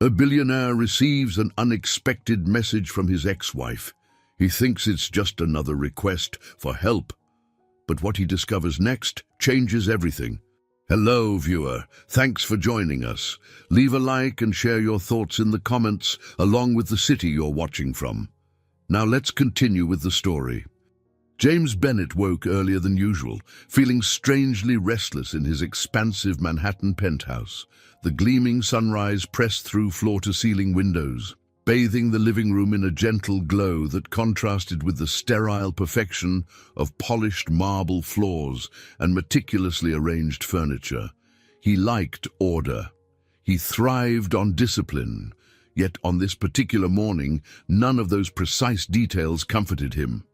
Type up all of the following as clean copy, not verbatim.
A billionaire receives an unexpected message from his ex-wife. He thinks it's just another request for help, but what he discovers next changes everything. Hello, viewer. Thanks for joining us. Leave a like and share your thoughts in the comments, along with the city you're watching from. Now let's continue with the story. James Bennet woke earlier than usual, feeling strangely restless in his expansive Manhattan penthouse. The gleaming sunrise pressed through floor-to-ceiling windows, bathing the living room in a gentle glow that contrasted with the sterile perfection of polished marble floors and meticulously arranged furniture. He liked order. He thrived on discipline. Yet on this particular morning, none of those precise details comforted him.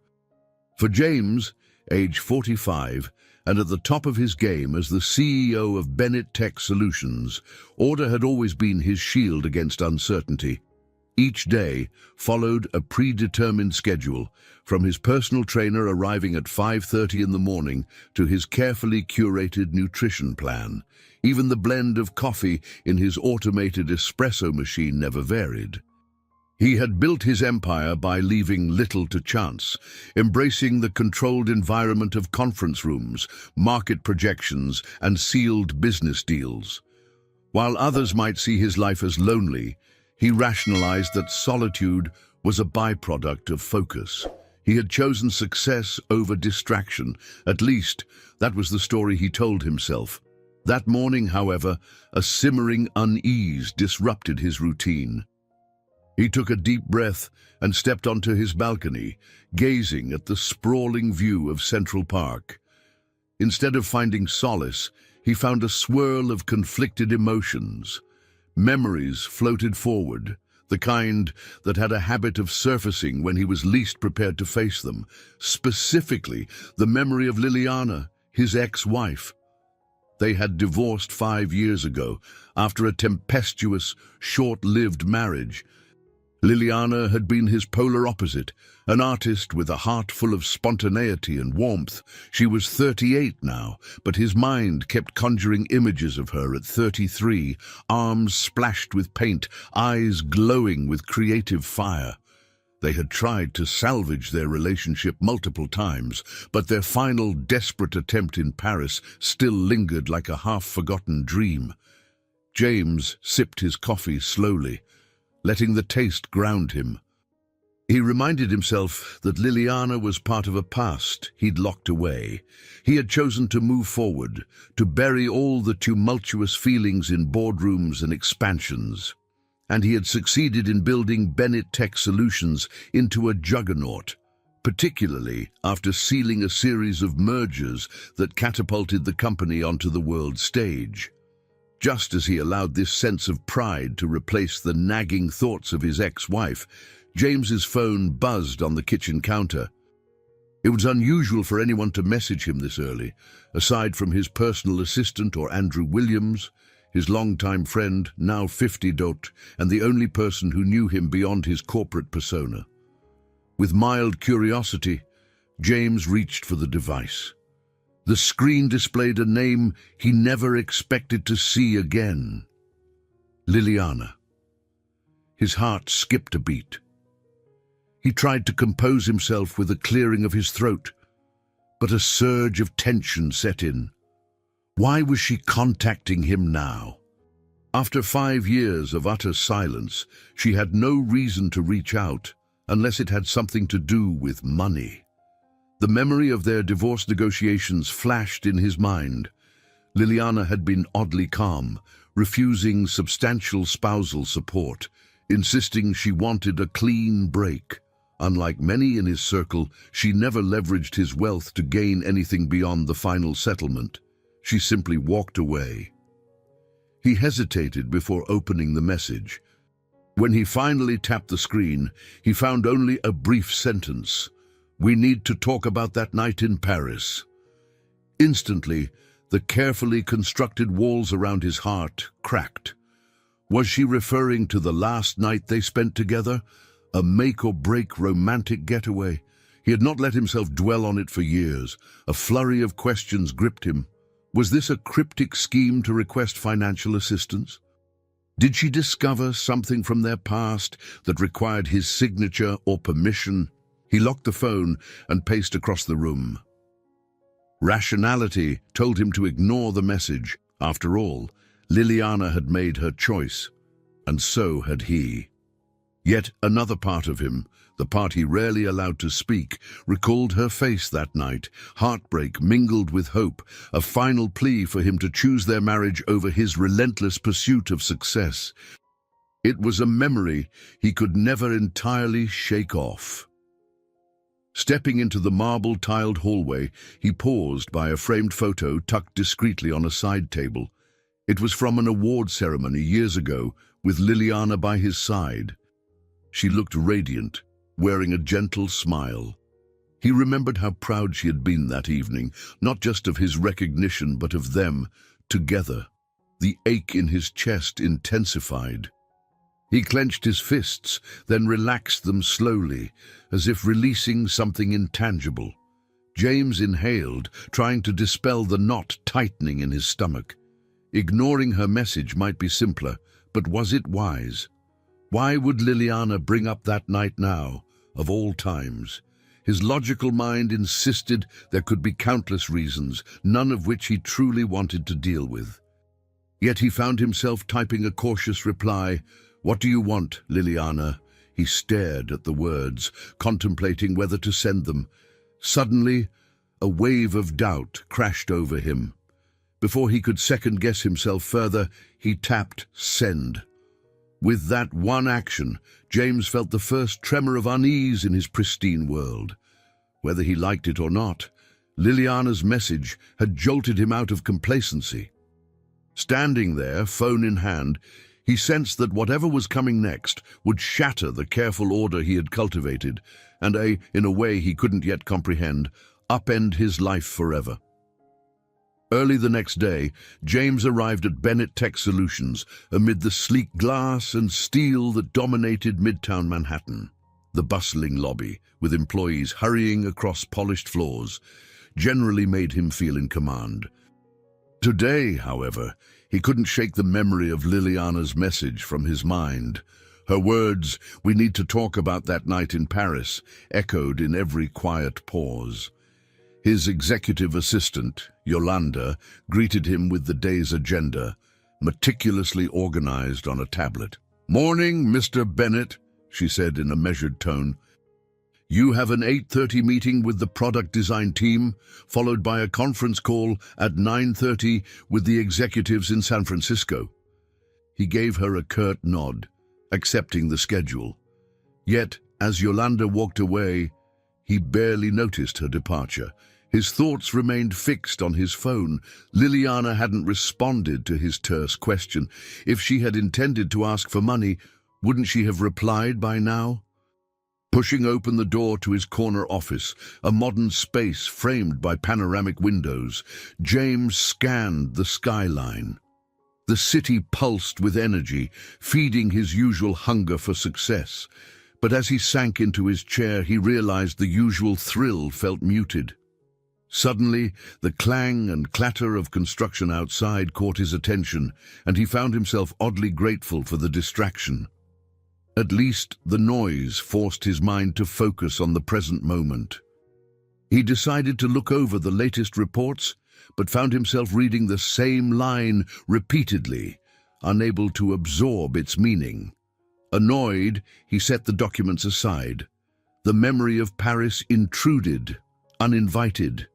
For James, age 45, and at the top of his game as the CEO of Bennet Tech Solutions, order had always been his shield against uncertainty. Each day followed a predetermined schedule, from his personal trainer arriving at 5:30 in the morning to his carefully curated nutrition plan. Even the blend of coffee in his automated espresso machine never varied. He had built his empire by leaving little to chance, embracing the controlled environment of conference rooms, market projections, and sealed business deals. While others might see his life as lonely, he rationalized that solitude was a byproduct of focus. He had chosen success over distraction. At least, that was the story he told himself. That morning, however, a simmering unease disrupted his routine. He took a deep breath and stepped onto his balcony, gazing at the sprawling view of Central Park. Instead of finding solace, he found a swirl of conflicted emotions. Memories floated forward, the kind that had a habit of surfacing when he was least prepared to face them. Specifically, the memory of Liliana, his ex-wife. They had divorced 5 years ago, after a tempestuous, short-lived marriage. Liliana had been his polar opposite, an artist with a heart full of spontaneity and warmth. She was 38 now, but his mind kept conjuring images of her at 33, arms splashed with paint, eyes glowing with creative fire. They had tried to salvage their relationship multiple times, but their final desperate attempt in Paris still lingered like a half-forgotten dream. James sipped his coffee slowly, letting the taste ground him. He reminded himself that Liliana was part of a past he'd locked away. He had chosen to move forward, to bury all the tumultuous feelings in boardrooms and expansions. And he had succeeded in building Bennet Tech Solutions into a juggernaut, particularly after sealing a series of mergers that catapulted the company onto the world stage. Just as he allowed this sense of pride to replace the nagging thoughts of his ex-wife, James's phone buzzed on the kitchen counter. It was unusual for anyone to message him this early, aside from his personal assistant or Andrew Williams, his longtime friend, now 50, and the only person who knew him beyond his corporate persona. With mild curiosity, James reached for the device. The screen displayed a name he never expected to see again. Liliana. His heart skipped a beat. He tried to compose himself with a clearing of his throat, but a surge of tension set in. Why was she contacting him now? After 5 years of utter silence, she had no reason to reach out, unless it had something to do with money. The memory of their divorce negotiations flashed in his mind. Liliana had been oddly calm, refusing substantial spousal support, insisting she wanted a clean break. Unlike many in his circle, she never leveraged his wealth to gain anything beyond the final settlement. She simply walked away. He hesitated before opening the message. When he finally tapped the screen, he found only a brief sentence. "We need to talk about that night in Paris." Instantly, the carefully constructed walls around his heart cracked. Was she referring to the last night they spent together? A make-or-break romantic getaway? He had not let himself dwell on it for years. A flurry of questions gripped him. Was this a cryptic scheme to request financial assistance? Did she discover something from their past that required his signature or permission? He locked the phone and paced across the room. Rationality told him to ignore the message. After all, Liliana had made her choice, and so had he. Yet another part of him, the part he rarely allowed to speak, recalled her face that night, heartbreak mingled with hope, a final plea for him to choose their marriage over his relentless pursuit of success. It was a memory he could never entirely shake off. Stepping into the marble-tiled hallway, he paused by a framed photo tucked discreetly on a side table. It was from an award ceremony years ago, with Liliana by his side. She looked radiant, wearing a gentle smile. He remembered how proud she had been that evening, not just of his recognition but of them, together. The ache in his chest intensified. He clenched his fists, then relaxed them slowly, as if releasing something intangible. James inhaled, trying to dispel the knot tightening in his stomach. Ignoring her message might be simpler, but was it wise? Why would Liliana bring up that night now, of all times? His logical mind insisted there could be countless reasons, none of which he truly wanted to deal with. Yet he found himself typing a cautious reply. "What do you want, Liliana?" He stared at the words, contemplating whether to send them. Suddenly, a wave of doubt crashed over him. Before he could second-guess himself further, he tapped send. With that one action, James felt the first tremor of unease in his pristine world. Whether he liked it or not, Liliana's message had jolted him out of complacency. Standing there, phone in hand, he sensed that whatever was coming next would shatter the careful order he had cultivated and, in a way he couldn't yet comprehend, upend his life forever. Early the next day, James arrived at Bennett Tech Solutions amid the sleek glass and steel that dominated Midtown Manhattan. The bustling lobby, with employees hurrying across polished floors, generally made him feel in command. Today, however, he couldn't shake the memory of Liliana's message from his mind. Her words, "We need to talk about that night in Paris," echoed in every quiet pause. His executive assistant, Yolanda, greeted him with the day's agenda, meticulously organized on a tablet. "Morning, Mr. Bennett," she said in a measured tone. "You have an 8:30 meeting with the product design team, followed by a conference call at 9:30 with the executives in San Francisco." He gave her a curt nod, accepting the schedule. Yet, as Yolanda walked away, he barely noticed her departure. His thoughts remained fixed on his phone. Liliana hadn't responded to his terse question. If she had intended to ask for money, wouldn't she have replied by now? Pushing open the door to his corner office, a modern space framed by panoramic windows, James scanned the skyline. The city pulsed with energy, feeding his usual hunger for success. But as he sank into his chair, he realized the usual thrill felt muted. Suddenly, the clang and clatter of construction outside caught his attention, and he found himself oddly grateful for the distraction. At least the noise forced his mind to focus on the present moment. He decided to look over the latest reports, but found himself reading the same line repeatedly, unable to absorb its meaning. Annoyed, he set the documents aside. The memory of Paris intruded, uninvited.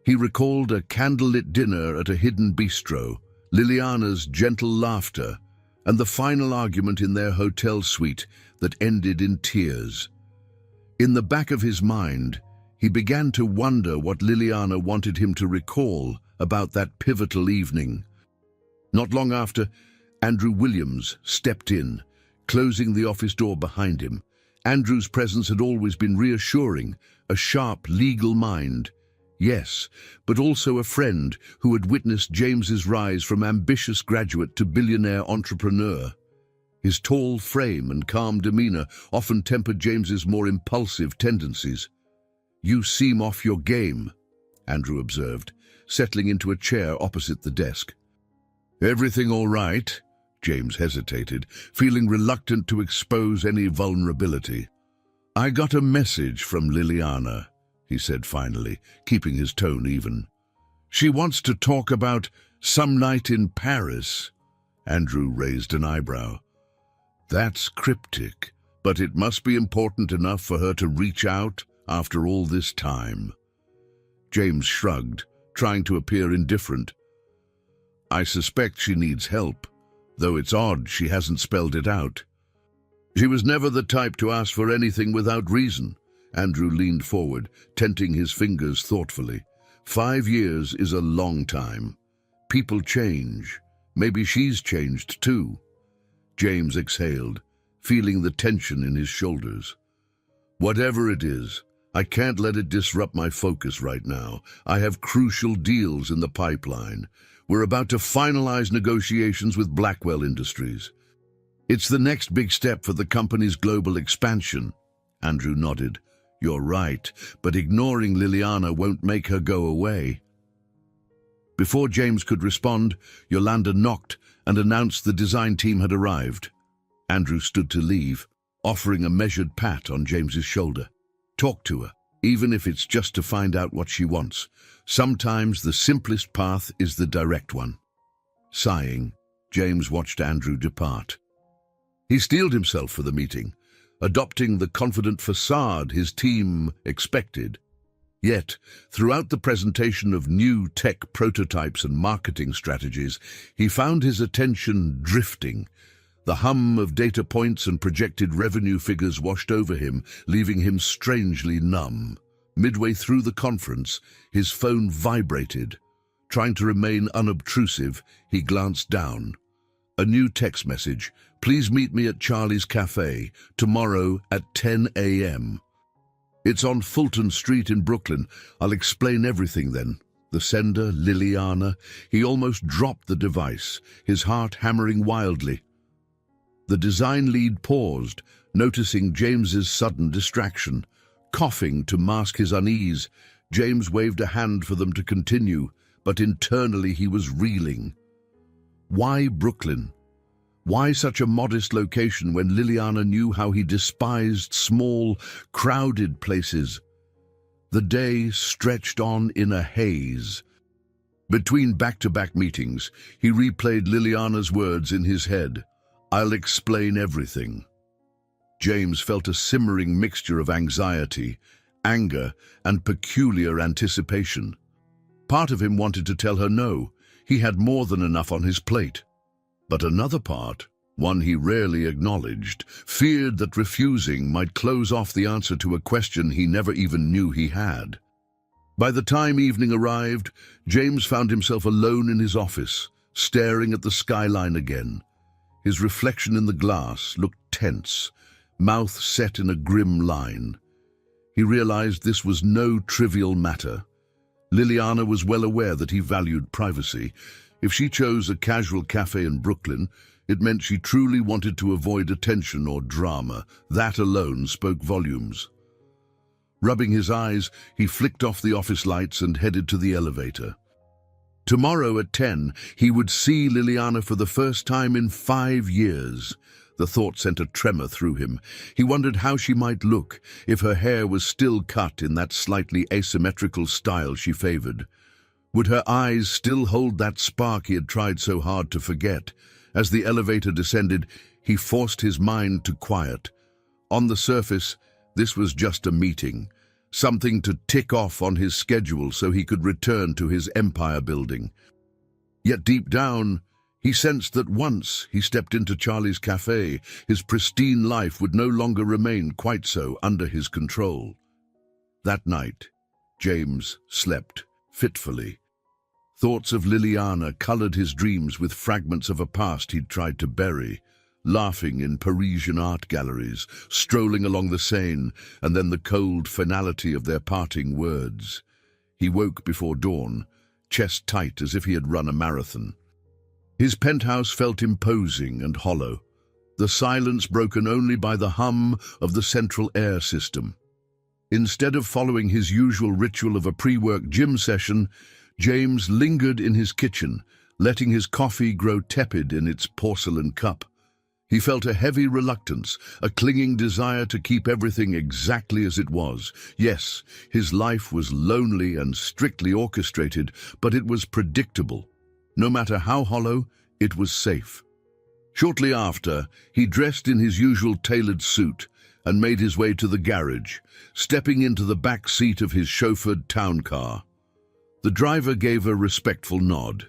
He recalled a candlelit dinner at a hidden bistro, Liliana's gentle laughter, and the final argument in their hotel suite that ended in tears. In the back of his mind, he began to wonder what Liliana wanted him to recall about that pivotal evening. Not long after, Andrew Williams stepped in, closing the office door behind him. Andrew's presence had always been reassuring, a sharp legal mind. Yes, but also a friend who had witnessed James's rise from ambitious graduate to billionaire entrepreneur. His tall frame and calm demeanor often tempered James's more impulsive tendencies. "You seem off your game," Andrew observed, settling into a chair opposite the desk. "Everything all right?" James hesitated, feeling reluctant to expose any vulnerability. "I got a message from Liliana," he said finally, keeping his tone even. "She wants to talk about some night in Paris." Andrew raised an eyebrow. "That's cryptic, but it must be important enough for her to reach out after all this time." James shrugged, trying to appear indifferent. "I suspect she needs help, though it's odd she hasn't spelled it out." "She was never the type to ask for anything without reason." Andrew leaned forward, tenting his fingers thoughtfully. 5 years is a long time. People change. Maybe she's changed too. James exhaled, feeling the tension in his shoulders. "Whatever it is, I can't let it disrupt my focus right now. I have crucial deals in the pipeline. We're about to finalize negotiations with Blackwell Industries. It's the next big step for the company's global expansion." Andrew nodded. "You're right, but ignoring Liliana won't make her go away." Before James could respond, Yolanda knocked and announced the design team had arrived. Andrew stood to leave, offering a measured pat on James's shoulder. "Talk to her, even if it's just to find out what she wants. Sometimes the simplest path is the direct one." Sighing, James watched Andrew depart. He steeled himself for the meeting, adopting the confident facade his team expected. Yet, throughout the presentation of new tech prototypes and marketing strategies, he found his attention drifting. The hum of data points and projected revenue figures washed over him, leaving him strangely numb. Midway through the conference, his phone vibrated. Trying to remain unobtrusive, he glanced down. A new text message: "Please meet me at Charlie's Cafe, tomorrow at 10 a.m. It's on Fulton Street in Brooklyn. I'll explain everything then." The sender, Liliana, he almost dropped the device, his heart hammering wildly. The design lead paused, noticing James's sudden distraction. Coughing to mask his unease, James waved a hand for them to continue, but internally he was reeling. Why Brooklyn? Why such a modest location when Liliana knew how he despised small, crowded places? The day stretched on in a haze. Between back-to-back meetings, he replayed Liliana's words in his head. "I'll explain everything." James felt a simmering mixture of anxiety, anger, and peculiar anticipation. Part of him wanted to tell her no. He had more than enough on his plate. But another part, one he rarely acknowledged, feared that refusing might close off the answer to a question he never even knew he had. By the time evening arrived, James found himself alone in his office, staring at the skyline again. His reflection in the glass looked tense, mouth set in a grim line. He realized this was no trivial matter. Liliana was well aware that he valued privacy. If she chose a casual cafe in Brooklyn, it meant she truly wanted to avoid attention or drama. That alone spoke volumes. Rubbing his eyes, he flicked off the office lights and headed to the elevator. Tomorrow at 10, he would see Liliana for the first time in 5 years. The thought sent a tremor through him. He wondered how she might look, if her hair was still cut in that slightly asymmetrical style she favored. Would her eyes still hold that spark he had tried so hard to forget? As the elevator descended, he forced his mind to quiet. On the surface, this was just a meeting, something to tick off on his schedule so he could return to his empire building. Yet deep down, he sensed that once he stepped into Charlie's Cafe, his pristine life would no longer remain quite so under his control. That night, James slept fitfully. Thoughts of Liliana colored his dreams with fragments of a past he'd tried to bury, laughing in Parisian art galleries, strolling along the Seine, and then the cold finality of their parting words. He woke before dawn, chest tight as if he had run a marathon. His penthouse felt imposing and hollow, the silence broken only by the hum of the central air system. Instead of following his usual ritual of a pre-work gym session, James lingered in his kitchen, letting his coffee grow tepid in its porcelain cup. He felt a heavy reluctance, a clinging desire to keep everything exactly as it was. Yes, his life was lonely and strictly orchestrated, but it was predictable. No matter how hollow, it was safe. Shortly after, he dressed in his usual tailored suit and made his way to the garage, stepping into the back seat of his chauffeured town car. The driver gave a respectful nod.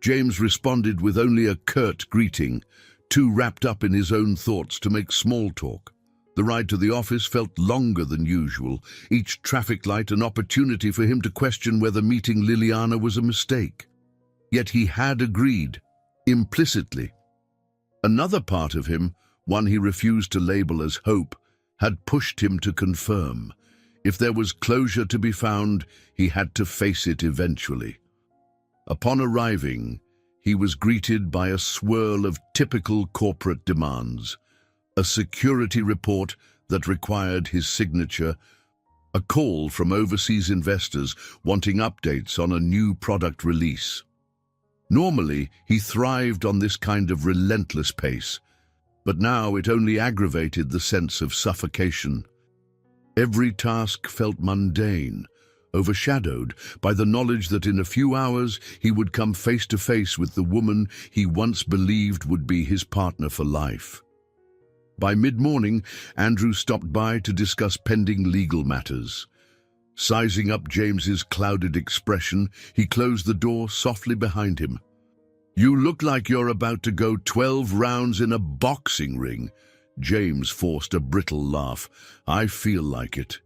James responded with only a curt greeting, too wrapped up in his own thoughts to make small talk. The ride to the office felt longer than usual, each traffic light an opportunity for him to question whether meeting Liliana was a mistake. Yet he had agreed, implicitly. Another part of him, one he refused to label as hope, had pushed him to confirm. If there was closure to be found, he had to face it eventually. Upon arriving, he was greeted by a swirl of typical corporate demands. A security report that required his signature, a call from overseas investors wanting updates on a new product release. Normally, he thrived on this kind of relentless pace, but now it only aggravated the sense of suffocation. Every task felt mundane, overshadowed by the knowledge that in a few hours he would come face to face with the woman he once believed would be his partner for life. By mid-morning, Andrew stopped by to discuss pending legal matters. Sizing up James's clouded expression, he closed the door softly behind him. "You look like you're about to go 12 rounds in a boxing ring." James forced a brittle laugh. "I feel like it.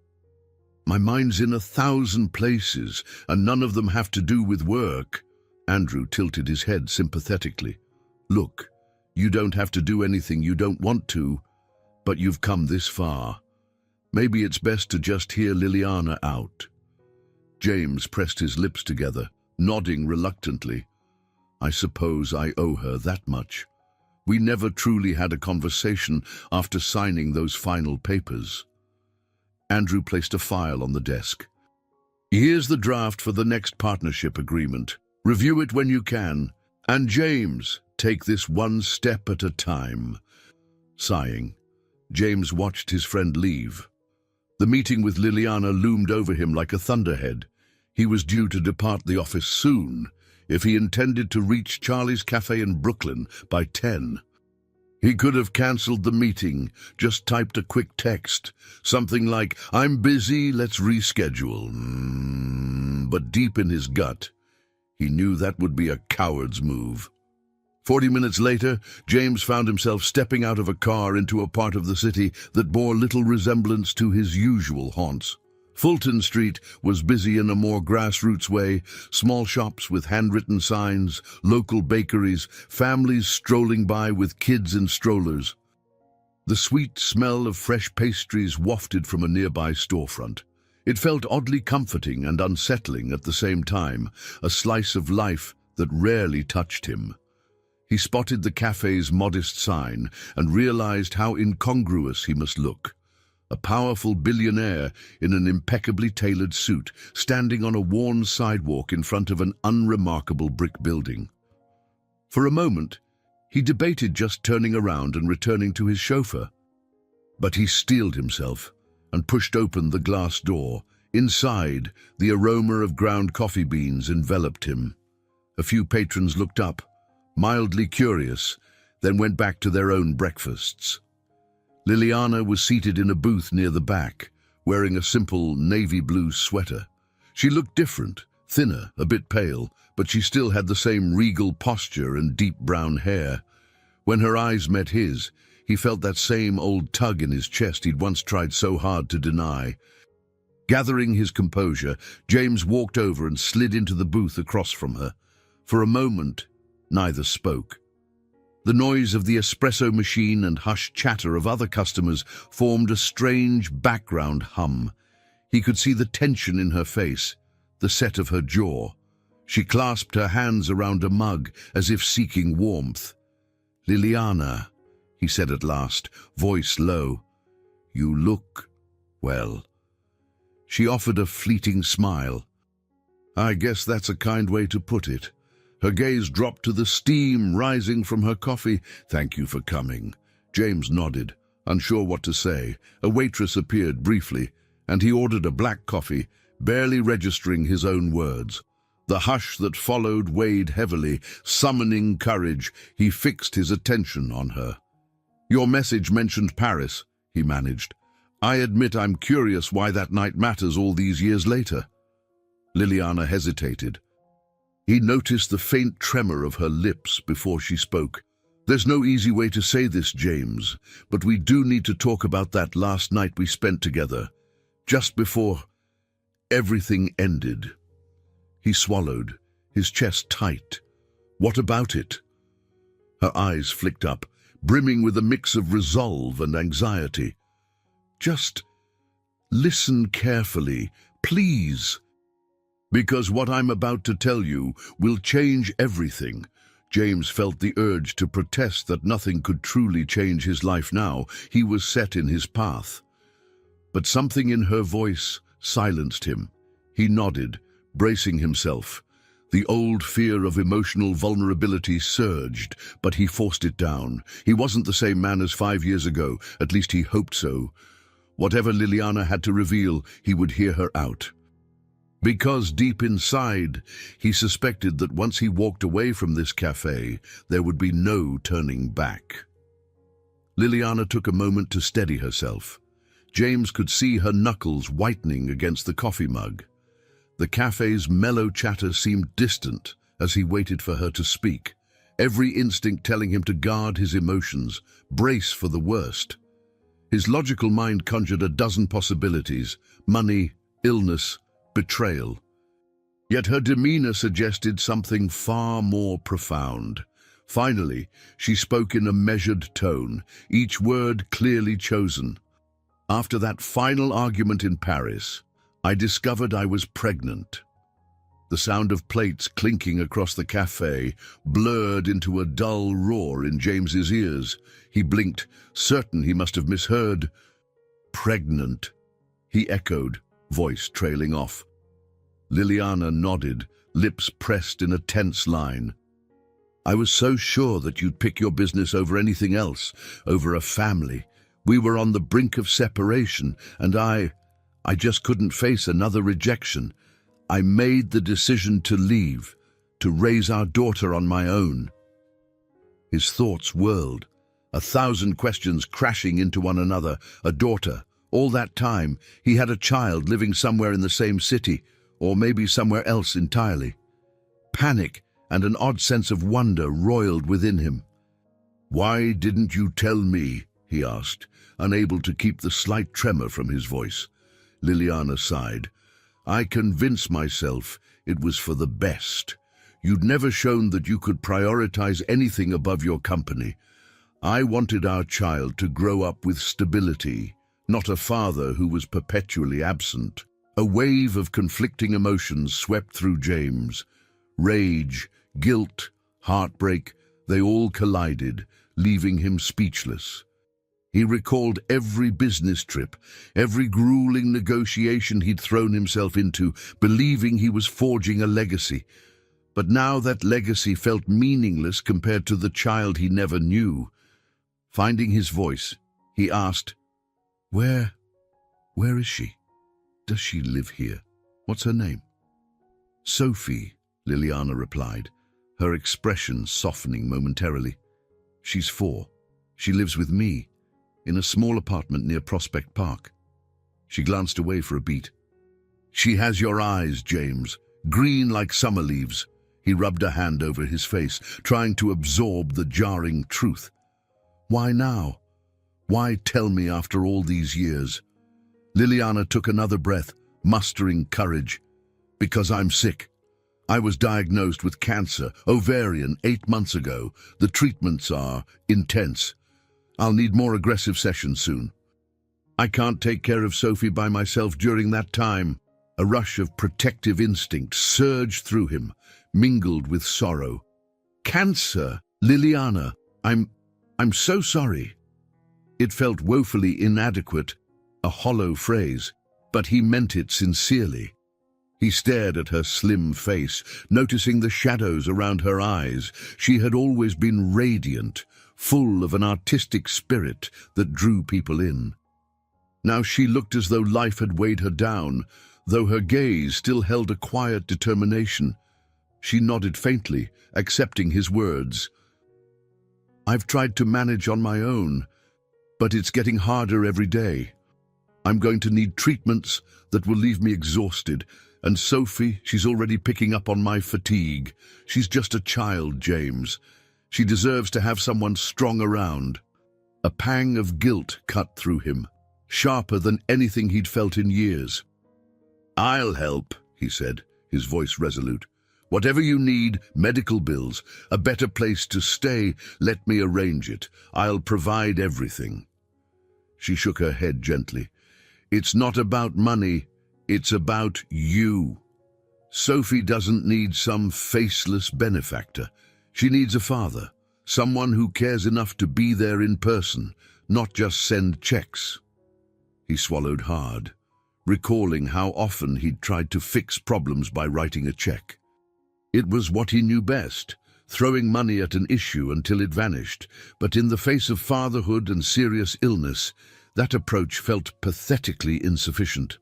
My mind's in 1,000 places, and none of them have to do with work." Andrew tilted his head sympathetically. "Look, you don't have to do anything you don't want to, but you've come this far. Maybe it's best to just hear Liliana out." James pressed his lips together, nodding reluctantly. "I suppose I owe her that much. We never truly had a conversation after signing those final papers." Andrew placed a file on the desk. "Here's the draft for the next partnership agreement. Review it when you can. And James, take this one step at a time." Sighing, James watched his friend leave. The meeting with Liliana loomed over him like a thunderhead. He was due to depart the office soon, if he intended to reach Charlie's Cafe in Brooklyn by 10. He could have cancelled the meeting, just typed a quick text, something like, "I'm busy, let's reschedule." But deep in his gut, he knew that would be a coward's move. 40 minutes later, James found himself stepping out of a car into a part of the city that bore little resemblance to his usual haunts. Fulton Street was busy in a more grassroots way, small shops with handwritten signs, local bakeries, families strolling by with kids in strollers. The sweet smell of fresh pastries wafted from a nearby storefront. It felt oddly comforting and unsettling at the same time, a slice of life that rarely touched him. He spotted the cafe's modest sign and realized how incongruous he must look. A powerful billionaire in an impeccably tailored suit, standing on a worn sidewalk in front of an unremarkable brick building. For a moment, he debated just turning around and returning to his chauffeur. But he steeled himself and pushed open the glass door. Inside, the aroma of ground coffee beans enveloped him. A few patrons looked up, mildly curious, then went back to their own breakfasts. Liliana was seated in a booth near the back, wearing a simple navy blue sweater. She looked different, thinner, a bit pale, but she still had the same regal posture and deep brown hair. When her eyes met his, he felt that same old tug in his chest he'd once tried so hard to deny. Gathering his composure, James walked over and slid into the booth across from her. For a moment, neither spoke. The noise of the espresso machine and hushed chatter of other customers formed a strange background hum. He could see the tension in her face, the set of her jaw. She clasped her hands around a mug as if seeking warmth. "Liliana," he said at last, voice low, "you look well." She offered a fleeting smile. "I guess that's a kind way to put it." Her gaze dropped to the steam rising from her coffee. "Thank you for coming." James nodded, unsure what to say. A waitress appeared briefly, and he ordered a black coffee, barely registering his own words. The hush that followed weighed heavily. Summoning courage, he fixed his attention on her. "Your message mentioned Paris," he managed. "I admit I'm curious why that night matters all these years later." Liliana hesitated. He noticed the faint tremor of her lips before she spoke. "There's no easy way to say this, James, but we do need to talk about that last night we spent together, just before everything ended." He swallowed, his chest tight. "What about it?" Her eyes flicked up, brimming with a mix of resolve and anxiety. "Just listen carefully, please, because what I'm about to tell you will change everything." James felt the urge to protest that nothing could truly change his life now. He was set in his path. But something in her voice silenced him. He nodded, bracing himself. The old fear of emotional vulnerability surged, but he forced it down. He wasn't the same man as 5 years ago, at least he hoped so. Whatever Liliana had to reveal, he would hear her out. Because deep inside, he suspected that once he walked away from this cafe, there would be no turning back. Liliana took a moment to steady herself. James could see her knuckles whitening against the coffee mug. The cafe's mellow chatter seemed distant as he waited for her to speak, every instinct telling him to guard his emotions, brace for the worst. His logical mind conjured a dozen possibilities: money, illness, betrayal. Yet her demeanor suggested something far more profound. Finally, she spoke in a measured tone, each word clearly chosen. "After that final argument in Paris, I discovered I was pregnant." The sound of plates clinking across the cafe blurred into a dull roar in James's ears. He blinked, certain he must have misheard. "Pregnant," he echoed, voice trailing off. Liliana nodded, lips pressed in a tense line. "I was so sure that you'd pick your business over anything else, over a family. We were on the brink of separation, and I just couldn't face another rejection. I made the decision to leave, to raise our daughter on my own." His thoughts whirled, 1,000 questions crashing into one another. A daughter. All that time, he had a child living somewhere in the same city, or maybe somewhere else entirely. Panic and an odd sense of wonder roiled within him. "Why didn't you tell me?" he asked, unable to keep the slight tremor from his voice. Liliana sighed. "I convinced myself it was for the best. You'd never shown that you could prioritize anything above your company. I wanted our child to grow up with stability, not a father who was perpetually absent." A wave of conflicting emotions swept through James. Rage, guilt, heartbreak, they all collided, leaving him speechless. He recalled every business trip, every grueling negotiation he'd thrown himself into, believing he was forging a legacy. But now that legacy felt meaningless compared to the child he never knew. Finding his voice, he asked, Where is she? Does she live here? What's her name?" "Sophie," Liliana replied, her expression softening momentarily. "She's 4. She lives with me, in a small apartment near Prospect Park." She glanced away for a beat. "She has your eyes, James, green like summer leaves." He rubbed a hand over his face, trying to absorb the jarring truth. "Why now? Why tell me after all these years?" Liliana took another breath, mustering courage. "Because I'm sick. I was diagnosed with cancer, ovarian, 8 months ago. The treatments are intense. I'll need more aggressive sessions soon. I can't take care of Sophie by myself during that time." A rush of protective instinct surged through him, mingled with sorrow. "Cancer? Liliana, I'm so sorry." It felt woefully inadequate, a hollow phrase, but he meant it sincerely. He stared at her slim face, noticing the shadows around her eyes. She had always been radiant, full of an artistic spirit that drew people in. Now she looked as though life had weighed her down, though her gaze still held a quiet determination. She nodded faintly, accepting his words. "I've tried to manage on my own, but it's getting harder every day. I'm going to need treatments that will leave me exhausted. And Sophie, she's already picking up on my fatigue. She's just a child, James. She deserves to have someone strong around." A pang of guilt cut through him, sharper than anything he'd felt in years. "I'll help," he said, his voice resolute. "Whatever you need, medical bills, a better place to stay, let me arrange it. I'll provide everything." She shook her head gently. "It's not about money. It's about you. Sophie doesn't need some faceless benefactor. She needs a father, someone who cares enough to be there in person, not just send checks." He swallowed hard, recalling how often he'd tried to fix problems by writing a check. It was what he knew best, throwing money at an issue until it vanished. But in the face of fatherhood and serious illness, that approach felt pathetically insufficient.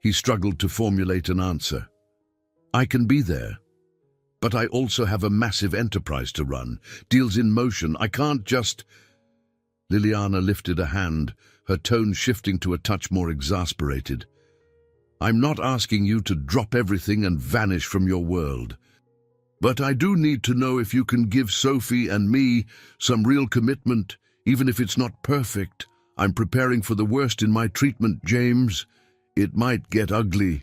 He struggled to formulate an answer. "I can be there, but I also have a massive enterprise to run, deals in motion. I can't just—" Liliana lifted a hand, her tone shifting to a touch more exasperated. "I'm not asking you to drop everything and vanish from your world. But I do need to know if you can give Sophie and me some real commitment, even if it's not perfect. I'm preparing for the worst in my treatment, James. It might get ugly."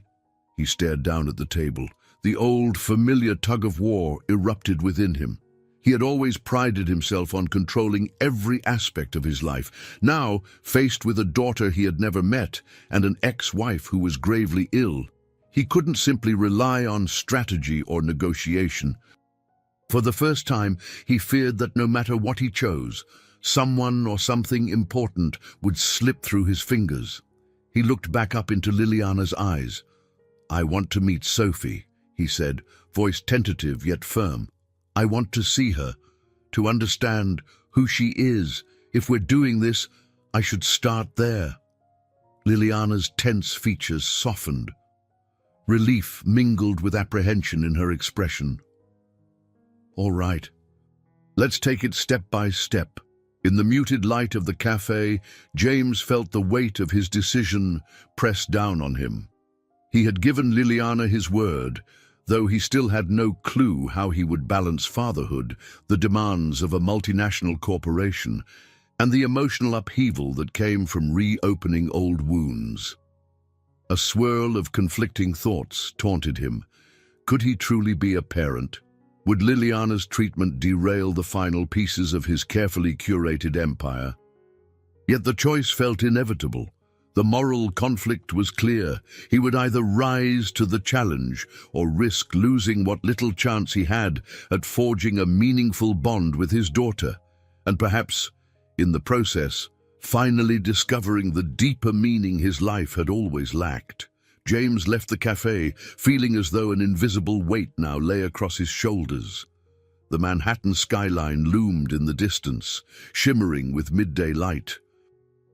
He stared down at the table. The old, familiar tug-of-war erupted within him. He had always prided himself on controlling every aspect of his life. Now, faced with a daughter he had never met and an ex-wife who was gravely ill, he couldn't simply rely on strategy or negotiation. For the first time, he feared that no matter what he chose, someone or something important would slip through his fingers. He looked back up into Liliana's eyes. "I want to meet Sophie," he said, voice tentative yet firm. "I want to see her, to understand who she is. If we're doing this, I should start there." Liliana's tense features softened. Relief mingled with apprehension in her expression. "All right. Let's take it step by step." In the muted light of the cafe, James felt the weight of his decision press down on him. He had given Liliana his word, though he still had no clue how he would balance fatherhood, the demands of a multinational corporation, and the emotional upheaval that came from reopening old wounds. A swirl of conflicting thoughts taunted him. Could he truly be a parent? Would Liliana's treatment derail the final pieces of his carefully curated empire? Yet the choice felt inevitable. The moral conflict was clear. He would either rise to the challenge or risk losing what little chance he had at forging a meaningful bond with his daughter, and perhaps, in the process, finally discovering the deeper meaning his life had always lacked. James left the cafe, feeling as though an invisible weight now lay across his shoulders. The Manhattan skyline loomed in the distance, shimmering with midday light.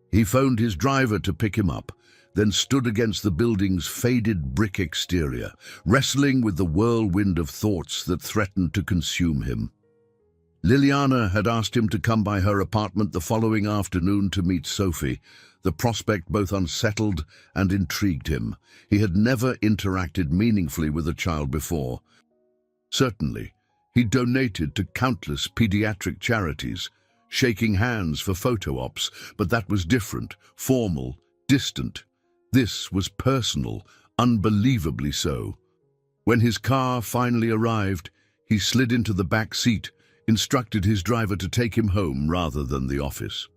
He phoned his driver to pick him up, then stood against the building's faded brick exterior, wrestling with the whirlwind of thoughts that threatened to consume him. Liliana had asked him to come by her apartment the following afternoon to meet Sophie. The prospect both unsettled and intrigued him. He had never interacted meaningfully with a child before. Certainly, he donated to countless pediatric charities, shaking hands for photo ops, but that was different, formal, distant. This was personal, unbelievably so. When his car finally arrived, he slid into the back seat, instructed his driver to take him home rather than the office.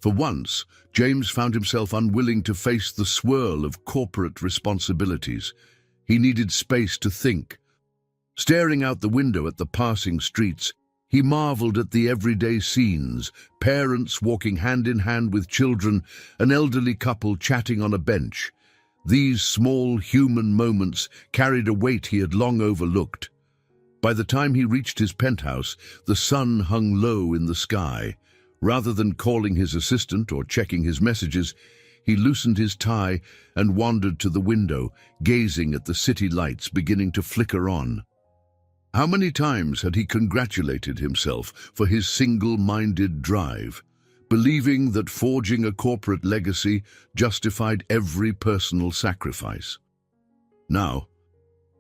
For once, James found himself unwilling to face the swirl of corporate responsibilities. He needed space to think. Staring out the window at the passing streets, he marveled at the everyday scenes, parents walking hand in hand with children, an elderly couple chatting on a bench. These small human moments carried a weight he had long overlooked. By the time he reached his penthouse, the sun hung low in the sky. Rather than calling his assistant or checking his messages, he loosened his tie and wandered to the window, gazing at the city lights beginning to flicker on. How many times had he congratulated himself for his single-minded drive, believing that forging a corporate legacy justified every personal sacrifice? Now,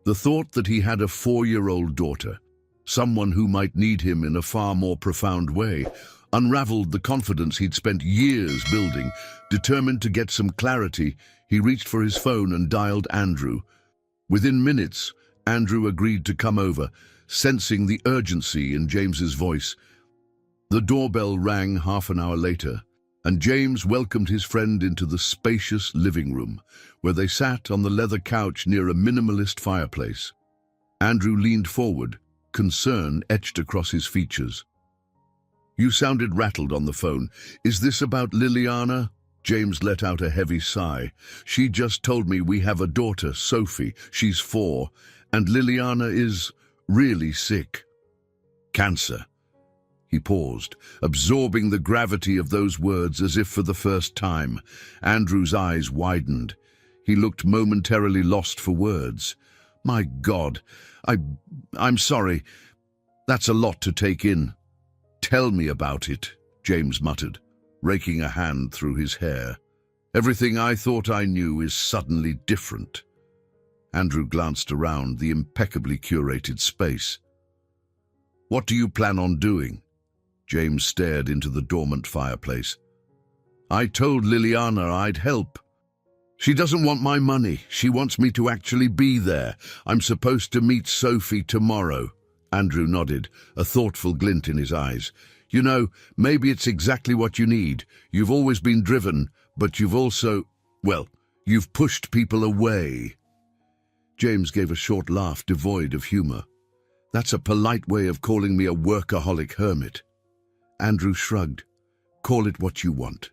the thought that he had a 4-year-old daughter, someone who might need him in a far more profound way, unraveled the confidence he'd spent years building. Determined to get some clarity, he reached for his phone and dialed Andrew. Within minutes, Andrew agreed to come over, sensing the urgency in James's voice. The doorbell rang half an hour later, and James welcomed his friend into the spacious living room, where they sat on the leather couch near a minimalist fireplace. Andrew leaned forward, concern etched across his features. "You sounded rattled on the phone. Is this about Liliana?" James let out a heavy sigh. "She just told me we have a daughter, Sophie. She's 4, and Liliana is really sick. Cancer." He paused, absorbing the gravity of those words as if for the first time. Andrew's eyes widened. He looked momentarily lost for words. "My God, I'm sorry. That's a lot to take in." "Tell me about it," James muttered, raking a hand through his hair. "Everything I thought I knew is suddenly different." Andrew glanced around the impeccably curated space. "What do you plan on doing?" James stared into the dormant fireplace. "I told Liliana I'd help. She doesn't want my money. She wants me to actually be there. I'm supposed to meet Sophie tomorrow." Andrew nodded, a thoughtful glint in his eyes. "You know, maybe it's exactly what you need. You've always been driven, but you've also, well, you've pushed people away." James gave a short laugh devoid of humor. "That's a polite way of calling me a workaholic hermit." Andrew shrugged. "Call it what you want.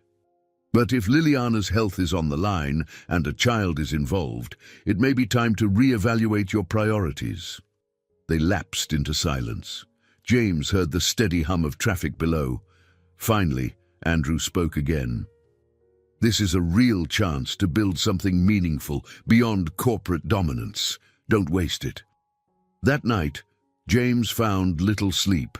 But if Liliana's health is on the line and a child is involved, it may be time to reevaluate your priorities." They lapsed into silence. James heard the steady hum of traffic below. Finally, Andrew spoke again. "This is a real chance to build something meaningful beyond corporate dominance. Don't waste it." That night, James found little sleep.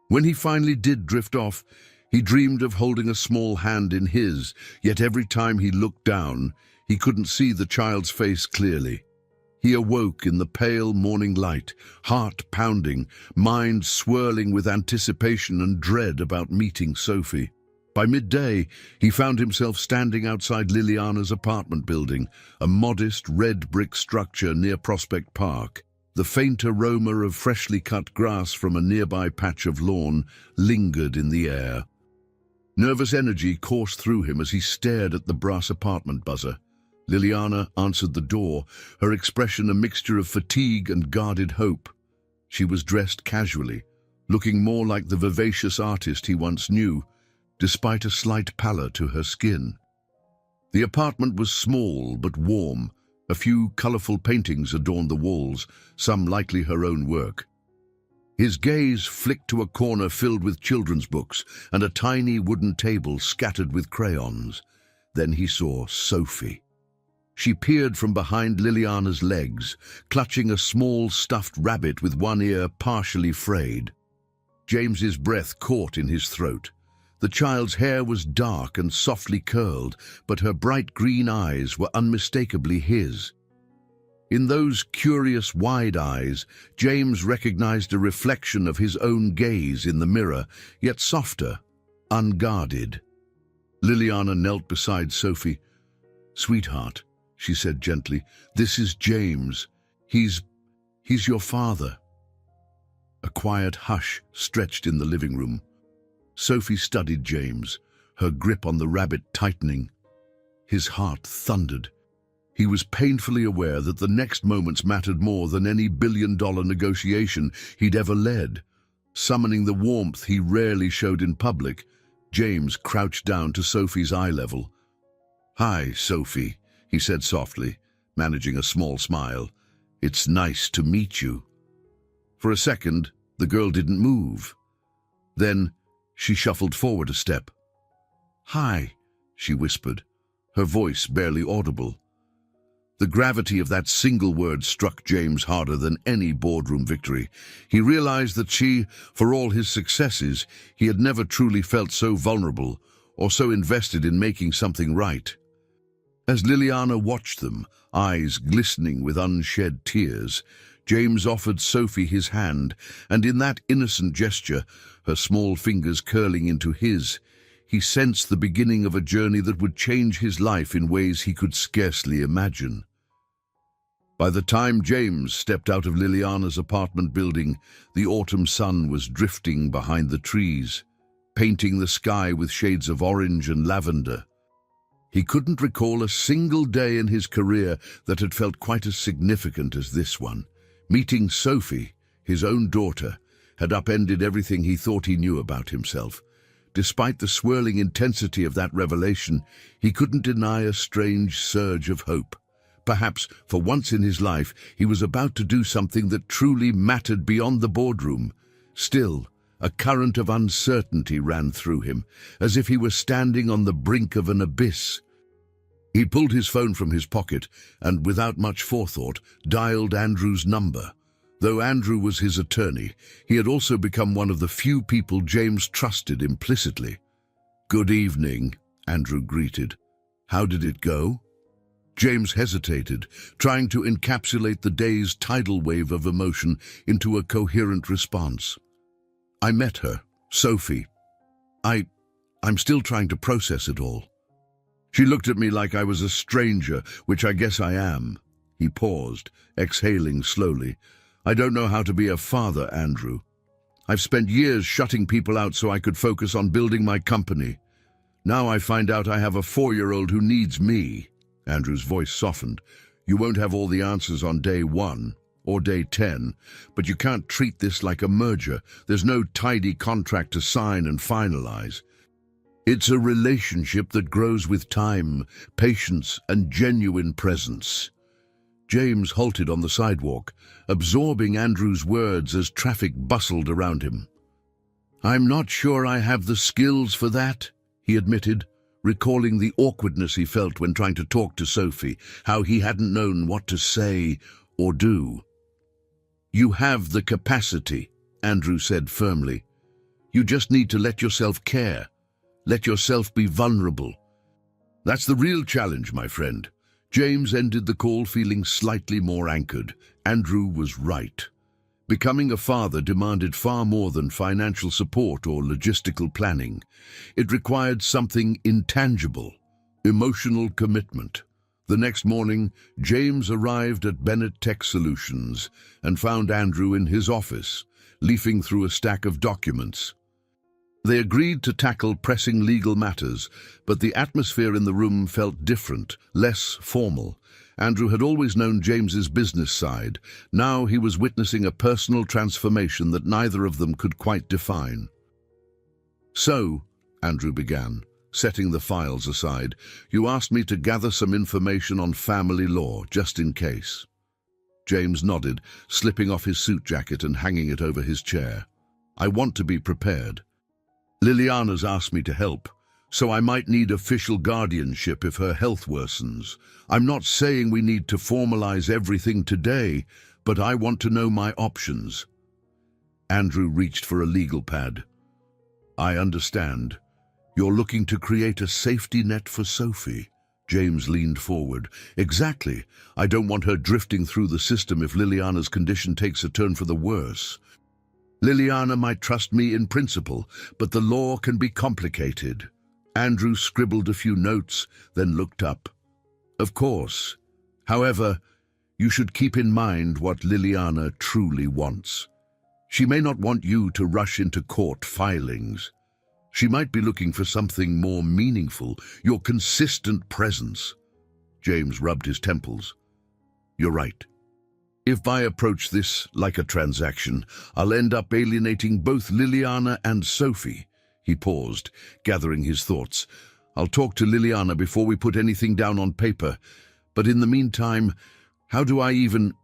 When he finally did drift off, he dreamed of holding a small hand in his, yet every time he looked down, he couldn't see the child's face clearly. He awoke in the pale morning light, heart pounding, mind swirling with anticipation and dread about meeting Sophie. By midday, he found himself standing outside Liliana's apartment building, a modest red brick structure near Prospect Park. The faint aroma of freshly cut grass from a nearby patch of lawn lingered in the air. Nervous energy coursed through him as he stared at the brass apartment buzzer. Liliana answered the door, her expression a mixture of fatigue and guarded hope. She was dressed casually, looking more like the vivacious artist he once knew, despite a slight pallor to her skin. The apartment was small but warm. A few colorful paintings adorned the walls, some likely her own work. His gaze flicked to a corner filled with children's books and a tiny wooden table scattered with crayons. Then he saw Sophie. She peered from behind Liliana's legs, clutching a small stuffed rabbit with one ear partially frayed. James's breath caught in his throat. The child's hair was dark and softly curled, but her bright green eyes were unmistakably his. In those curious wide eyes, James recognized a reflection of his own gaze in the mirror, yet softer, unguarded. Liliana knelt beside Sophie. "Sweetheart," she said gently, "this is James. He's your father." A quiet hush stretched in the living room. Sophie studied James, her grip on the rabbit tightening. His heart thundered. He was painfully aware that the next moments mattered more than any billion-dollar negotiation he'd ever led. Summoning the warmth he rarely showed in public, James crouched down to Sophie's eye level. "Hi, Sophie," he said softly, managing a small smile. "It's nice to meet you." For a second, the girl didn't move. Then she shuffled forward a step. "Hi," she whispered, her voice barely audible. The gravity of that single word struck James harder than any boardroom victory. He realized that she, for all his successes, he had never truly felt so vulnerable or so invested in making something right. As Liliana watched them, eyes glistening with unshed tears, James offered Sophie his hand, and in that innocent gesture, her small fingers curling into his, he sensed the beginning of a journey that would change his life in ways he could scarcely imagine. By the time James stepped out of Liliana's apartment building, the autumn sun was drifting behind the trees, painting the sky with shades of orange and lavender. He couldn't recall a single day in his career that had felt quite as significant as this one. Meeting Sophie, his own daughter, had upended everything he thought he knew about himself. Despite the swirling intensity of that revelation, he couldn't deny a strange surge of hope. Perhaps, for once in his life, he was about to do something that truly mattered beyond the boardroom. Still, a current of uncertainty ran through him, as if he were standing on the brink of an abyss. He pulled his phone from his pocket and, without much forethought, dialed Andrew's number. Though Andrew was his attorney, he had also become one of the few people James trusted implicitly. "Good evening," Andrew greeted. "How did it go?" James hesitated, trying to encapsulate the day's tidal wave of emotion into a coherent response. "I met her, Sophie. I'm still trying to process it all. She looked at me like I was a stranger, which I guess I am." He paused, exhaling slowly. "I don't know how to be a father, Andrew. I've spent years shutting people out so I could focus on building my company. Now I find out I have a 4-year-old who needs me." Andrew's voice softened. "You won't have all the answers on day 1 or day 10, but you can't treat this like a merger. There's no tidy contract to sign and finalize. It's a relationship that grows with time, patience, and genuine presence." James halted on the sidewalk, absorbing Andrew's words as traffic bustled around him. "I'm not sure I have the skills for that," he admitted, recalling the awkwardness he felt when trying to talk to Sophie, how he hadn't known what to say or do. "You have the capacity," Andrew said firmly. "You just need to let yourself care. Let yourself be vulnerable. That's the real challenge, my friend." James ended the call feeling slightly more anchored. Andrew was right. Becoming a father demanded far more than financial support or logistical planning. It required something intangible, emotional commitment. The next morning, James arrived at Bennett Tech Solutions and found Andrew in his office, leafing through a stack of documents. They agreed to tackle pressing legal matters, but the atmosphere in the room felt different, less formal. Andrew had always known James's business side. Now he was witnessing a personal transformation that neither of them could quite define. "So," Andrew began, setting the files aside, "you asked me to gather some information on family law, just in case." James nodded, slipping off his suit jacket and hanging it over his chair. "I want to be prepared. Liliana's asked me to help, so I might need official guardianship if her health worsens. I'm not saying we need to formalize everything today, but I want to know my options." Andrew reached for a legal pad. "I understand. You're looking to create a safety net for Sophie." James leaned forward. "Exactly. I don't want her drifting through the system if Liliana's condition takes a turn for the worse. Liliana might trust me in principle, but the law can be complicated." Andrew scribbled a few notes, then looked up. "Of course. However, you should keep in mind what Liliana truly wants. She may not want you to rush into court filings. She might be looking for something more meaningful, your consistent presence." James rubbed his temples. "You're right. If I approach this like a transaction, I'll end up alienating both Liliana and Sophie." He paused, gathering his thoughts. "I'll talk to Liliana before we put anything down on paper, But in the meantime, how do I even...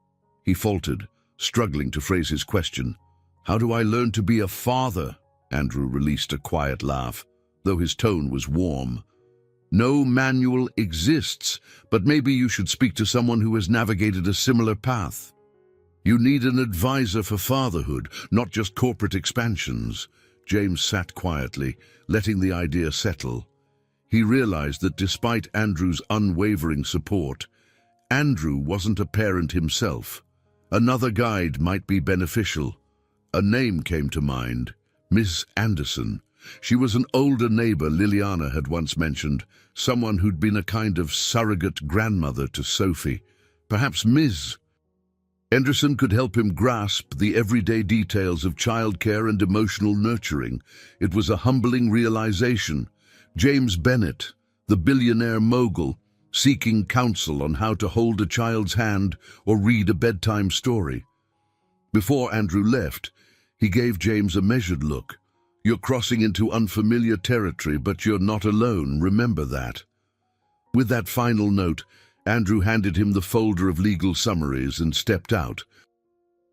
He faltered, struggling to phrase his question. How do I learn to be a father? Andrew released a quiet laugh, though his tone was warm. No manual exists, but maybe you should speak to someone who has navigated a similar path. You need an advisor for fatherhood, not just corporate expansions. James sat quietly, letting the idea settle. He realized that despite Andrew's unwavering support, Andrew wasn't a parent himself. Another guide might be beneficial. A name came to mind, Miss Anderson. She was an older neighbor Liliana had once mentioned, someone who'd been a kind of surrogate grandmother to Sophie. Perhaps Ms. Anderson could help him grasp the everyday details of childcare and emotional nurturing. It was a humbling realization. James Bennett, the billionaire mogul, seeking counsel on how to hold a child's hand or read a bedtime story. Before Andrew left, he gave James a measured look. You're crossing into unfamiliar territory, but you're not alone, remember that. With that final note, Andrew handed him the folder of legal summaries and stepped out.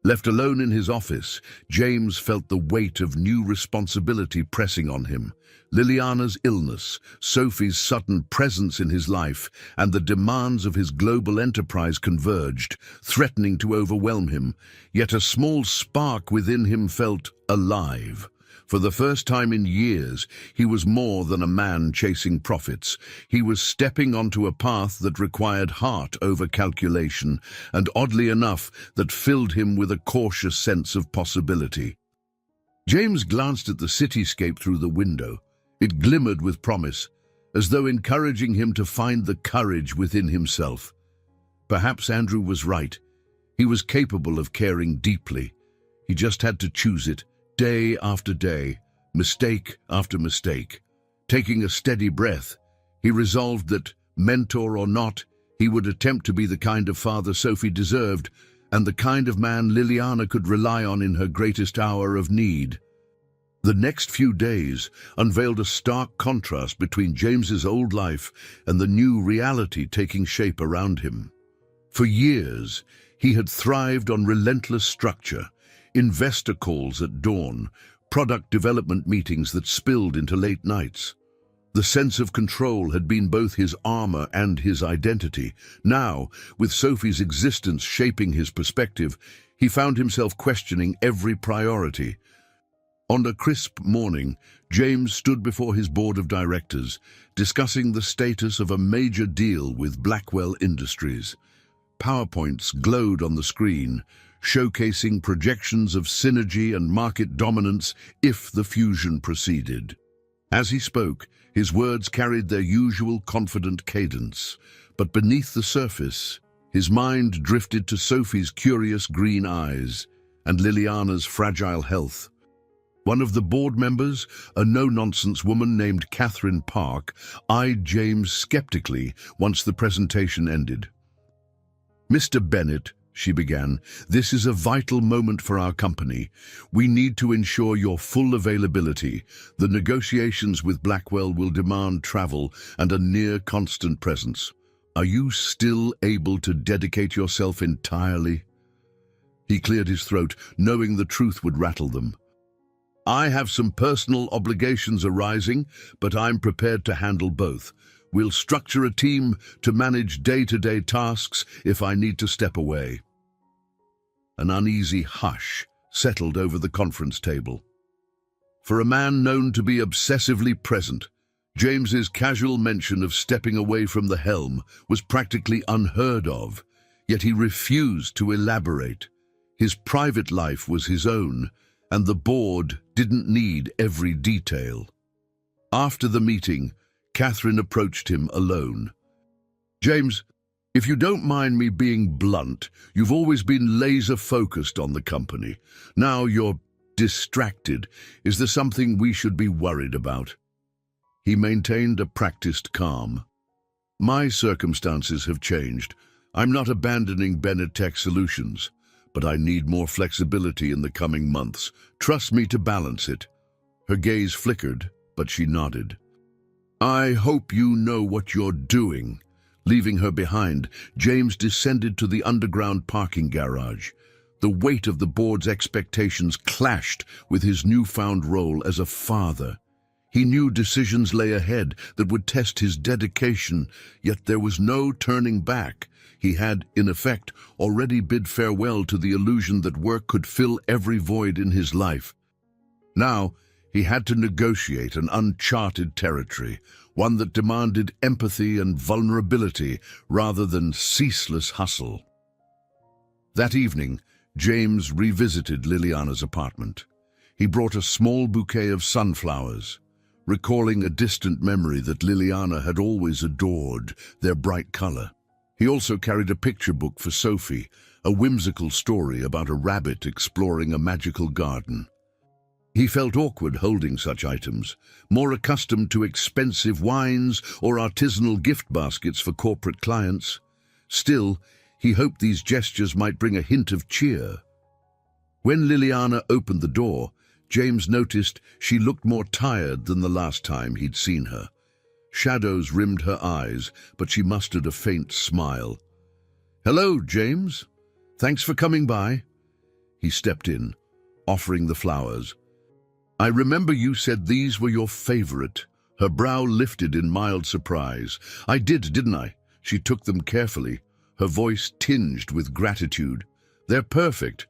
Left alone in his office, James felt the weight of new responsibility pressing on him. Liliana's illness, Sophie's sudden presence in his life, and the demands of his global enterprise converged, threatening to overwhelm him. Yet a small spark within him felt alive. For the first time in years, he was more than a man chasing profits. He was stepping onto a path that required heart over calculation, and oddly enough, that filled him with a cautious sense of possibility. James glanced at the cityscape through the window. It glimmered with promise, as though encouraging him to find the courage within himself. Perhaps Andrew was right. He was capable of caring deeply. He just had to choose it. Day after day, mistake after mistake. Taking a steady breath, he resolved that, mentor or not, he would attempt to be the kind of father Sophie deserved, and the kind of man Liliana could rely on in her greatest hour of need. The next few days unveiled a stark contrast between James's old life and the new reality taking shape around him. For years, he had thrived on relentless structure, investor calls at dawn, product development meetings that spilled into late nights. The sense of control had been both his armor and his identity. Now, with Sophie's existence shaping his perspective, he found himself questioning every priority. On a crisp morning, James stood before his board of directors, discussing the status of a major deal with Blackwell Industries. PowerPoints glowed on the screen, showcasing projections of synergy and market dominance if the fusion proceeded. As he spoke, his words carried their usual confident cadence, but beneath the surface, his mind drifted to Sophie's curious green eyes and Liliana's fragile health. One of the board members, a no-nonsense woman named Catherine Park, eyed James skeptically once the presentation ended. "Mr. Bennett," she began, "this is a vital moment for our company. We need to ensure your full availability. The negotiations with Blackwell will demand travel and a near-constant presence. Are you still able to dedicate yourself entirely?" He cleared his throat, knowing the truth would rattle them. "I have some personal obligations arising, but I'm prepared to handle both. We'll structure a team to manage day-to-day tasks if I need to step away." An uneasy hush settled over the conference table. For a man known to be obsessively present, James's casual mention of stepping away from the helm was practically unheard of, yet he refused to elaborate. His private life was his own, and the board didn't need every detail. After the meeting, Catherine approached him alone. "James, if you don't mind me being blunt, you've always been laser-focused on the company. Now you're distracted. Is there something we should be worried about?" He maintained a practiced calm. "My circumstances have changed. I'm not abandoning Bennett Tech Solutions, but I need more flexibility in the coming months. Trust me to balance it." Her gaze flickered, but she nodded. "I hope you know what you're doing." Leaving her behind, James descended to the underground parking garage. The weight of the board's expectations clashed with his newfound role as a father. He knew decisions lay ahead that would test his dedication, yet there was no turning back. He had, in effect, already bid farewell to the illusion that work could fill every void in his life. Now, he had to negotiate an uncharted territory, one that demanded empathy and vulnerability rather than ceaseless hustle. That evening, James revisited Liliana's apartment. He brought a small bouquet of sunflowers, recalling a distant memory that Liliana had always adored, their bright color. He also carried a picture book for Sophie, a whimsical story about a rabbit exploring a magical garden. He felt awkward holding such items, more accustomed to expensive wines or artisanal gift baskets for corporate clients. Still, he hoped these gestures might bring a hint of cheer. When Liliana opened the door, James noticed she looked more tired than the last time he'd seen her. Shadows rimmed her eyes, but she mustered a faint smile. "Hello, James. Thanks for coming by." He stepped in, offering the flowers. "I remember you said these were your favorite." Her brow lifted in mild surprise. "I did, didn't I?" She took them carefully, her voice tinged with gratitude. "They're perfect."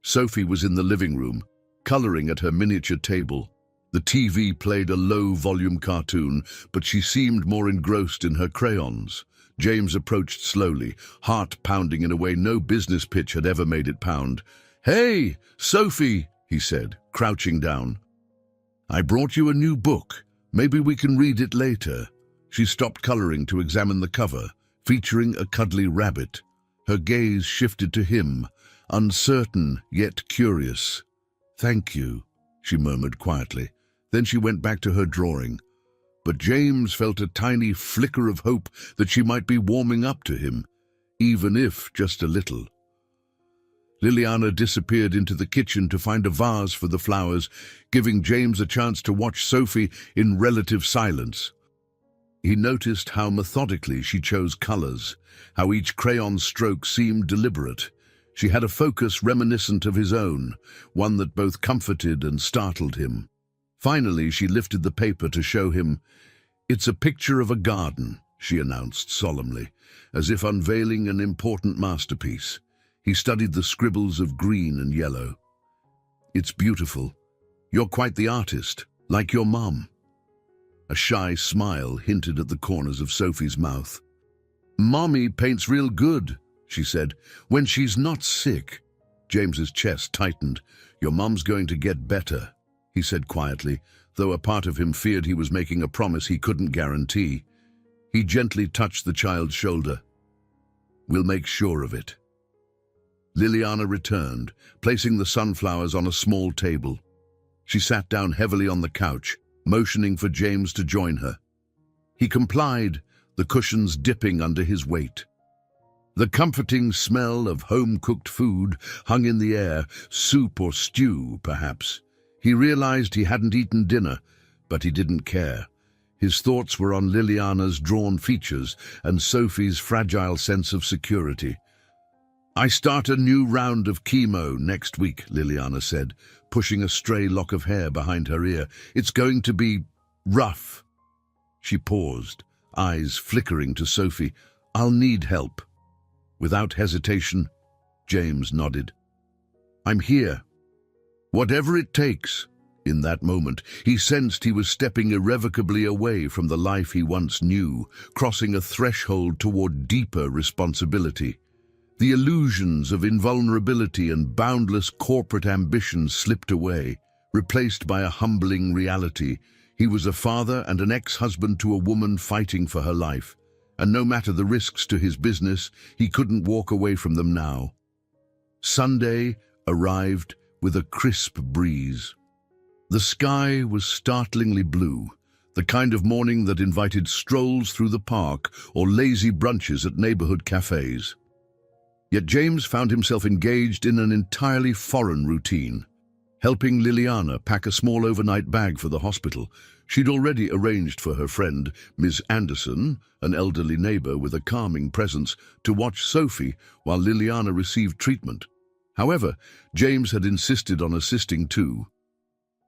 Sophie was in the living room, coloring at her miniature table. The TV played a low-volume cartoon, but she seemed more engrossed in her crayons. James approached slowly, heart pounding in a way no business pitch had ever made it pound. "Hey, Sophie," he said, crouching down. "I brought you a new book. Maybe we can read it later." She stopped coloring to examine the cover, featuring a cuddly rabbit. Her gaze shifted to him, uncertain yet curious. "Thank you," she murmured quietly. Then she went back to her drawing. But James felt a tiny flicker of hope that she might be warming up to him, even if just a little. Liliana disappeared into the kitchen to find a vase for the flowers, giving James a chance to watch Sophie in relative silence. He noticed how methodically she chose colors, how each crayon stroke seemed deliberate. She had a focus reminiscent of his own, one that both comforted and startled him. Finally, she lifted the paper to show him. "It's a picture of a garden," she announced solemnly, as if unveiling an important masterpiece. He studied the scribbles of green and yellow. "It's beautiful. You're quite the artist, like your mom." A shy smile hinted at the corners of Sophie's mouth. "Mommy paints real good," she said, "when she's not sick." James's chest tightened. "Your mom's going to get better," he said quietly, though a part of him feared he was making a promise he couldn't guarantee. He gently touched the child's shoulder. "We'll make sure of it." Liliana returned, placing the sunflowers on a small table. She sat down heavily on the couch, motioning for James to join her. He complied, the cushions dipping under his weight. The comforting smell of home-cooked food hung in the air, soup or stew, perhaps. He realized he hadn't eaten dinner, but he didn't care. His thoughts were on Liliana's drawn features and Sophie's fragile sense of security. "I start a new round of chemo next week," Liliana said, pushing a stray lock of hair behind her ear. "It's going to be rough." She paused, eyes flickering to Sophie. "I'll need help." Without hesitation, James nodded. "I'm here. Whatever it takes." In that moment, he sensed he was stepping irrevocably away from the life he once knew, crossing a threshold toward deeper responsibility. The illusions of invulnerability and boundless corporate ambition slipped away, replaced by a humbling reality. He was a father and an ex-husband to a woman fighting for her life, and no matter the risks to his business, he couldn't walk away from them now. Sunday arrived with a crisp breeze. The sky was startlingly blue, the kind of morning that invited strolls through the park or lazy brunches at neighborhood cafes. Yet James found himself engaged in an entirely foreign routine. helping Liliana pack a small overnight bag for the hospital. She'd already arranged for her friend, Miss Anderson, an elderly neighbor with a calming presence, to watch Sophie while Liliana received treatment. However, James had insisted on assisting too.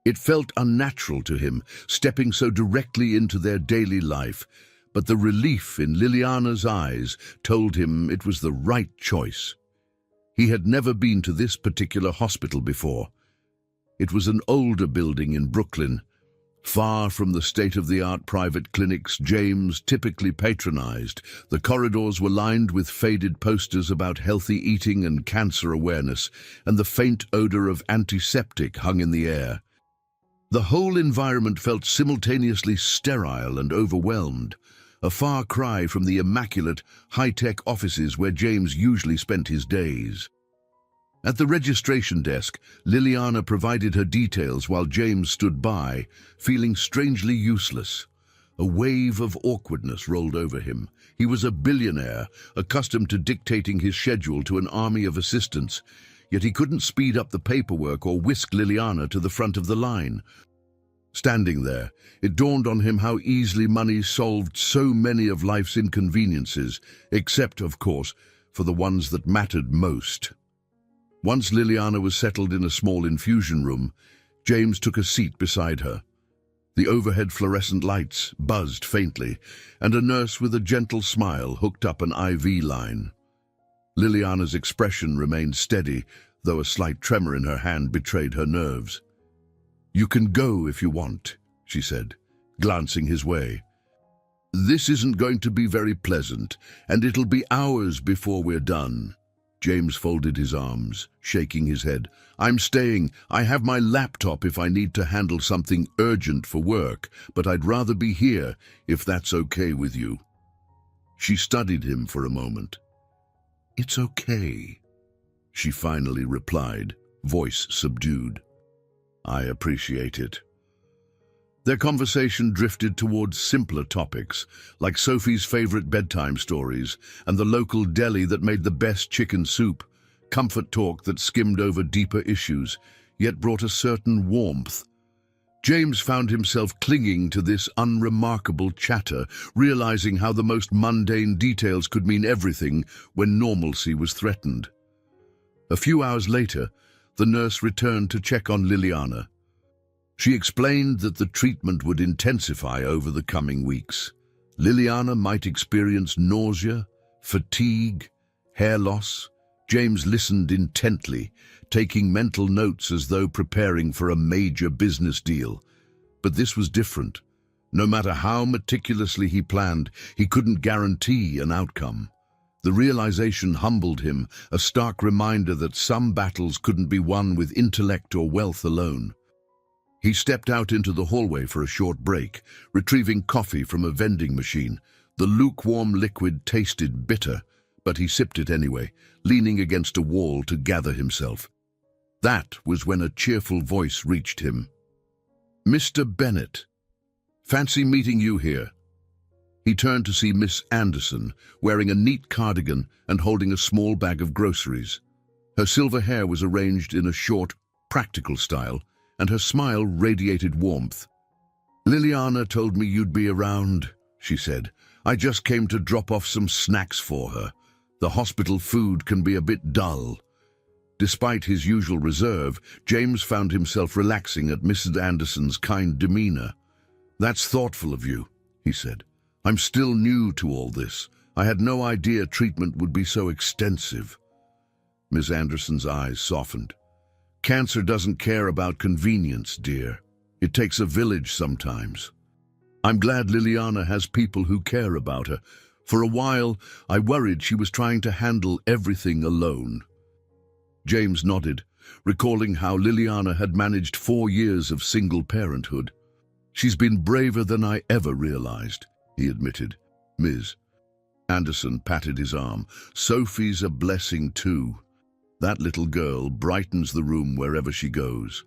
It felt unnatural to him, stepping so directly into their daily life, but the relief in Liliana's eyes told him it was the right choice. He had never been to this particular hospital before. It was an older building in Brooklyn, far from the state-of-the-art private clinics James typically patronized. The corridors were lined with faded posters about healthy eating and cancer awareness, and the faint odor of antiseptic hung in the air. The whole environment felt simultaneously sterile and overwhelmed, a far cry from the immaculate, high-tech offices where James usually spent his days. At the registration desk, Liliana provided her details while James stood by, feeling strangely useless. A wave of awkwardness rolled over him. He was a billionaire, accustomed to dictating his schedule to an army of assistants, yet he couldn't speed up the paperwork or whisk Liliana to the front of the line. Standing there, it dawned on him how easily money solved so many of life's inconveniences, except, of course, for the ones that mattered most. Once Liliana was settled in a small infusion room, James took a seat beside her. The overhead fluorescent lights buzzed faintly, and a nurse with a gentle smile hooked up an IV line. Liliana's expression remained steady, though a slight tremor in her hand betrayed her nerves. "You can go if you want," she said, glancing his way. "This isn't going to be very pleasant, and it'll be hours before we're done." James folded his arms, shaking his head. "I'm staying. I have my laptop if I need to handle something urgent for work, but I'd rather be here if that's okay with you." She studied him for a moment. "It's okay," she finally replied, voice subdued. "I appreciate it." Their conversation drifted towards simpler topics, like Sophie's favorite bedtime stories and the local deli that made the best chicken soup, comfort talk that skimmed over deeper issues, yet brought a certain warmth. James found himself clinging to this unremarkable chatter, realizing how the most mundane details could mean everything when normalcy was threatened. A few hours later, the nurse returned to check on Liliana. She explained that the treatment would intensify over the coming weeks. Liliana might experience nausea, fatigue, hair loss. James listened intently, taking mental notes as though preparing for a major business deal. But this was different. No matter how meticulously he planned, he couldn't guarantee an outcome. The realization humbled him, a stark reminder that some battles couldn't be won with intellect or wealth alone. He stepped out into the hallway for a short break, retrieving coffee from a vending machine. The lukewarm liquid tasted bitter, but he sipped it anyway, leaning against a wall to gather himself. That was when a cheerful voice reached him. "Mr. Bennett, fancy meeting you here." He turned to see Miss Anderson, wearing a neat cardigan and holding a small bag of groceries. Her silver hair was arranged in a short, practical style, and her smile radiated warmth. "Liliana told me you'd be around," she said. "I just came to drop off some snacks for her. The hospital food can be a bit dull." Despite his usual reserve, James found himself relaxing at Mrs. Anderson's kind demeanor. "That's thoughtful of you," he said. "I'm still new to all this. I had no idea treatment would be so extensive." Miss Anderson's eyes softened. "Cancer doesn't care about convenience, dear. It takes a village sometimes. I'm glad Liliana has people who care about her. For a while, I worried she was trying to handle everything alone." James nodded, recalling how Liliana had managed 4 years of single parenthood. "She's been braver than I ever realized," he admitted. Ms. Anderson patted his arm. "Sophie's a blessing too. That little girl brightens the room wherever she goes.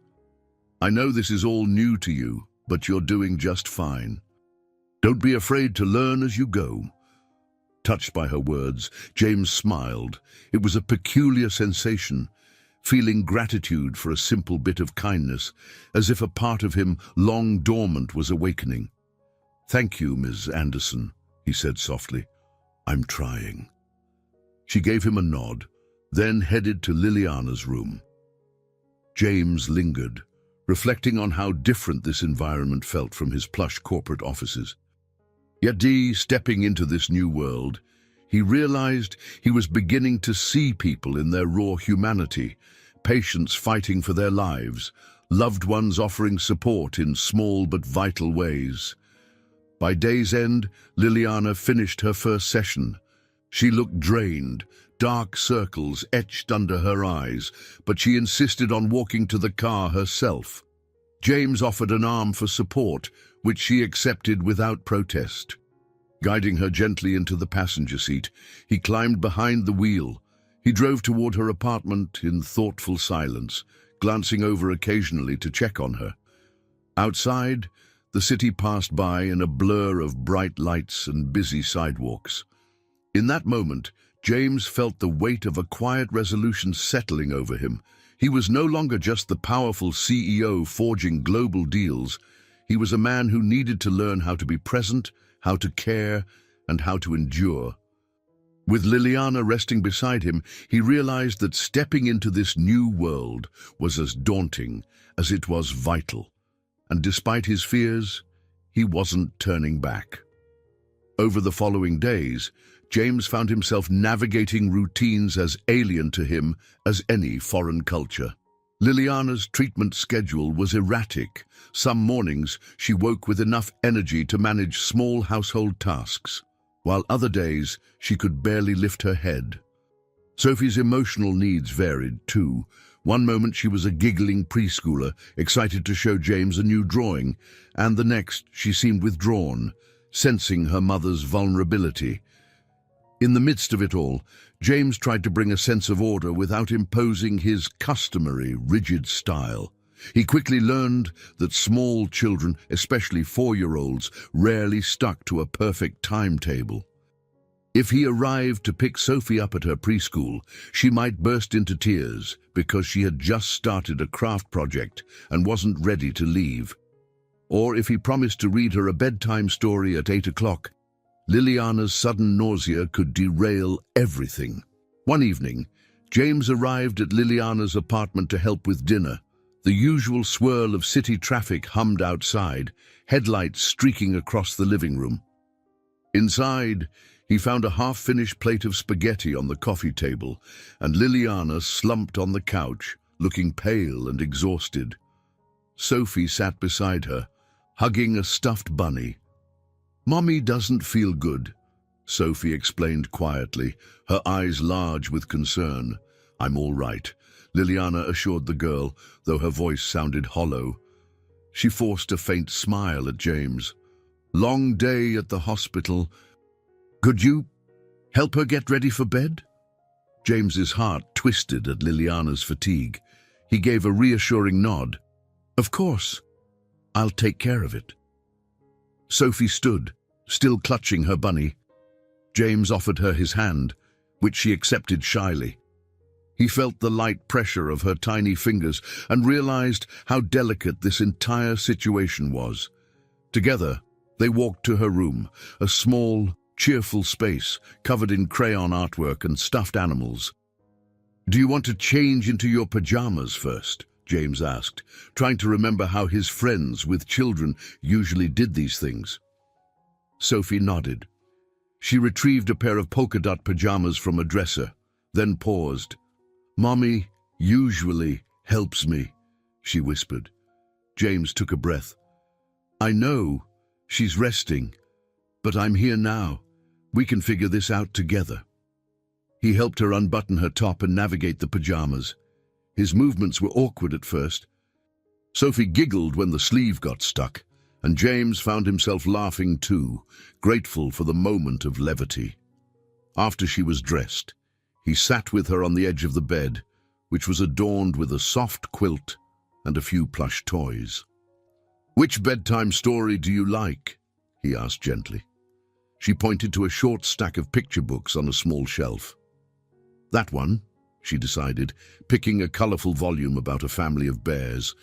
I know this is all new to you, but you're doing just fine. Don't be afraid to learn as you go." Touched by her words, James smiled. It was a peculiar sensation. feeling gratitude for a simple bit of kindness, as if a part of him long dormant was awakening. "Thank you, Miss Anderson," he said softly. "I'm trying." She gave him a nod, then headed to Liliana's room. James lingered, reflecting on how different this environment felt from his plush corporate offices. Yet stepping into this new world, he realized he was beginning to see people in their raw humanity, patients fighting for their lives, loved ones offering support in small but vital ways. By day's end, Liliana finished her first session. She looked drained, dark circles etched under her eyes, but she insisted on walking to the car herself. James offered an arm for support, which she accepted without protest. Guiding her gently into the passenger seat, he climbed behind the wheel. He drove toward her apartment in thoughtful silence, glancing over occasionally to check on her. Outside, the city passed by in a blur of bright lights and busy sidewalks. In that moment, James felt the weight of a quiet resolution settling over him. He was no longer just the powerful CEO forging global deals. He was a man who needed to learn how to be present, how to care, and how to endure. With Liliana resting beside him, he realized that stepping into this new world was as daunting as it was vital. And despite his fears, he wasn't turning back. Over the following days, James found himself navigating routines as alien to him as any foreign culture. Liliana's treatment schedule was erratic. Some mornings, she woke with enough energy to manage small household tasks, while other days, she could barely lift her head. Sophie's emotional needs varied, too. One moment she was a giggling preschooler, excited to show James a new drawing, and the next she seemed withdrawn, sensing her mother's vulnerability. In the midst of it all, James tried to bring a sense of order without imposing his customary rigid style. He quickly learned that small children, especially 4-year-olds, rarely stuck to a perfect timetable. If he arrived to pick Sophie up at her preschool, she might burst into tears because she had just started a craft project and wasn't ready to leave. Or if he promised to read her a bedtime story at 8 o'clock, Liliana's sudden nausea could derail everything. One evening, James arrived at Liliana's apartment to help with dinner. The usual swirl of city traffic hummed outside, headlights streaking across the living room. Inside, he found a half-finished plate of spaghetti on the coffee table, and Liliana slumped on the couch, looking pale and exhausted. Sophie sat beside her, hugging a stuffed bunny. "Mommy doesn't feel good," Sophie explained quietly, her eyes large with concern. "I'm all right," Liliana assured the girl, though her voice sounded hollow. She forced a faint smile at James. "Long day at the hospital. Could you help her get ready for bed?" James's heart twisted at Liliana's fatigue. He gave a reassuring nod. "Of course. I'll take care of it." Sophie stood, still clutching her bunny. James offered her his hand, which she accepted shyly. He felt the light pressure of her tiny fingers and realized how delicate this entire situation was. Together, they walked to her room, a small, cheerful space covered in crayon artwork and stuffed animals. "Do you want to change into your pajamas first?" James asked, trying to remember how his friends with children usually did these things. Sophie nodded. She retrieved a pair of polka-dot pajamas from a dresser, then paused. "Mommy usually helps me," she whispered. James took a breath. "I know, she's resting, but I'm here now. We can figure this out together." He helped her unbutton her top and navigate the pajamas. His movements were awkward at first. Sophie giggled when the sleeve got stuck, and James found himself laughing too, grateful for the moment of levity. After she was dressed, he sat with her on the edge of the bed, which was adorned with a soft quilt and a few plush toys. "Which bedtime story do you like?" he asked gently. She pointed to a short stack of picture books on a small shelf. "That one," she decided, picking a colorful volume about a family of bears.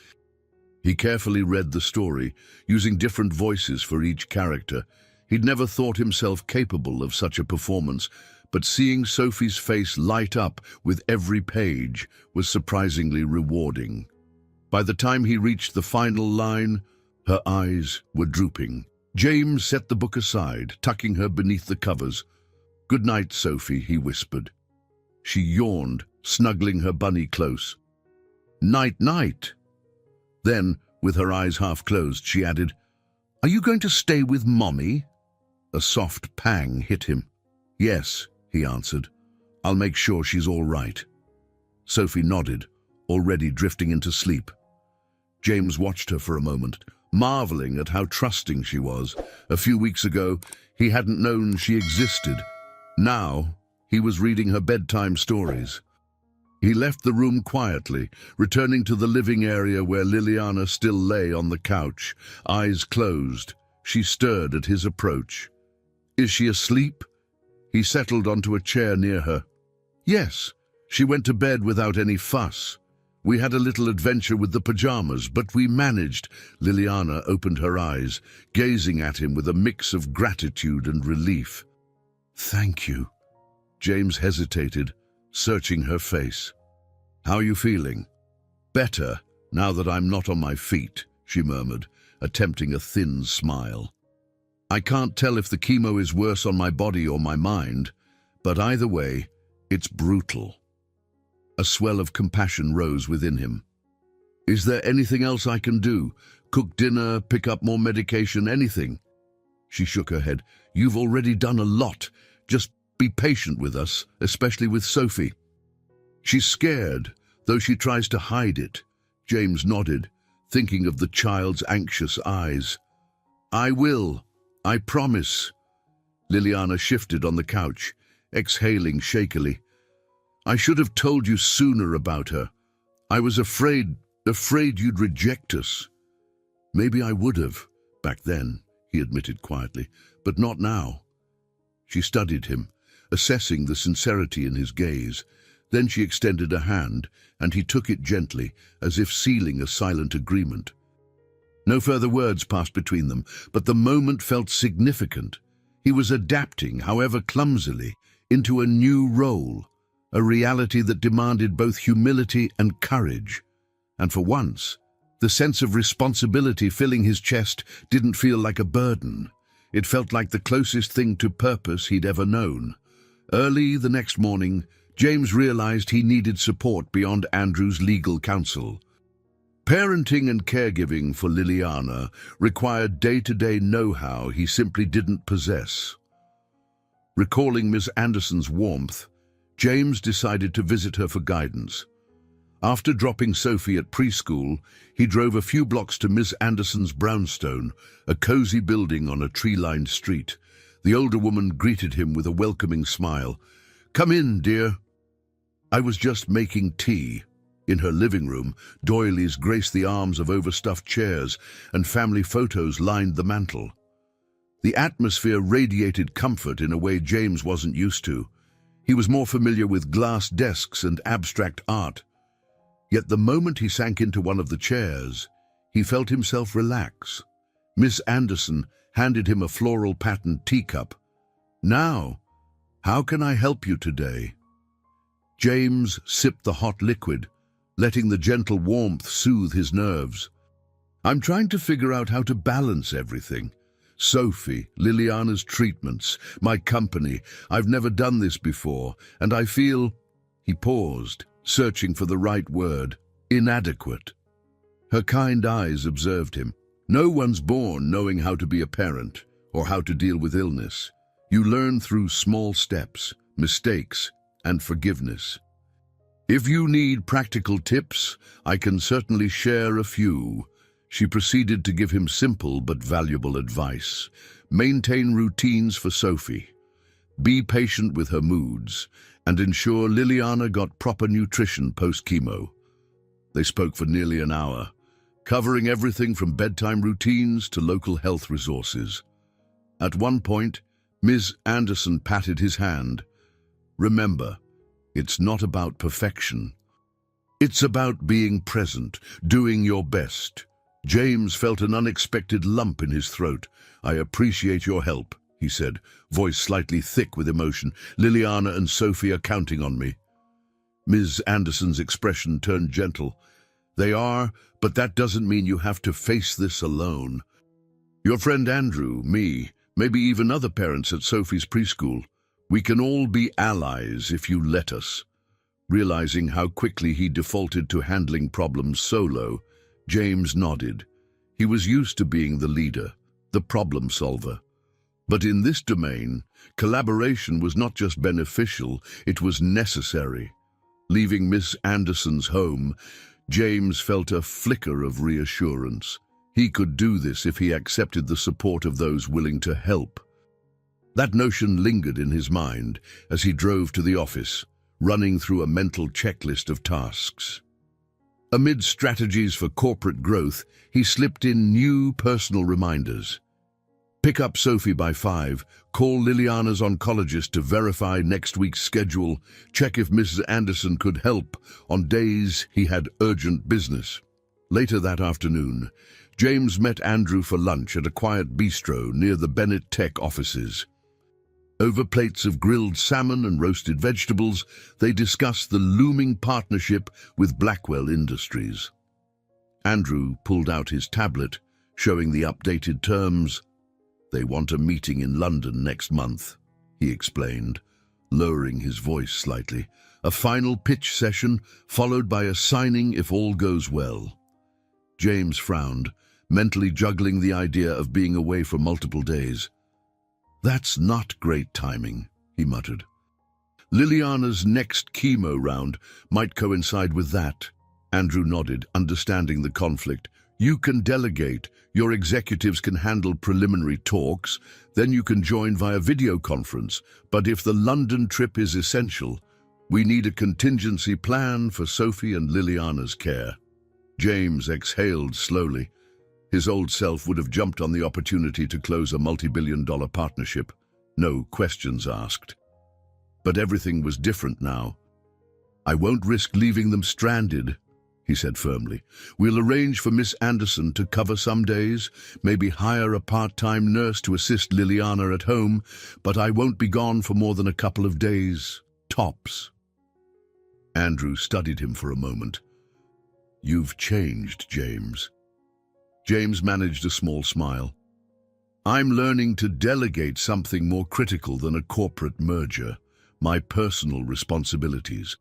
He carefully read the story, using different voices for each character. He'd never thought himself capable of such a performance, but seeing Sophie's face light up with every page was surprisingly rewarding. By the time he reached the final line, her eyes were drooping. James set the book aside, tucking her beneath the covers. "Good night, Sophie," he whispered. She yawned, snuggling her bunny close. "Night-night." Then, with her eyes half closed, she added, "Are you going to stay with Mommy?" A soft pang hit him. "Yes," he answered. "I'll make sure she's all right." Sophie nodded, already drifting into sleep. James watched her for a moment, marveling at how trusting she was. A few weeks ago, he hadn't known she existed. Now, he was reading her bedtime stories. He left the room quietly, returning to the living area where Liliana still lay on the couch, eyes closed. She stirred at his approach. "Is she asleep?" He settled onto a chair near her. "Yes, she went to bed without any fuss. We had a little adventure with the pajamas, but we managed." Liliana opened her eyes, gazing at him with a mix of gratitude and relief. "Thank you." James hesitated, searching her face. "How are you feeling?" "Better, now that I'm not on my feet," she murmured, attempting a thin smile. "I can't tell if the chemo is worse on my body or my mind, but either way, it's brutal." A swell of compassion rose within him. "Is there anything else I can do? Cook dinner, pick up more medication, anything?" She shook her head. "You've already done a lot. Just be patient with us, especially with Sophie." "She's scared, though she tries to hide it." James nodded, thinking of the child's anxious eyes. "I will. I promise." Liliana shifted on the couch, exhaling shakily. "I should have told you sooner about her. I was afraid you'd reject us." "Maybe I would have, back then," he admitted quietly, "but not now." She studied him, assessing the sincerity in his gaze. Then she extended a hand, and he took it gently, as if sealing a silent agreement. No further words passed between them, but the moment felt significant. He was adapting, however clumsily, into a new role, a reality that demanded both humility and courage. And for once, the sense of responsibility filling his chest didn't feel like a burden. It felt like the closest thing to purpose he'd ever known. Early the next morning, James realized he needed support beyond Andrew's legal counsel. Parenting and caregiving for Liliana required day-to-day know-how he simply didn't possess. Recalling Miss Anderson's warmth, James decided to visit her for guidance. After dropping Sophie at preschool, he drove a few blocks to Miss Anderson's brownstone, a cozy building on a tree-lined street. The older woman greeted him with a welcoming smile. "Come in, dear." "I was just making tea." In her living room, doilies graced the arms of overstuffed chairs, and family photos lined the mantel. The atmosphere radiated comfort in a way James wasn't used to. He was more familiar with glass desks and abstract art. Yet the moment he sank into one of the chairs, he felt himself relax. Miss Anderson handed him a floral-patterned teacup. "Now, how can I help you today?" James sipped the hot liquid, letting the gentle warmth soothe his nerves. "I'm trying to figure out how to balance everything. Sophie, Liliana's treatments, my company. I've never done this before, and I feel—" He paused, searching for the right word. "Inadequate." Her kind eyes observed him. "No one's born knowing how to be a parent or how to deal with illness. You learn through small steps, mistakes, and forgiveness. If you need practical tips, I can certainly share a few." She proceeded to give him simple but valuable advice. Maintain routines for Sophie. Be patient with her moods, and ensure Liliana got proper nutrition post-chemo. They spoke for nearly an hour, covering everything from bedtime routines to local health resources. At one point, Ms. Anderson patted his hand. "Remember, It's not about perfection. It's about being present, doing your best. James felt an unexpected lump in his throat. "I appreciate your help," he said, voice slightly thick with emotion. "Liliana and Sophie are counting on me." Ms. Anderson's expression turned gentle. "They are, but that doesn't mean you have to face this alone. Your friend Andrew, me, maybe even other parents at Sophie's preschool. We can all be allies if you let us." Realizing how quickly he defaulted to handling problems solo, James nodded. He was used to being the leader, the problem solver. But in this domain, collaboration was not just beneficial, it was necessary. Leaving Miss Anderson's home, James felt a flicker of reassurance. He could do this if he accepted the support of those willing to help. That notion lingered in his mind as he drove to the office, running through a mental checklist of tasks. Amid strategies for corporate growth, he slipped in new personal reminders. Pick up Sophie by 5, call Liliana's oncologist to verify next week's schedule, check if Mrs. Anderson could help on days he had urgent business. Later that afternoon, James met Andrew for lunch at a quiet bistro near the Bennett Tech offices. Over plates of grilled salmon and roasted vegetables, they discussed the looming partnership with Blackwell Industries. Andrew pulled out his tablet, showing the updated terms. "They want a meeting in London next month," he explained, lowering his voice slightly. "A final pitch session, followed by a signing if all goes well." James frowned, mentally juggling the idea of being away for multiple days. "That's not great timing," he muttered. "Liliana's next chemo round might coincide with that." Andrew nodded, understanding the conflict. "You can delegate. Your executives can handle preliminary talks. Then you can join via video conference. But if the London trip is essential, we need a contingency plan for Sophie and Liliana's care." James exhaled slowly. His old self would have jumped on the opportunity to close a multi-billion-dollar partnership. No questions asked. But everything was different now. "I won't risk leaving them stranded," he said firmly. "We'll arrange for Miss Anderson to cover some days, maybe hire a part-time nurse to assist Liliana at home, but I won't be gone for more than a couple of days, tops." Andrew studied him for a moment. "You've changed, James." James managed a small smile. "I'm learning to delegate something more critical than a corporate merger, my personal responsibilities.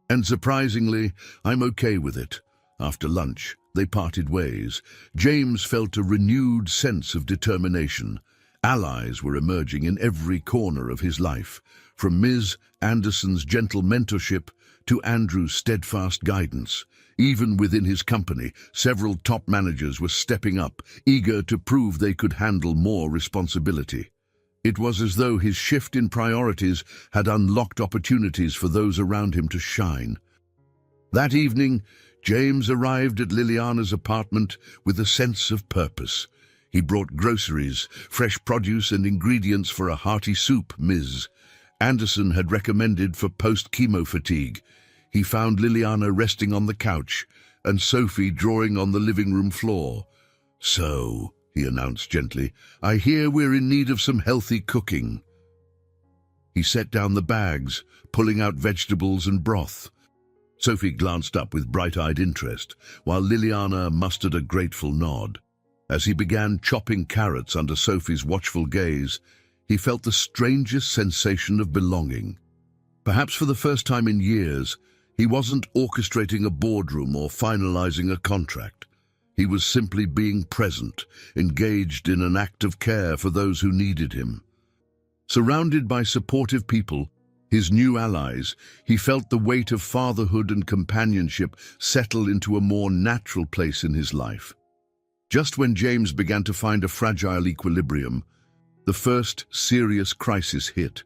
And surprisingly, I'm okay with it." After lunch, they parted ways. James felt a renewed sense of determination. Allies were emerging in every corner of his life, from Ms. Anderson's gentle mentorship to Andrew's steadfast guidance. Even within his company, several top managers were stepping up, eager to prove they could handle more responsibility. It was as though his shift in priorities had unlocked opportunities for those around him to shine. That evening, James arrived at Liliana's apartment with a sense of purpose. He brought groceries, fresh produce and ingredients for a hearty soup Ms. Anderson had recommended for post-chemo fatigue. He found Liliana resting on the couch and Sophie drawing on the living room floor. "So," he announced gently, "I hear we're in need of some healthy cooking." He set down the bags, pulling out vegetables and broth. Sophie glanced up with bright-eyed interest, while Liliana mustered a grateful nod. As he began chopping carrots under Sophie's watchful gaze, he felt the strangest sensation of belonging. Perhaps for the first time in years, he wasn't orchestrating a boardroom or finalizing a contract. He was simply being present, engaged in an act of care for those who needed him. Surrounded by supportive people, his new allies, he felt the weight of fatherhood and companionship settle into a more natural place in his life. Just when James began to find a fragile equilibrium, the first serious crisis hit.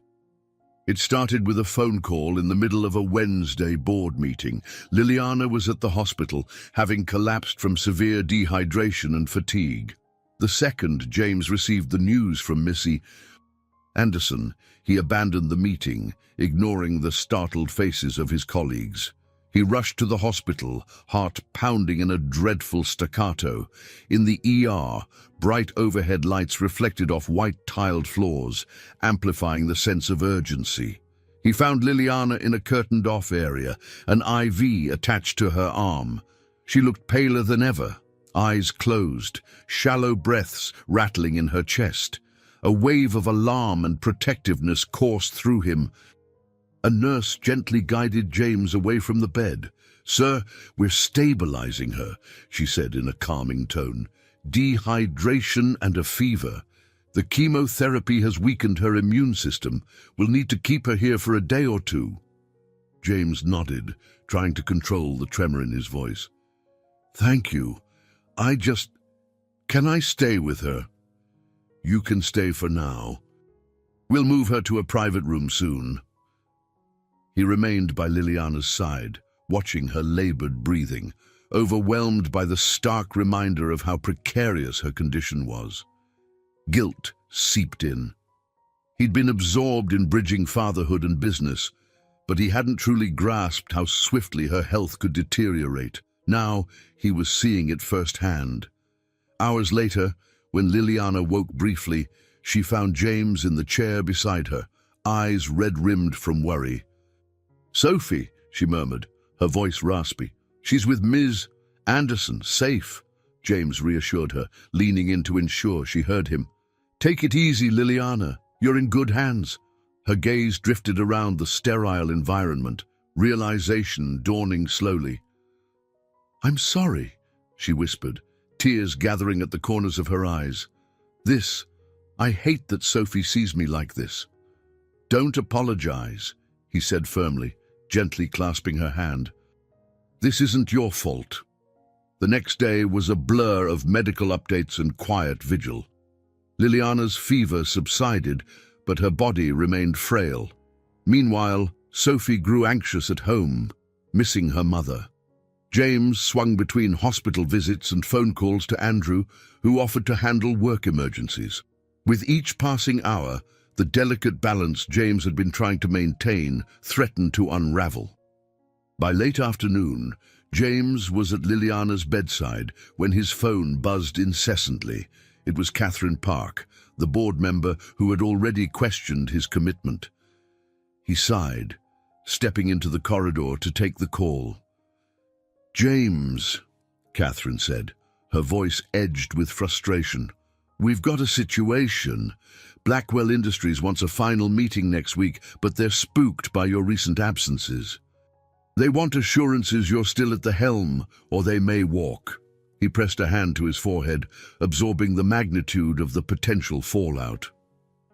It started with a phone call in the middle of a Wednesday board meeting. Liliana was at the hospital, having collapsed from severe dehydration and fatigue. The second James received the news from Missy, Anderson, he abandoned the meeting, ignoring the startled faces of his colleagues. He rushed to the hospital, heart pounding in a dreadful staccato. In the ER, bright overhead lights reflected off white-tiled floors, amplifying the sense of urgency. He found Liliana in a curtained-off area, an IV attached to her arm. She looked paler than ever, eyes closed, shallow breaths rattling in her chest. A wave of alarm and protectiveness coursed through him. A nurse gently guided James away from the bed. "Sir, we're stabilizing her," she said in a calming tone. "Dehydration and a fever. The chemotherapy has weakened her immune system. We'll need to keep her here for a day or two." James nodded, trying to control the tremor in his voice. "Thank you. Can I stay with her?" "You can stay for now. We'll move her to a private room soon." He remained by Liliana's side, watching her labored breathing, overwhelmed by the stark reminder of how precarious her condition was. Guilt seeped in. He'd been absorbed in bridging fatherhood and business, but he hadn't truly grasped how swiftly her health could deteriorate. Now he was seeing it firsthand. Hours later, when Liliana woke briefly, she found James in the chair beside her, eyes red-rimmed from worry. "Sophie," she murmured, her voice raspy. "She's with Ms. Anderson, safe," James reassured her, leaning in to ensure she heard him. "Take it easy, Liliana. You're in good hands." Her gaze drifted around the sterile environment, realization dawning slowly. "I'm sorry," she whispered, tears gathering at the corners of her eyes. I hate that Sophie sees me like this." "Don't apologize," he said firmly, gently clasping her hand. "This isn't your fault." The next day was a blur of medical updates and quiet vigil. Liliana's fever subsided, but her body remained frail. Meanwhile, Sophie grew anxious at home, missing her mother. James swung between hospital visits and phone calls to Andrew, who offered to handle work emergencies. With each passing hour, the delicate balance James had been trying to maintain threatened to unravel. By late afternoon, James was at Liliana's bedside when his phone buzzed incessantly. It was Catherine Park, the board member who had already questioned his commitment. He sighed, stepping into the corridor to take the call. "James," Catherine said, her voice edged with frustration. "We've got a situation. Blackwell Industries wants a final meeting next week, but they're spooked by your recent absences. They want assurances you're still at the helm, or they may walk." He pressed a hand to his forehead, absorbing the magnitude of the potential fallout.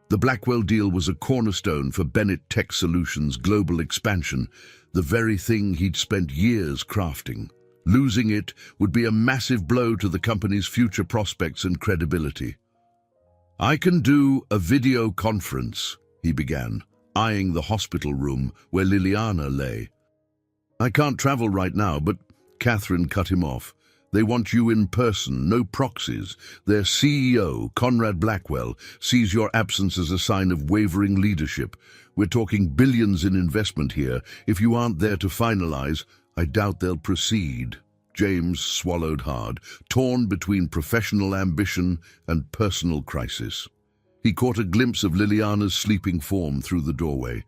The Blackwell deal was a cornerstone for Bennett Tech Solutions' global expansion, the very thing he'd spent years crafting. Losing it would be a massive blow to the company's future prospects and credibility. "I can do a video conference," he began, eyeing the hospital room where Liliana lay. "I can't travel right now, but..." Catherine cut him off. "They want you in person, no proxies. Their CEO, Conrad Blackwell, sees your absence as a sign of wavering leadership. We're talking billions in investment here. If you aren't there to finalize, I doubt they'll proceed." James swallowed hard, torn between professional ambition and personal crisis. He caught a glimpse of Liliana's sleeping form through the doorway.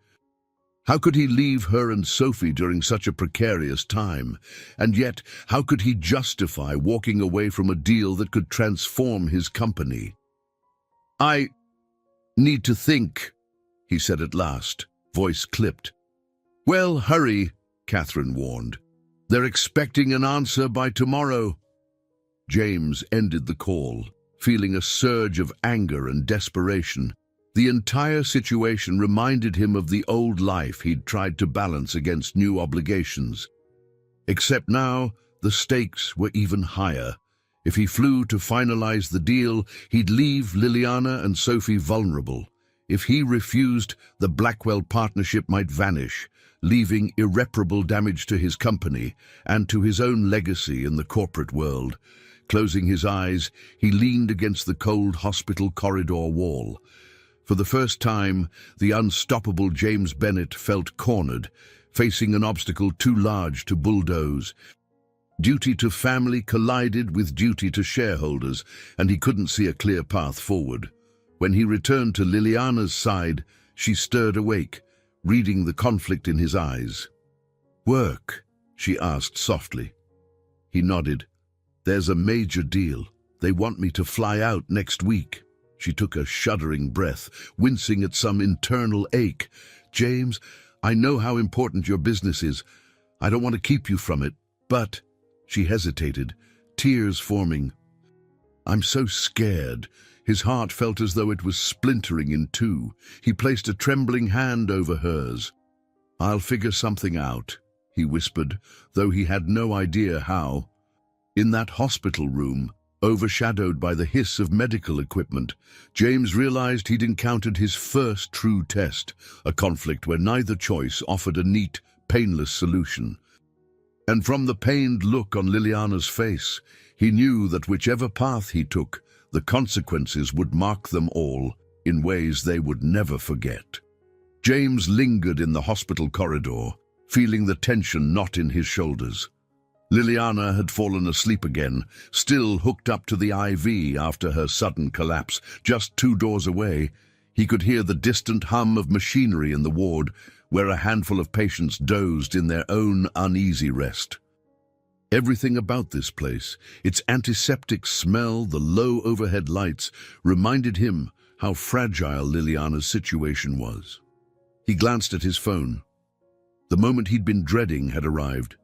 How could he leave her and Sophie during such a precarious time? And yet, how could he justify walking away from a deal that could transform his company? "I need to think," he said at last, voice clipped. "Well, hurry," Catherine warned. "They're expecting an answer by tomorrow." James ended the call, feeling a surge of anger and desperation. The entire situation reminded him of the old life he'd tried to balance against new obligations. Except now, the stakes were even higher. If he flew to finalize the deal, he'd leave Liliana and Sophie vulnerable. If he refused, the Blackwell partnership might vanish, leaving irreparable damage to his company and to his own legacy in the corporate world. Closing his eyes, he leaned against the cold hospital corridor wall. For the first time, the unstoppable James Bennet felt cornered, facing an obstacle too large to bulldoze. Duty to family collided with duty to shareholders, and he couldn't see a clear path forward. When he returned to Liliana's side, she stirred awake, reading the conflict in his eyes. "Work?" she asked softly. He nodded. "There's a major deal. They want me to fly out next week." She took a shuddering breath, wincing at some internal ache. "James, I know how important your business is. I don't want to keep you from it, but..." She hesitated, tears forming. "I'm so scared." His heart felt as though it was splintering in two. He placed a trembling hand over hers. "I'll figure something out," he whispered, though he had no idea how. In that hospital room, overshadowed by the hiss of medical equipment, James realized he'd encountered his first true test, a conflict where neither choice offered a neat, painless solution. And from the pained look on Liliana's face, he knew that whichever path he took, the consequences would mark them all in ways they would never forget. James lingered in the hospital corridor, feeling the tension knot in his shoulders. Liliana had fallen asleep again, still hooked up to the IV after her sudden collapse. Just 2 doors away, he could hear the distant hum of machinery in the ward, where a handful of patients dozed in their own uneasy rest. Everything about this place, its antiseptic smell, the low overhead lights, reminded him how fragile Liliana's situation was. He glanced at his phone. The moment he'd been dreading had arrived.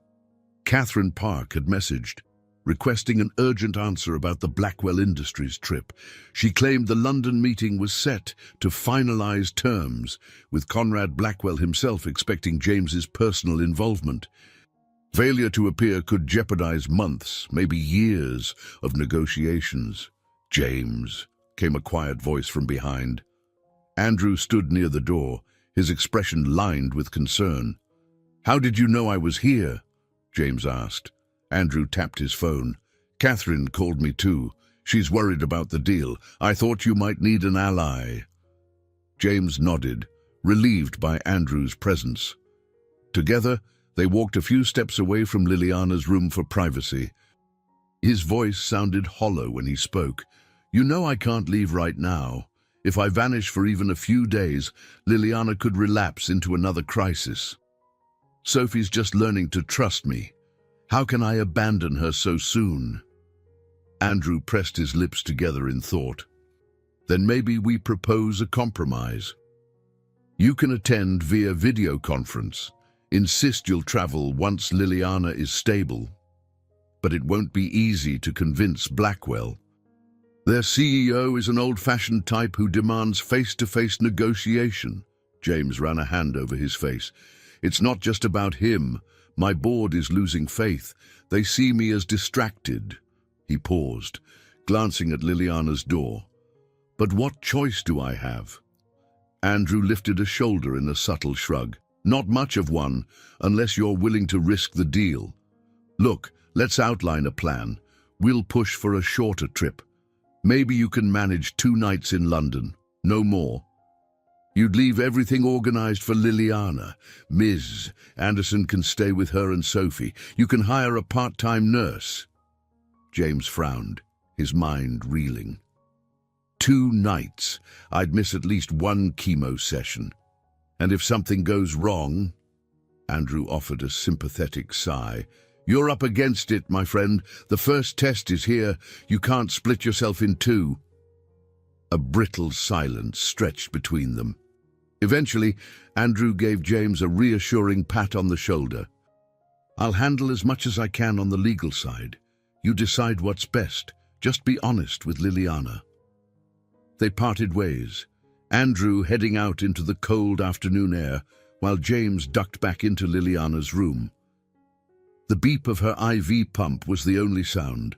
Catherine Park had messaged, requesting an urgent answer about the Blackwell Industries trip. She claimed the London meeting was set to finalize terms, with Conrad Blackwell himself expecting James's personal involvement. Failure to appear could jeopardize months, maybe years, of negotiations. "James," came a quiet voice from behind. Andrew stood near the door, his expression lined with concern. "How did you know I was here?" James asked. Andrew tapped his phone. "Catherine called me too. She's worried about the deal. I thought you might need an ally." James nodded, relieved by Andrew's presence. Together, they walked a few steps away from Liliana's room for privacy. His voice sounded hollow when he spoke. "You know I can't leave right now. If I vanish for even a few days, Liliana could relapse into another crisis. Sophie's just learning to trust me. How can I abandon her so soon?" Andrew pressed his lips together in thought. "Then maybe we propose a compromise. You can attend via video conference. Insist you'll travel once Liliana is stable. But it won't be easy to convince Blackwell. Their CEO is an old-fashioned type who demands face-to-face negotiation." James ran a hand over his face. "It's not just about him. My board is losing faith. They see me as distracted." He paused, glancing at Liliana's door. "But what choice do I have?" Andrew lifted a shoulder in a subtle shrug. "Not much of one, unless you're willing to risk the deal. Look, let's outline a plan. We'll push for a shorter trip. Maybe you can manage 2 nights in London, no more. You'd leave everything organized for Liliana. Ms. Anderson can stay with her and Sophie. You can hire a part-time nurse." James frowned, his mind reeling. 2 nights. I'd miss at least 1 chemo session. And if something goes wrong... Andrew offered a sympathetic sigh. "You're up against it, my friend. The first test is here. You can't split yourself in 2. A brittle silence stretched between them. Eventually, Andrew gave James a reassuring pat on the shoulder. "I'll handle as much as I can on the legal side. You decide what's best. Just be honest with Liliana." They parted ways, Andrew heading out into the cold afternoon air, while James ducked back into Liliana's room. The beep of her IV pump was the only sound.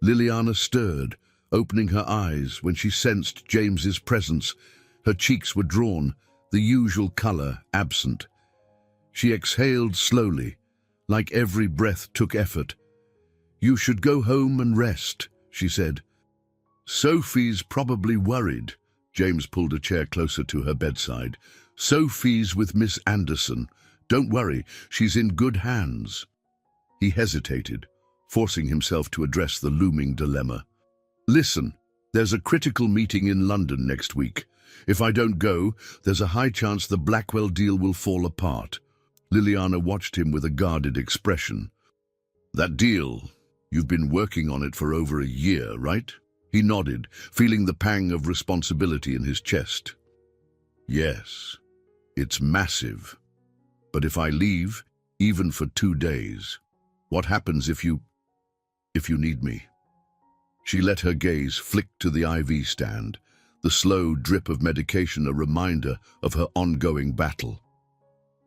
Liliana stirred, opening her eyes when she sensed James's presence. Her cheeks were drawn, the usual color absent. She exhaled slowly, like every breath took effort. "You should go home and rest," she said. "Sophie's probably worried," James pulled a chair closer to her bedside. Sophie's with Miss Anderson. Don't worry, she's in good hands. He hesitated, forcing himself to address the looming dilemma. Listen, there's a critical meeting in London next week. If I don't go, there's a high chance the Blackwell deal will fall apart. Liliana watched him with a guarded expression. That deal, you've been working on it for over a year, right? He nodded, feeling the pang of responsibility in his chest. Yes, it's massive. But if I leave, even for 2 days, what happens if you need me? She let her gaze flick to the IV stand, the slow drip of medication a reminder of her ongoing battle.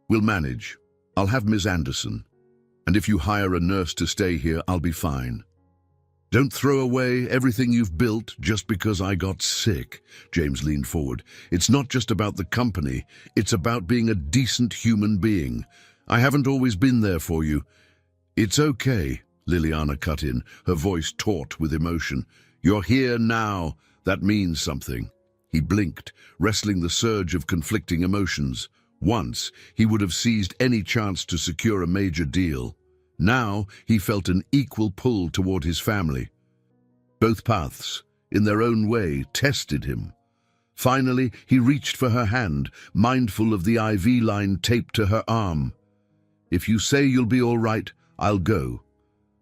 We'll manage. I'll have Miss Anderson. And if you hire a nurse to stay here, I'll be fine. Don't throw away everything you've built just because I got sick. James leaned forward. It's not just about the company. It's about being a decent human being. I haven't always been there for you. It's okay, Liliana cut in, her voice taut with emotion. You're here now. That means something. He blinked, wrestling the surge of conflicting emotions. Once, he would have seized any chance to secure a major deal. Now, he felt an equal pull toward his family. Both paths, in their own way, tested him. Finally, he reached for her hand, mindful of the IV line taped to her arm. If you say you'll be all right, I'll go.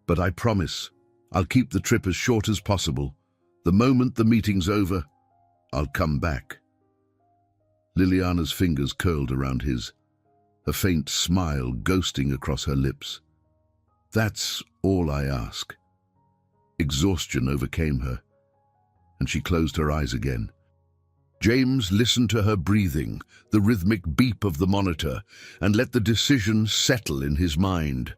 But I promise, I'll keep the trip as short as possible. The moment the meeting's over, I'll come back. Liliana's fingers curled around his, a faint smile ghosting across her lips. That's all I ask. Exhaustion overcame her, and she closed her eyes again. James listened to her breathing, the rhythmic beep of the monitor, and let the decision settle in his mind.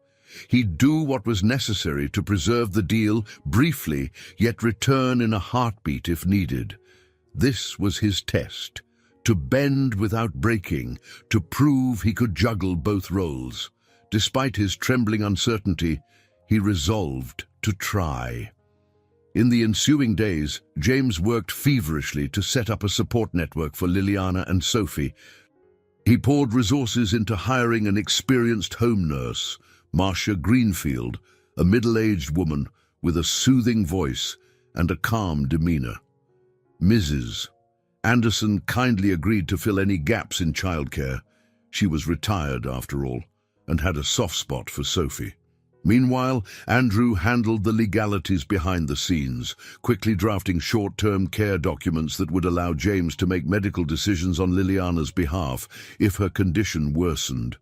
He'd do what was necessary to preserve the deal briefly, yet return in a heartbeat if needed. This was his test, to bend without breaking, to prove he could juggle both roles. Despite his trembling uncertainty, he resolved to try. In the ensuing days, James worked feverishly to set up a support network for Liliana and Sophie. He poured resources into hiring an experienced home nurse, Marcia Greenfield, a middle-aged woman with a soothing voice and a calm demeanor. Mrs. Anderson kindly agreed to fill any gaps in childcare. She was retired, after all, and had a soft spot for Sophie. Meanwhile, Andrew handled the legalities behind the scenes, quickly drafting short-term care documents that would allow James to make medical decisions on Liliana's behalf if her condition worsened.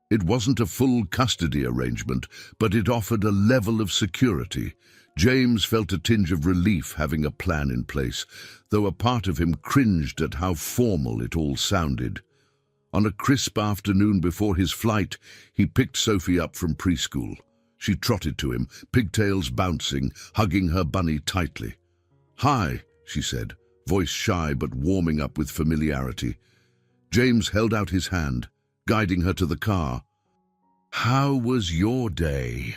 It wasn't a full custody arrangement, but it offered a level of security. James felt a tinge of relief having a plan in place, though a part of him cringed at how formal it all sounded. On a crisp afternoon before his flight, he picked Sophie up from preschool. She trotted to him, pigtails bouncing, hugging her bunny tightly. "Hi," she said, voice shy but warming up with familiarity. James held out his hand, guiding her to the car. "How was your day?"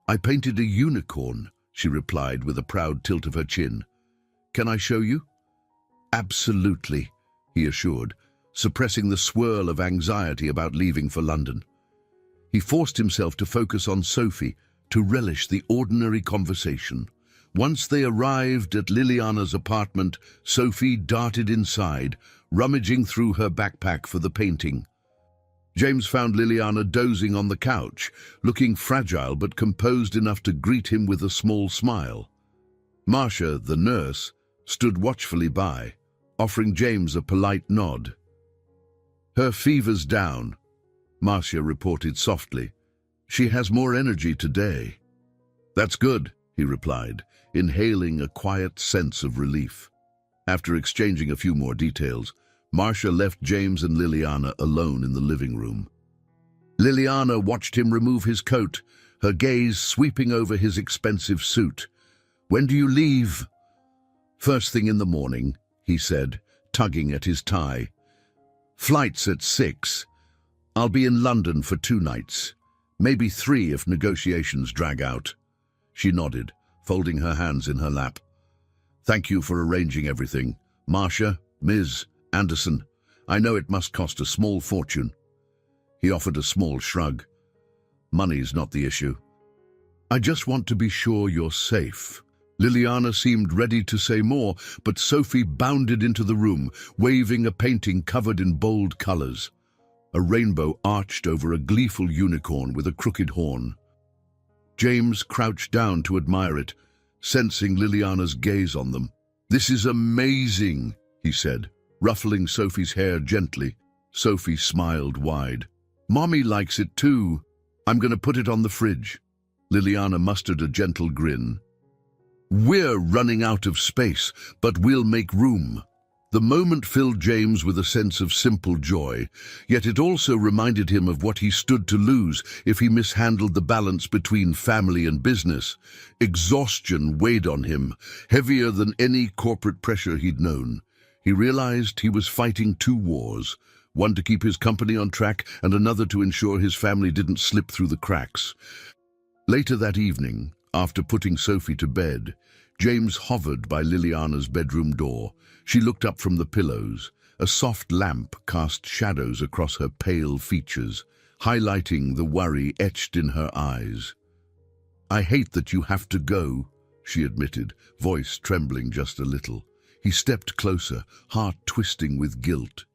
"I painted a unicorn," she replied with a proud tilt of her chin. "Can I show you?" "Absolutely," he assured, suppressing the swirl of anxiety about leaving for London. He forced himself to focus on Sophie, to relish the ordinary conversation. Once they arrived at Liliana's apartment, Sophie darted inside, rummaging through her backpack for the painting. James found Liliana dozing on the couch, looking fragile but composed enough to greet him with a small smile. Marcia, the nurse, stood watchfully by, offering James a polite nod. "Her fever's down," Marcia reported softly. "She has more energy today." "That's good," he replied, inhaling a quiet sense of relief. After exchanging a few more details, Marcia left James and Liliana alone in the living room. Liliana watched him remove his coat, her gaze sweeping over his expensive suit. "When do you leave?" "First thing in the morning," he said, tugging at his tie. "Flight's at 6. I'll be in London for 2 nights, maybe 3 if negotiations drag out." She nodded, folding her hands in her lap. "Thank you for arranging everything. Marcia, Ms. Anderson, I know it must cost a small fortune. He offered a small shrug. Money's not the issue. I just want to be sure you're safe. Liliana seemed ready to say more, but Sophie bounded into the room, waving a painting covered in bold colors. A rainbow arched over a gleeful unicorn with a crooked horn. James crouched down to admire it, sensing Liliana's gaze on them. This is amazing, he said, ruffling Sophie's hair gently. Sophie smiled wide. Mommy likes it too. I'm going to put it on the fridge. Liliana mustered a gentle grin. We're running out of space, but we'll make room. The moment filled James with a sense of simple joy, yet it also reminded him of what he stood to lose if he mishandled the balance between family and business. Exhaustion weighed on him, heavier than any corporate pressure he'd known. He realized he was fighting two wars, one to keep his company on track and another to ensure his family didn't slip through the cracks. Later that evening, after putting Sophie to bed, James hovered by Liliana's bedroom door. She looked up from the pillows. A soft lamp cast shadows across her pale features, highlighting the worry etched in her eyes. I hate that you have to go, she admitted, voice trembling just a little. He stepped closer, heart twisting with guilt.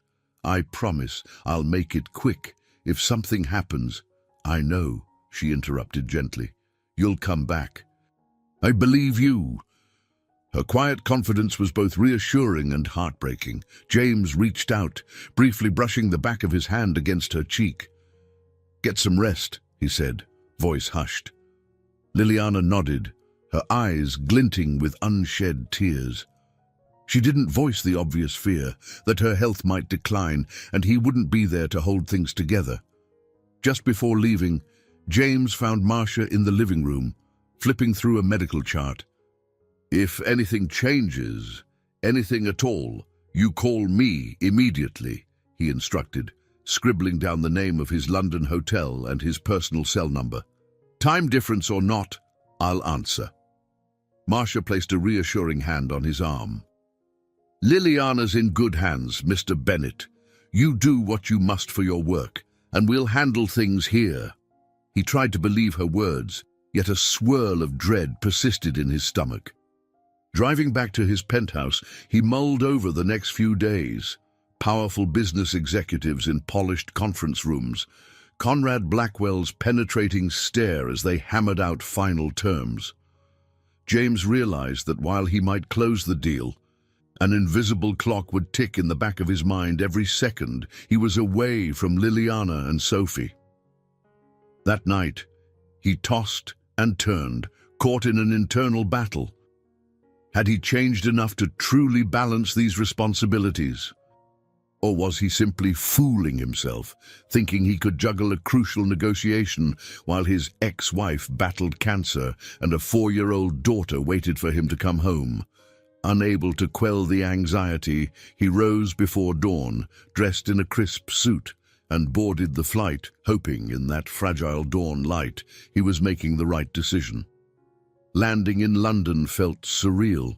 I promise I'll make it quick. If something happens, I know, she interrupted gently. You'll come back. I believe you. Her quiet confidence was both reassuring and heartbreaking. James reached out, briefly brushing the back of his hand against her cheek. Get some rest, he said, voice hushed. Liliana nodded, her eyes glinting with unshed tears. She didn't voice the obvious fear that her health might decline and he wouldn't be there to hold things together. Just before leaving, James found Marcia in the living room, flipping through a medical chart. If anything changes, anything at all, you call me immediately, he instructed, scribbling down the name of his London hotel and his personal cell number. Time difference or not, I'll answer. Marcia placed a reassuring hand on his arm. Liliana's in good hands, Mr. Bennett. You do what you must for your work, and we'll handle things here. He tried to believe her words, yet a swirl of dread persisted in his stomach. Driving back to his penthouse, he mulled over the next few days. Powerful business executives in polished conference rooms, Conrad Blackwell's penetrating stare as they hammered out final terms. James realized that while he might close the deal, an invisible clock would tick in the back of his mind every second he was away from Liliana and Sophie. That night, he tossed and turned, caught in an internal battle. Had he changed enough to truly balance these responsibilities? Or was he simply fooling himself, thinking he could juggle a crucial negotiation while his ex-wife battled cancer and a 4-year-old daughter waited for him to come home? Unable to quell the anxiety, he rose before dawn, dressed in a crisp suit, and boarded the flight, hoping in that fragile dawn light he was making the right decision. Landing in London felt surreal.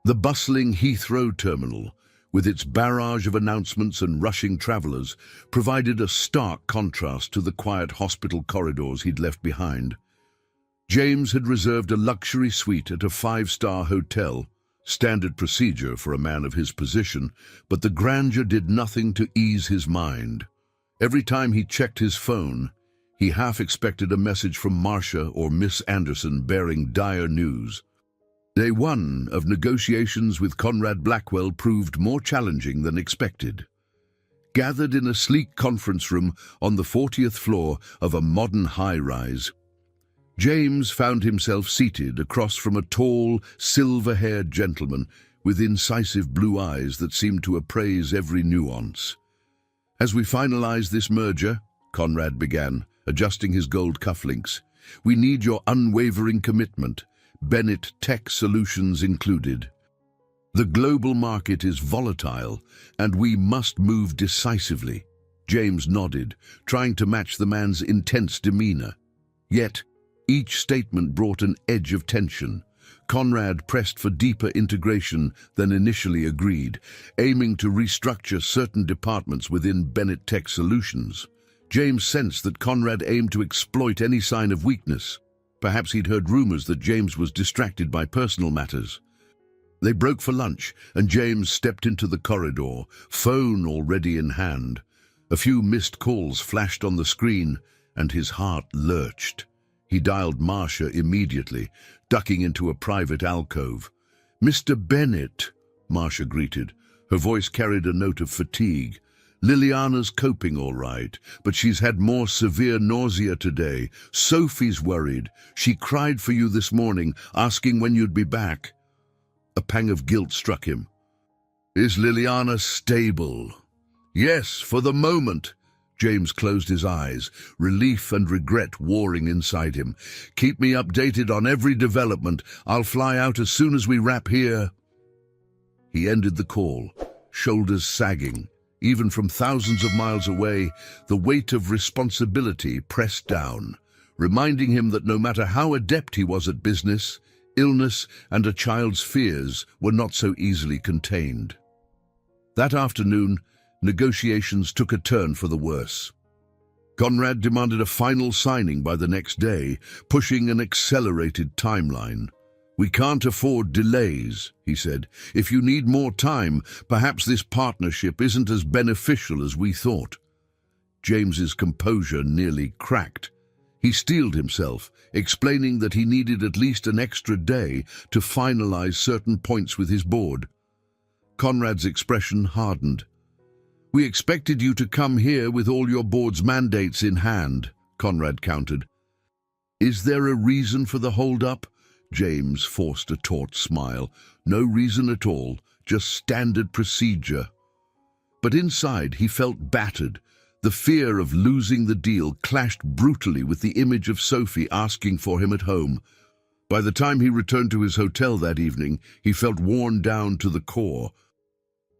The bustling Heathrow terminal, with its barrage of announcements and rushing travelers, provided a stark contrast to the quiet hospital corridors he'd left behind. James had reserved a luxury suite at a 5-star hotel, standard procedure for a man of his position, but the grandeur did nothing to ease his mind. Every time he checked his phone, he half expected a message from Marcia or Miss Anderson bearing dire news. Day 1 of negotiations with Conrad Blackwell proved more challenging than expected. Gathered in a sleek conference room on the 40th floor of a modern high-rise, James found himself seated across from a tall, silver-haired gentleman with incisive blue eyes that seemed to appraise every nuance. As we finalize this merger, Conrad began, adjusting his gold cufflinks, we need your unwavering commitment, Bennett Tech Solutions included. The global market is volatile, and we must move decisively. James nodded, trying to match the man's intense demeanor. Yet, each statement brought an edge of tension. Conrad pressed for deeper integration than initially agreed, aiming to restructure certain departments within Bennett Tech Solutions. James sensed that Conrad aimed to exploit any sign of weakness. Perhaps he'd heard rumors that James was distracted by personal matters. They broke for lunch, and James stepped into the corridor, phone already in hand. A few missed calls flashed on the screen, and his heart lurched. He dialed Marcia immediately, ducking into a private alcove. "Mr. Bennett," Marcia greeted. Her voice carried a note of fatigue. "Liliana's coping all right, but she's had more severe nausea today. Sophie's worried. She cried for you this morning, asking when you'd be back." A pang of guilt struck him. "Is Liliana stable?" "Yes, for the moment." James closed his eyes, relief and regret warring inside him. "Keep me updated on every development. I'll fly out as soon as we wrap here." He ended the call, shoulders sagging. Even from thousands of miles away, the weight of responsibility pressed down, reminding him that no matter how adept he was at business, illness and a child's fears were not so easily contained. That afternoon, negotiations took a turn for the worse. Conrad demanded a final signing by the next day, pushing an accelerated timeline. "We can't afford delays," he said. "If you need more time, perhaps this partnership isn't as beneficial as we thought." James's composure nearly cracked. He steeled himself, explaining that he needed at least an extra day to finalize certain points with his board. Conrad's expression hardened. "We expected you to come here with all your board's mandates in hand," Conrad countered. "Is there a reason for the hold-up?" James forced a taut smile. "No reason at all, just standard procedure." But inside he felt battered. The fear of losing the deal clashed brutally with the image of Sophie asking for him at home. By the time he returned to his hotel that evening, he felt worn down to the core.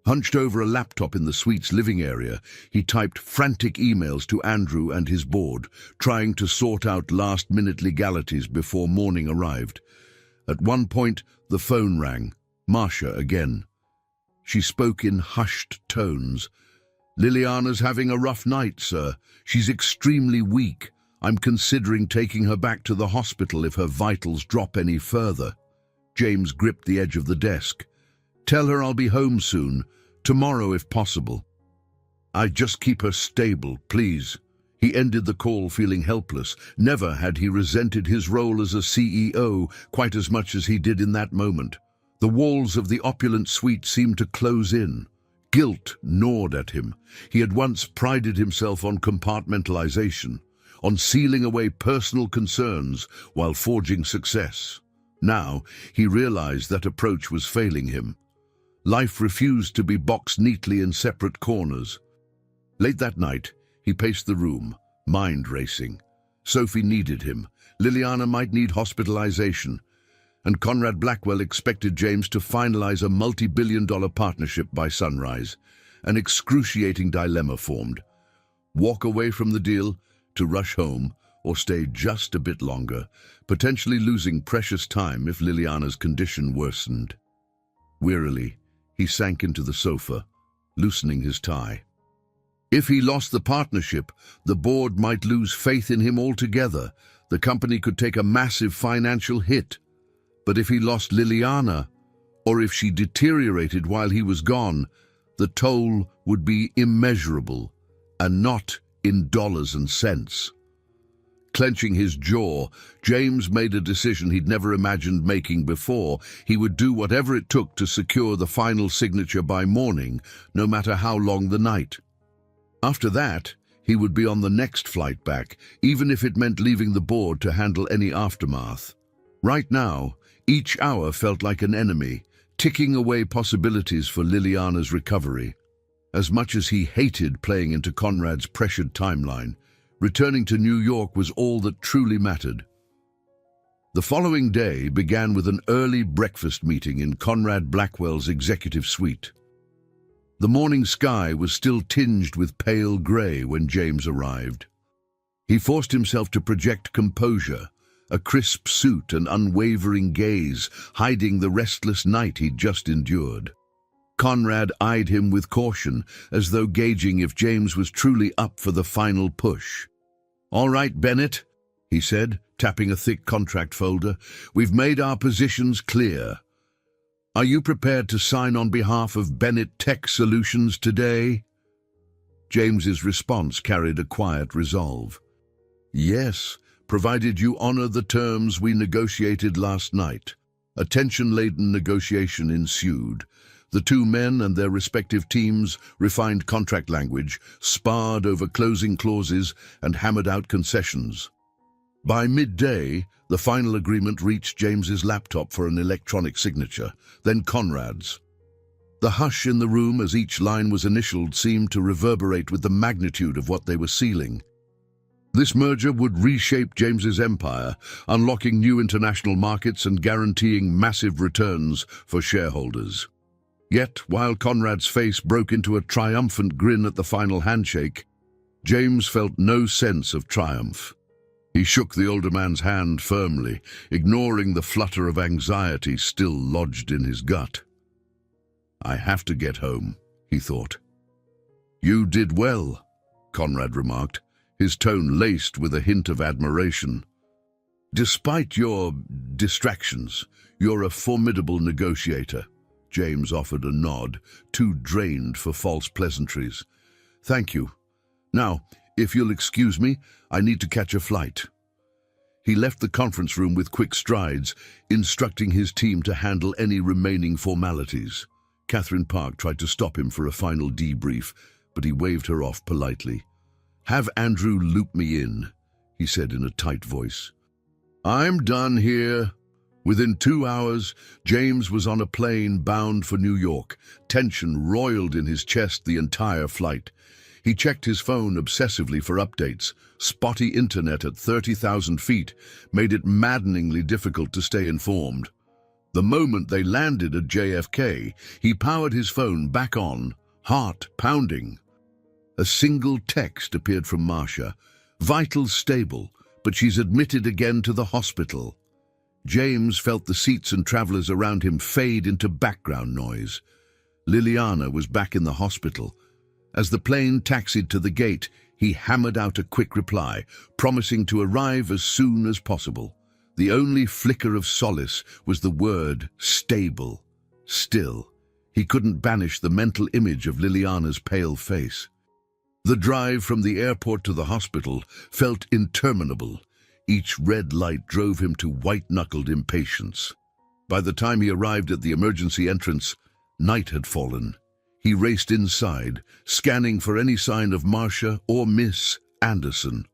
Hunched over a laptop in the suite's living area, he typed frantic emails to Andrew and his board, trying to sort out last-minute legalities before morning arrived. At one point, the phone rang. Marcia again. She spoke in hushed tones. "Liliana's having a rough night, sir. She's extremely weak. I'm considering taking her back to the hospital if her vitals drop any further." James gripped the edge of the desk. "Tell her I'll be home soon, tomorrow if possible. I'd just keep her stable, please." He ended the call feeling helpless. Never had he resented his role as a CEO quite as much as he did in that moment. The walls of the opulent suite seemed to close in. Guilt gnawed at him. He had once prided himself on compartmentalization, on sealing away personal concerns while forging success. Now he realized that approach was failing him. Life refused to be boxed neatly in separate corners. Late that night, he paced the room, mind racing. Sophie needed him. Liliana might need hospitalization. And Conrad Blackwell expected James to finalize a multi-billion-dollar partnership by sunrise. An excruciating dilemma formed. Walk away from the deal, to rush home, or stay just a bit longer, potentially losing precious time if Liliana's condition worsened. Wearily, he sank into the sofa, loosening his tie. If he lost the partnership, the board might lose faith in him altogether. The company could take a massive financial hit. But if he lost Liliana, or if she deteriorated while he was gone, the toll would be immeasurable, and not in dollars and cents. Clenching his jaw, James made a decision he'd never imagined making before. He would do whatever it took to secure the final signature by morning, no matter how long the night. After that, he would be on the next flight back, even if it meant leaving the board to handle any aftermath. Right now, each hour felt like an enemy, ticking away possibilities for Liliana's recovery. As much as he hated playing into Conrad's pressured timeline, returning to New York was all that truly mattered. The following day began with an early breakfast meeting in Conrad Blackwell's executive suite. The morning sky was still tinged with pale gray when James arrived. He forced himself to project composure, a crisp suit and unwavering gaze, hiding the restless night he'd just endured. Conrad eyed him with caution, as though gauging if James was truly up for the final push. "All right, Bennett," he said, tapping a thick contract folder. "We've made our positions clear. Are you prepared to sign on behalf of Bennett Tech Solutions today?" James's response carried a quiet resolve. "Yes, provided you honor the terms we negotiated last night." A tension-laden negotiation ensued. The two men and their respective teams refined contract language, sparred over closing clauses, and hammered out concessions. By midday, the final agreement reached James's laptop for an electronic signature, then Conrad's. The hush in the room as each line was initialed seemed to reverberate with the magnitude of what they were sealing. This merger would reshape James's empire, unlocking new international markets and guaranteeing massive returns for shareholders. Yet, while Conrad's face broke into a triumphant grin at the final handshake, James felt no sense of triumph. He shook the older man's hand firmly, ignoring the flutter of anxiety still lodged in his gut. "I have to get home," he thought. "You did well," Conrad remarked, his tone laced with a hint of admiration. "Despite your distractions, you're a formidable negotiator." James offered a nod, too drained for false pleasantries. "Thank you. Now, if you'll excuse me, I need to catch a flight." He left the conference room with quick strides, instructing his team to handle any remaining formalities. Catherine Park tried to stop him for a final debrief, but he waved her off politely. "Have Andrew loop me in," he said in a tight voice. "I'm done here." Within 2 hours, James was on a plane bound for New York. Tension roiled in his chest the entire flight. He checked his phone obsessively for updates. Spotty internet at 30,000 feet made it maddeningly difficult to stay informed. The moment they landed at JFK, he powered his phone back on, heart pounding. A single text appeared from Marcia. "Vitals stable, but she's admitted again to the hospital." James felt the seats and travelers around him fade into background noise. Liliana was back in the hospital. As the plane taxied to the gate, he hammered out a quick reply, promising to arrive as soon as possible. The only flicker of solace was the word stable. Still, he couldn't banish the mental image of Liliana's pale face. The drive from the airport to the hospital felt interminable. Each red light drove him to white-knuckled impatience. By the time he arrived at the emergency entrance, night had fallen. He raced inside, scanning for any sign of Marcia or Miss Anderson.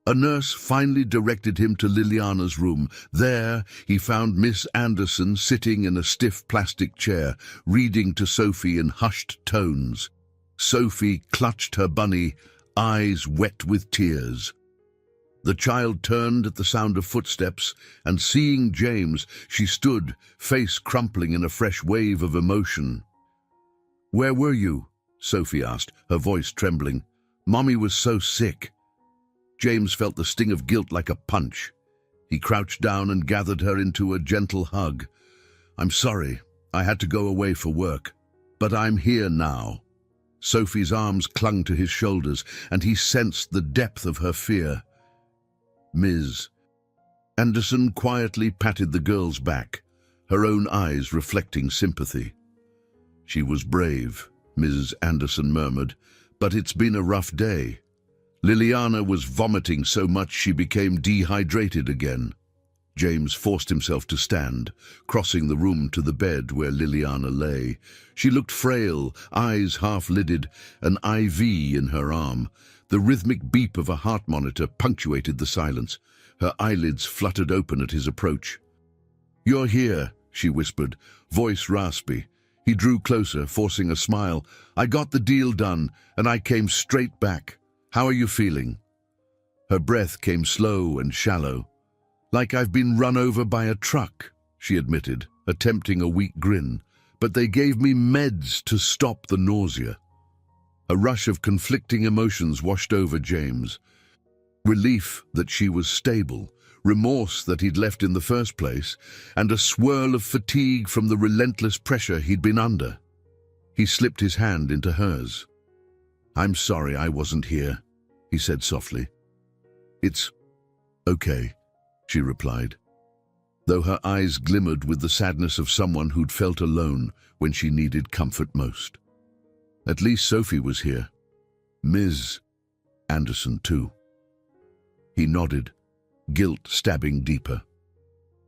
A nurse finally directed him to Liliana's room. There, he found Miss Anderson sitting in a stiff plastic chair, reading to Sophie in hushed tones. Sophie clutched her bunny, eyes wet with tears. The child turned at the sound of footsteps, and seeing James, she stood, face crumpling in a fresh wave of emotion. "Where were you?" Sophie asked, her voice trembling. "Mommy was so sick." James felt the sting of guilt like a punch. He crouched down and gathered her into a gentle hug. "I'm sorry, I had to go away for work, but I'm here now." Sophie's arms clung to his shoulders, and he sensed the depth of her fear. "Ms. Anderson quietly patted the girl's back, her own eyes reflecting sympathy. "She was brave," Mrs. Anderson murmured, "but it's been a rough day." Liliana was vomiting so much she became dehydrated again. James forced himself to stand, crossing the room to the bed where Liliana lay. She looked frail, eyes half-lidded, an IV in her arm. The rhythmic beep of a heart monitor punctuated the silence. Her eyelids fluttered open at his approach. "You're here," she whispered, voice raspy. He drew closer, forcing a smile. "I got the deal done, and I came straight back. How are you feeling?" Her breath came slow and shallow. "Like I've been run over by a truck," she admitted, attempting a weak grin. "But they gave me meds to stop the nausea." A rush of conflicting emotions washed over James. Relief that she was stable, remorse that he'd left in the first place, and a swirl of fatigue from the relentless pressure he'd been under. He slipped his hand into hers. "I'm sorry I wasn't here," he said softly. "It's okay," she replied, though her eyes glimmered with the sadness of someone who'd felt alone when she needed comfort most. At least Sophie was here. Ms. Anderson, too. He nodded, guilt stabbing deeper.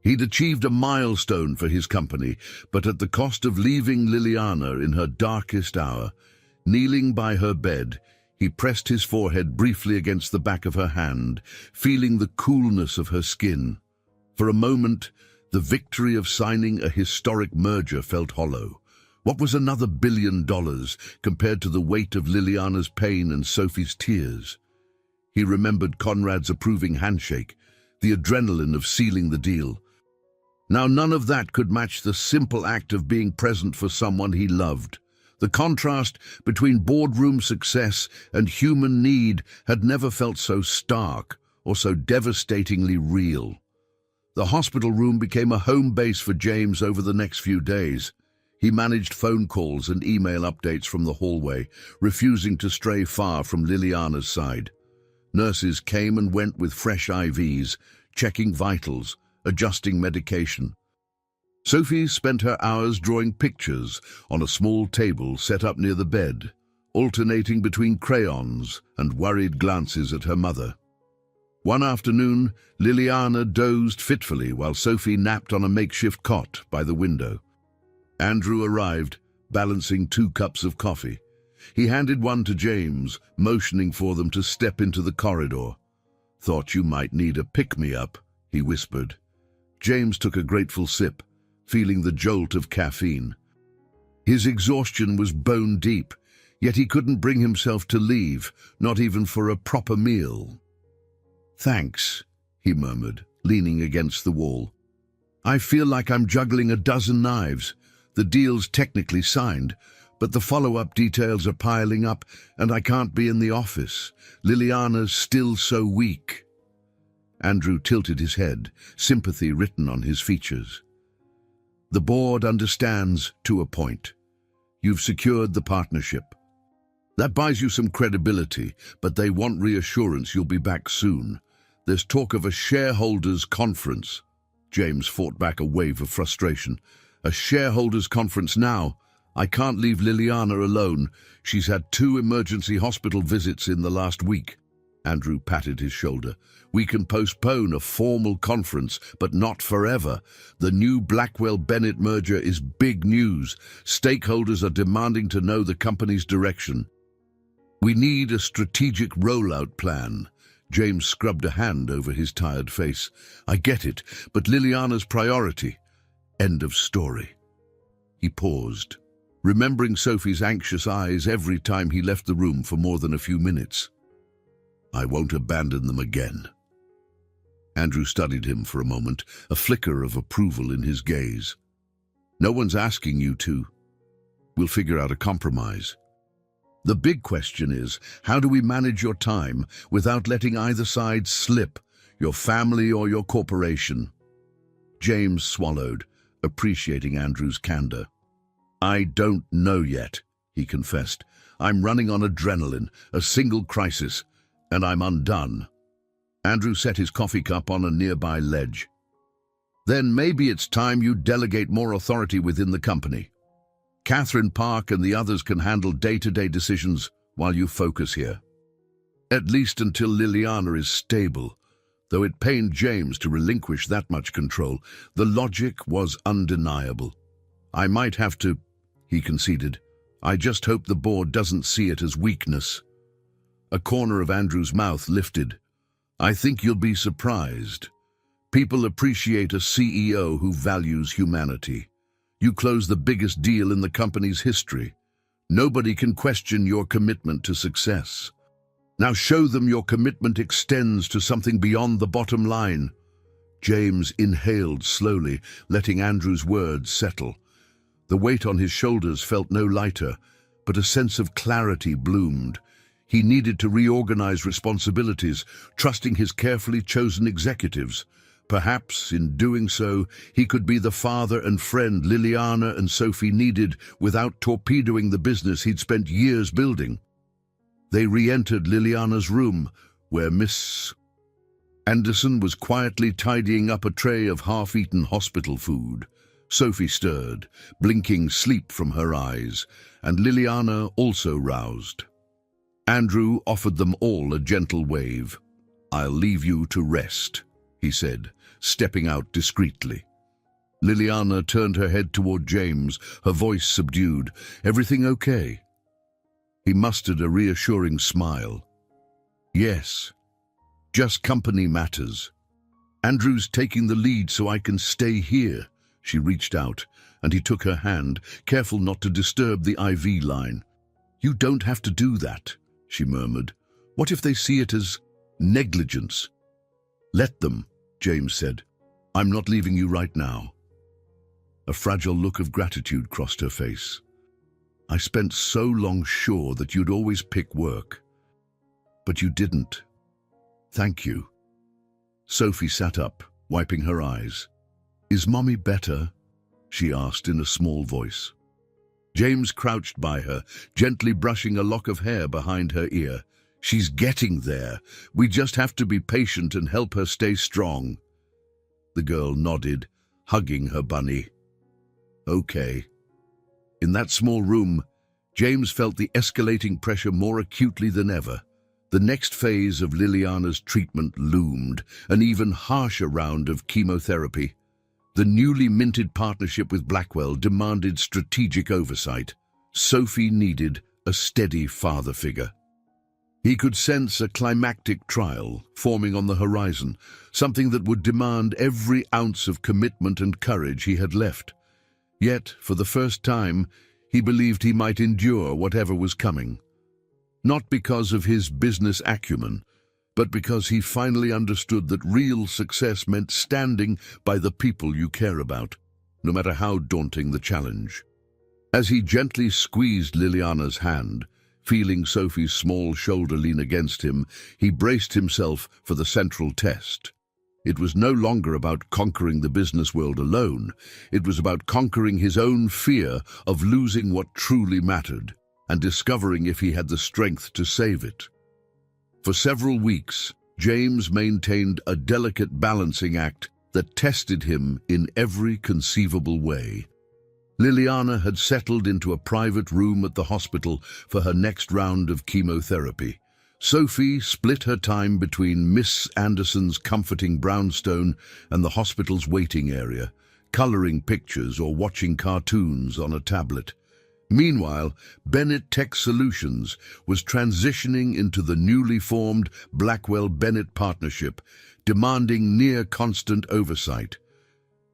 He'd achieved a milestone for his company, but at the cost of leaving Liliana in her darkest hour. Kneeling by her bed, he pressed his forehead briefly against the back of her hand, feeling the coolness of her skin. For a moment, the victory of signing a historic merger felt hollow. What was another $1 billion compared to the weight of Liliana's pain and Sophie's tears? He remembered Conrad's approving handshake, the adrenaline of sealing the deal. Now none of that could match the simple act of being present for someone he loved. The contrast between boardroom success and human need had never felt so stark or so devastatingly real. The hospital room became a home base for James over the next few days. He managed phone calls and email updates from the hallway, refusing to stray far from Liliana's side. Nurses came and went with fresh IVs, checking vitals, adjusting medication. Sophie spent her hours drawing pictures on a small table set up near the bed, alternating between crayons and worried glances at her mother. One afternoon, Liliana dozed fitfully while Sophie napped on a makeshift cot by the window. Andrew arrived, balancing 2 cups of coffee. He handed one to James, motioning for them to step into the corridor. "Thought you might need a pick-me-up," he whispered. James took a grateful sip, feeling the jolt of caffeine. His exhaustion was bone deep, yet he couldn't bring himself to leave, not even for a proper meal. "Thanks," he murmured, leaning against the wall. "I feel like I'm juggling a dozen knives. The deal's technically signed, but the follow-up details are piling up, and I can't be in the office. Liliana's still so weak." Andrew tilted his head, sympathy written on his features. "The board understands to a point. You've secured the partnership. That buys you some credibility, but they want reassurance you'll be back soon. There's talk of a shareholders' conference." James fought back a wave of frustration. "A shareholders' conference now? I can't leave Liliana alone. She's had 2 emergency hospital visits in the last week." Andrew patted his shoulder. "We can postpone a formal conference, but not forever. The new Blackwell-Bennett merger is big news. Stakeholders are demanding to know the company's direction. We need a strategic rollout plan." James scrubbed a hand over his tired face. "I get it, but Liliana's priority. End of story." He paused, remembering Sophie's anxious eyes every time he left the room for more than a few minutes. "I won't abandon them again." Andrew studied him for a moment, a flicker of approval in his gaze. "No one's asking you to. We'll figure out a compromise. The big question is, how do we manage your time without letting either side slip, your family or your corporation?" James swallowed, appreciating Andrew's candor. "I don't know yet," he confessed. "I'm running on adrenaline, a single crisis, and I'm undone." Andrew set his coffee cup on a nearby ledge. "Then maybe it's time you delegate more authority within the company. Catherine Park and the others can handle day-to-day decisions while you focus here. At least until Liliana is stable." Though it pained James to relinquish that much control, the logic was undeniable. "I might have to," he conceded. "I just hope the board doesn't see it as weakness." A corner of Andrew's mouth lifted. "I think you'll be surprised. People appreciate a CEO who values humanity. You closed the biggest deal in the company's history. Nobody can question your commitment to success. Now show them your commitment extends to something beyond the bottom line." James inhaled slowly, letting Andrew's words settle. The weight on his shoulders felt no lighter, but a sense of clarity bloomed. He needed to reorganize responsibilities, trusting his carefully chosen executives. Perhaps, in doing so, he could be the father and friend Liliana and Sophie needed without torpedoing the business he'd spent years building. They re-entered Liliana's room, where Miss Anderson was quietly tidying up a tray of half-eaten hospital food. Sophie stirred, blinking sleep from her eyes, and Liliana also roused. Andrew offered them all a gentle wave. "I'll leave you to rest," he said, stepping out discreetly. Liliana turned her head toward James, her voice subdued. "Everything okay?" He mustered a reassuring smile. "Yes, just company matters. Andrew's taking the lead so I can stay here." She reached out, and he took her hand, careful not to disturb the IV line. "You don't have to do that," she murmured. "What if they see it as negligence?" "Let them," James said. "I'm not leaving you right now." A fragile look of gratitude crossed her face. "I spent so long sure that you'd always pick work. But you didn't. Thank you." Sophie sat up, wiping her eyes. "Is Mommy better?" she asked in a small voice. James crouched by her, gently brushing a lock of hair behind her ear. "She's getting there. We just have to be patient and help her stay strong." The girl nodded, hugging her bunny. "Okay." In that small room, James felt the escalating pressure more acutely than ever. The next phase of Liliana's treatment loomed, an even harsher round of chemotherapy. The newly minted partnership with Blackwell demanded strategic oversight. Sophie needed a steady father figure. He could sense a climactic trial forming on the horizon, something that would demand every ounce of commitment and courage he had left. Yet, for the first time, he believed he might endure whatever was coming. Not because of his business acumen, but because he finally understood that real success meant standing by the people you care about, no matter how daunting the challenge. As he gently squeezed Liliana's hand, feeling Sophie's small shoulder lean against him, he braced himself for the central test. It was no longer about conquering the business world alone. It was about conquering his own fear of losing what truly mattered, and discovering if he had the strength to save it. For several weeks, James maintained a delicate balancing act that tested him in every conceivable way. Liliana had settled into a private room at the hospital for her next round of chemotherapy. Sophie split her time between Miss Anderson's comforting brownstone and the hospital's waiting area, coloring pictures or watching cartoons on a tablet. Meanwhile, Bennett Tech Solutions was transitioning into the newly formed Blackwell-Bennett partnership, demanding near-constant oversight.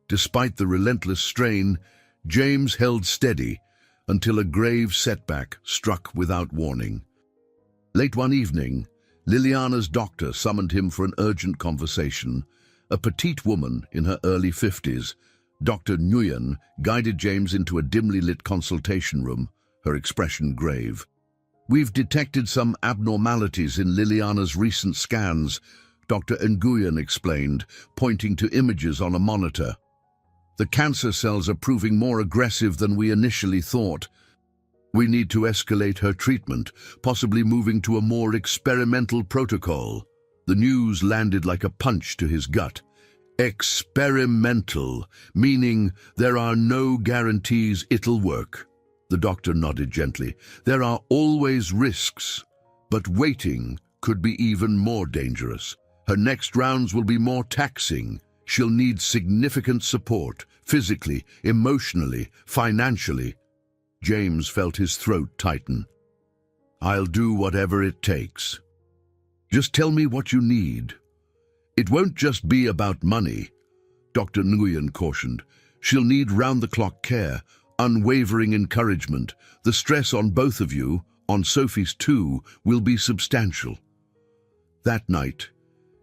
Despite the relentless strain, James held steady until a grave setback struck without warning. Late one evening, Liliana's doctor summoned him for an urgent conversation. A petite woman in her early 50s, Dr. Nguyen, guided James into a dimly lit consultation room, her expression grave. "We've detected some abnormalities in Liliana's recent scans," Dr. Nguyen explained, pointing to images on a monitor. "The cancer cells are proving more aggressive than we initially thought. We need to escalate her treatment, possibly moving to a more experimental protocol." The news landed like a punch to his gut. Experimental, meaning there are no guarantees it'll work. The doctor nodded gently. "There are always risks, but waiting could be even more dangerous. Her next rounds will be more taxing. She'll need significant support, physically, emotionally, financially." James felt his throat tighten. "I'll do whatever it takes. Just tell me what you need." "It won't just be about money," Dr. Nguyen cautioned. "She'll need round-the-clock care, unwavering encouragement. The stress on both of you, on Sophie's too, will be substantial." That night,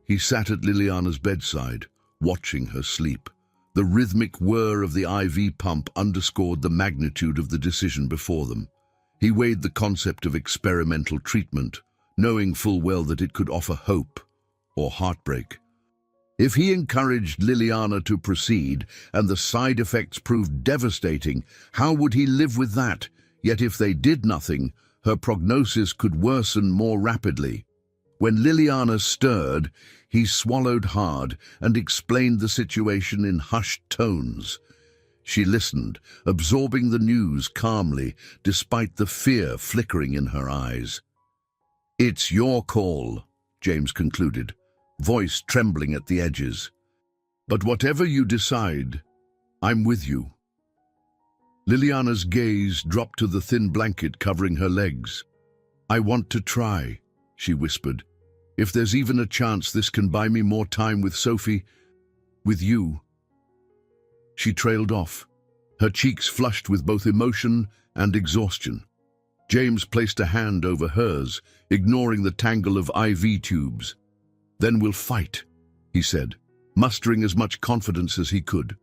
he sat at Liliana's bedside, watching her sleep. The rhythmic whir of the IV pump underscored the magnitude of the decision before them. He weighed the concept of experimental treatment, knowing full well that it could offer hope or heartbreak. If he encouraged Liliana to proceed and the side effects proved devastating, how would he live with that? Yet if they did nothing, her prognosis could worsen more rapidly. When Liliana stirred, he swallowed hard and explained the situation in hushed tones. She listened, absorbing the news calmly, despite the fear flickering in her eyes. "It's your call," James concluded, voice trembling at the edges. "But whatever you decide, I'm with you." Liliana's gaze dropped to the thin blanket covering her legs. "I want to try," she whispered. "If there's even a chance this can buy me more time with Sophie, with you." She trailed off, her cheeks flushed with both emotion and exhaustion. James placed a hand over hers, ignoring the tangle of IV tubes. "Then we'll fight," he said, mustering as much confidence as he could.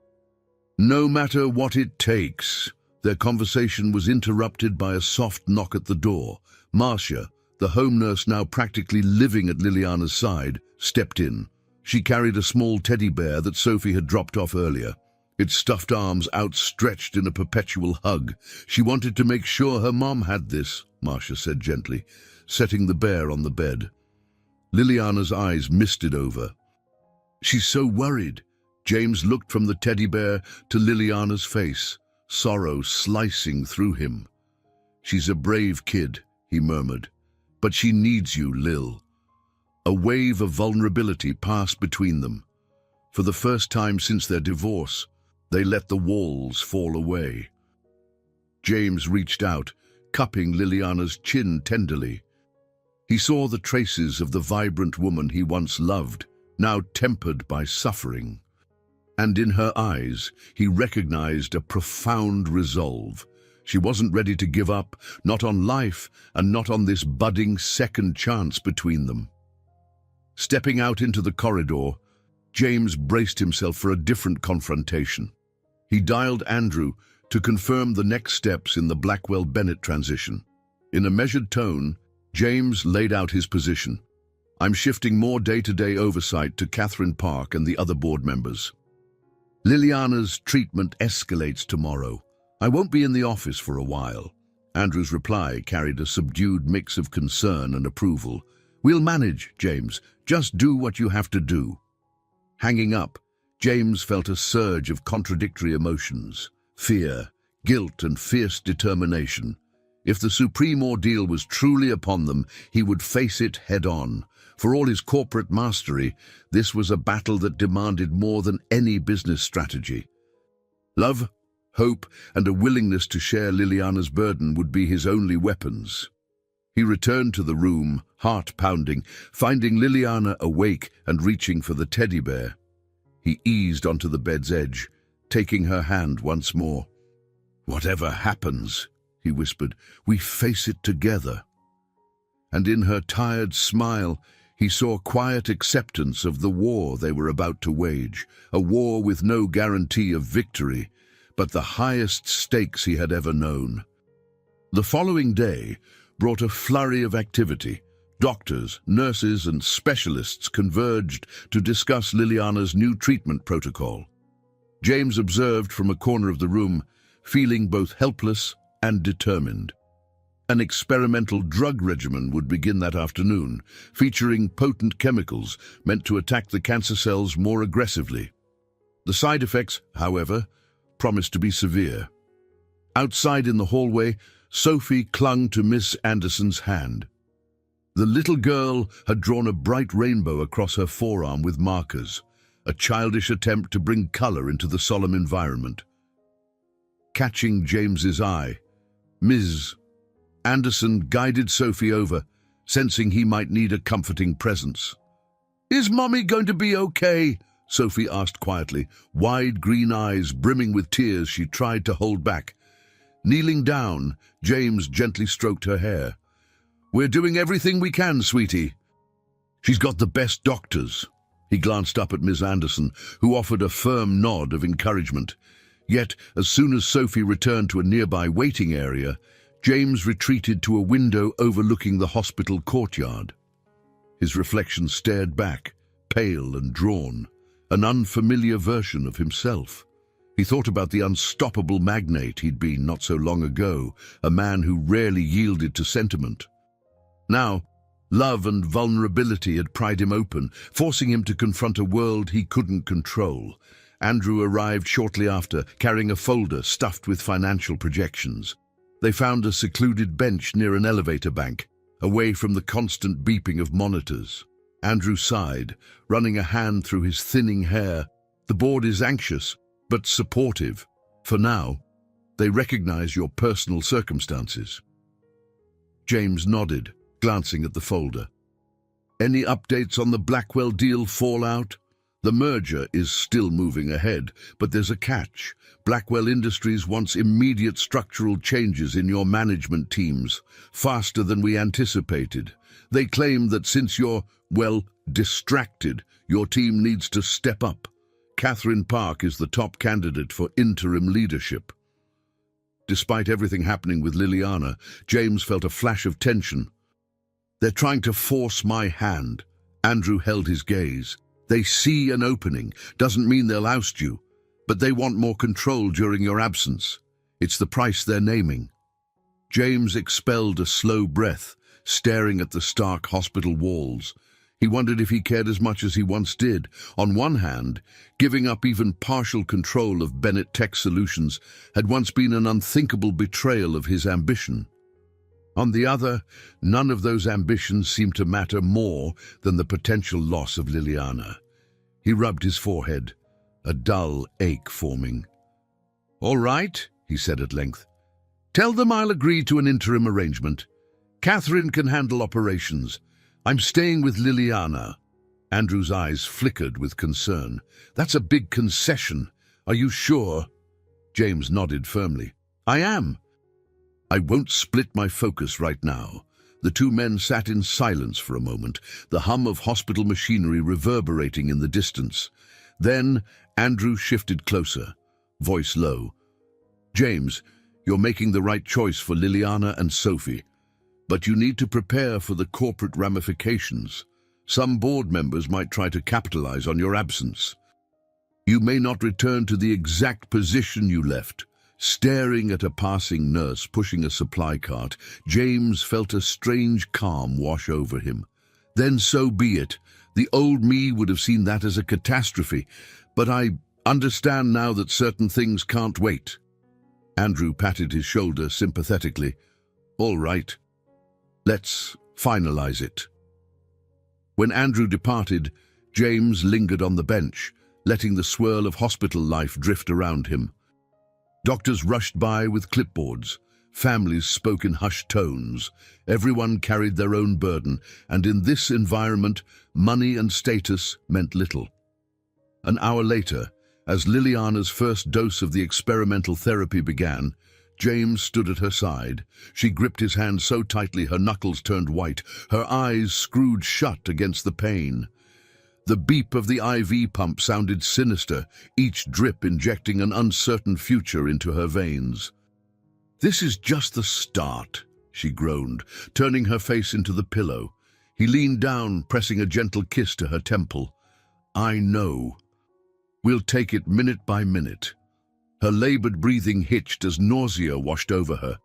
"No matter what it takes." Their conversation was interrupted by a soft knock at the door. Marcia, the home nurse now practically living at Liliana's side, stepped in. She carried a small teddy bear that Sophie had dropped off earlier, its stuffed arms outstretched in a perpetual hug. "She wanted to make sure her mom had this," Marcia said gently, setting the bear on the bed. Liliana's eyes misted over. "She's so worried." James looked from the teddy bear to Liliana's face, sorrow slicing through him. "She's a brave kid," he murmured, "but she needs you, Lil." A wave of vulnerability passed between them. For the first time since their divorce, they let the walls fall away. James reached out, cupping Liliana's chin tenderly. He saw the traces of the vibrant woman he once loved, now tempered by suffering. And in her eyes, he recognized a profound resolve. She wasn't ready to give up, not on life, and not on this budding second chance between them. Stepping out into the corridor, James braced himself for a different confrontation. He dialed Andrew to confirm the next steps in the Blackwell-Bennett transition. In a measured tone, James laid out his position. "I'm shifting more day-to-day oversight to Catherine Park and the other board members. Liliana's treatment escalates tomorrow. I won't be in the office for a while." Andrew's reply carried a subdued mix of concern and approval. "We'll manage, James. Just do what you have to do." Hanging up, James felt a surge of contradictory emotions: fear, guilt, and fierce determination. If the supreme ordeal was truly upon them, he would face it head-on. For all his corporate mastery, this was a battle that demanded more than any business strategy. Love, hope, and a willingness to share Liliana's burden would be his only weapons. He returned to the room, heart pounding, finding Liliana awake and reaching for the teddy bear. He eased onto the bed's edge, taking her hand once more. "Whatever happens," he whispered, "we face it together." And in her tired smile, he saw quiet acceptance of the war they were about to wage, a war with no guarantee of victory, but the highest stakes he had ever known. The following day brought a flurry of activity. Doctors, nurses, and specialists converged to discuss Liliana's new treatment protocol. James observed from a corner of the room, feeling both helpless and determined. An experimental drug regimen would begin that afternoon, featuring potent chemicals meant to attack the cancer cells more aggressively. The side effects, however, promised to be severe. Outside in the hallway, Sophie clung to Miss Anderson's hand. The little girl had drawn a bright rainbow across her forearm with markers, a childish attempt to bring color into the solemn environment. Catching James's eye, Ms. Anderson guided Sophie over, sensing he might need a comforting presence. "Is Mommy going to be okay?" Sophie asked quietly, wide green eyes brimming with tears she tried to hold back. Kneeling down, James gently stroked her hair. "We're doing everything we can, sweetie. She's got the best doctors." He glanced up at Miss Anderson, who offered a firm nod of encouragement. Yet, as soon as Sophie returned to a nearby waiting area, James retreated to a window overlooking the hospital courtyard. His reflection stared back, pale and drawn. an unfamiliar version of himself. He thought about the unstoppable magnate he'd been not so long ago, a man who rarely yielded to sentiment. Now, love and vulnerability had pried him open, forcing him to confront a world he couldn't control. Andrew arrived shortly after, carrying a folder stuffed with financial projections. They found a secluded bench near an elevator bank, away from the constant beeping of monitors. Andrew sighed, running a hand through his thinning hair. The board is anxious, but supportive. For now, they recognize your personal circumstances. James nodded, glancing at the folder. Any updates on the Blackwell deal fallout? The merger is still moving ahead, but there's a catch. Blackwell Industries wants immediate structural changes in your management teams, faster than we anticipated. They claim that since you're, well, distracted, your team needs to step up. Catherine Park is the top candidate for interim leadership. Despite everything happening with Liliana, James felt a flash of tension. They're trying to force my hand. Andrew held his gaze. They see an opening. Doesn't mean they'll oust you, but they want more control during your absence. It's the price they're naming. James expelled a slow breath, staring at the stark hospital walls. He wondered if he cared as much as he once did. On one hand, giving up even partial control of Bennett Tech Solutions had once been an unthinkable betrayal of his ambition. On the other, none of those ambitions seemed to matter more than the potential loss of Liliana. He rubbed his forehead, a dull ache forming. "All right," he said at length. "Tell them I'll agree to an interim arrangement. Catherine can handle operations. I'm staying with Liliana." Andrew's eyes flickered with concern. "That's a big concession. Are you sure?" James nodded firmly. "I am. I won't split my focus right now." The two men sat in silence for a moment, the hum of hospital machinery reverberating in the distance. Then Andrew shifted closer, voice low. "James, you're making the right choice for Liliana and Sophie, but you need to prepare for the corporate ramifications. Some board members might try to capitalize on your absence. You may not return to the exact position you left." Staring at a passing nurse pushing a supply cart, James felt a strange calm wash over him. Then so be it. The old me would have seen that as a catastrophe, but I understand now that certain things can't wait. Andrew patted his shoulder sympathetically. "All right. Let's finalize it." When Andrew departed, James lingered on the bench, letting the swirl of hospital life drift around him. Doctors rushed by with clipboards. Families spoke in hushed tones. Everyone carried their own burden, and in this environment, money and status meant little. An hour later, as Liliana's first dose of the experimental therapy began, James stood at her side. She gripped his hand so tightly her knuckles turned white, her eyes screwed shut against the pain. The beep of the IV pump sounded sinister, each drip injecting an uncertain future into her veins. "This is just the start," she groaned, turning her face into the pillow. He leaned down, pressing a gentle kiss to her temple. "I know. We'll take it minute by minute." Her labored breathing hitched as nausea washed over her.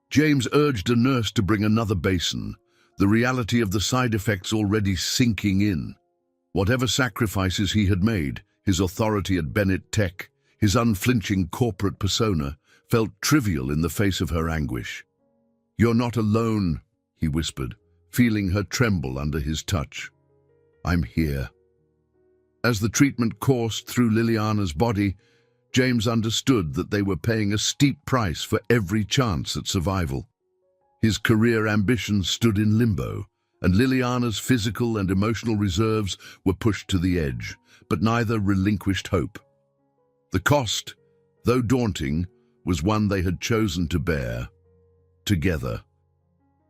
James urged a nurse to bring another basin, the reality of the side effects already sinking in. Whatever sacrifices he had made, his authority at Bennett Tech, his unflinching corporate persona, felt trivial in the face of her anguish. "You're not alone," he whispered, feeling her tremble under his touch. "I'm here." As the treatment coursed through Liliana's body, James understood that they were paying a steep price for every chance at survival. His career ambitions stood in limbo, and Liliana's physical and emotional reserves were pushed to the edge, but neither relinquished hope. The cost, though daunting, was one they had chosen to bear, together.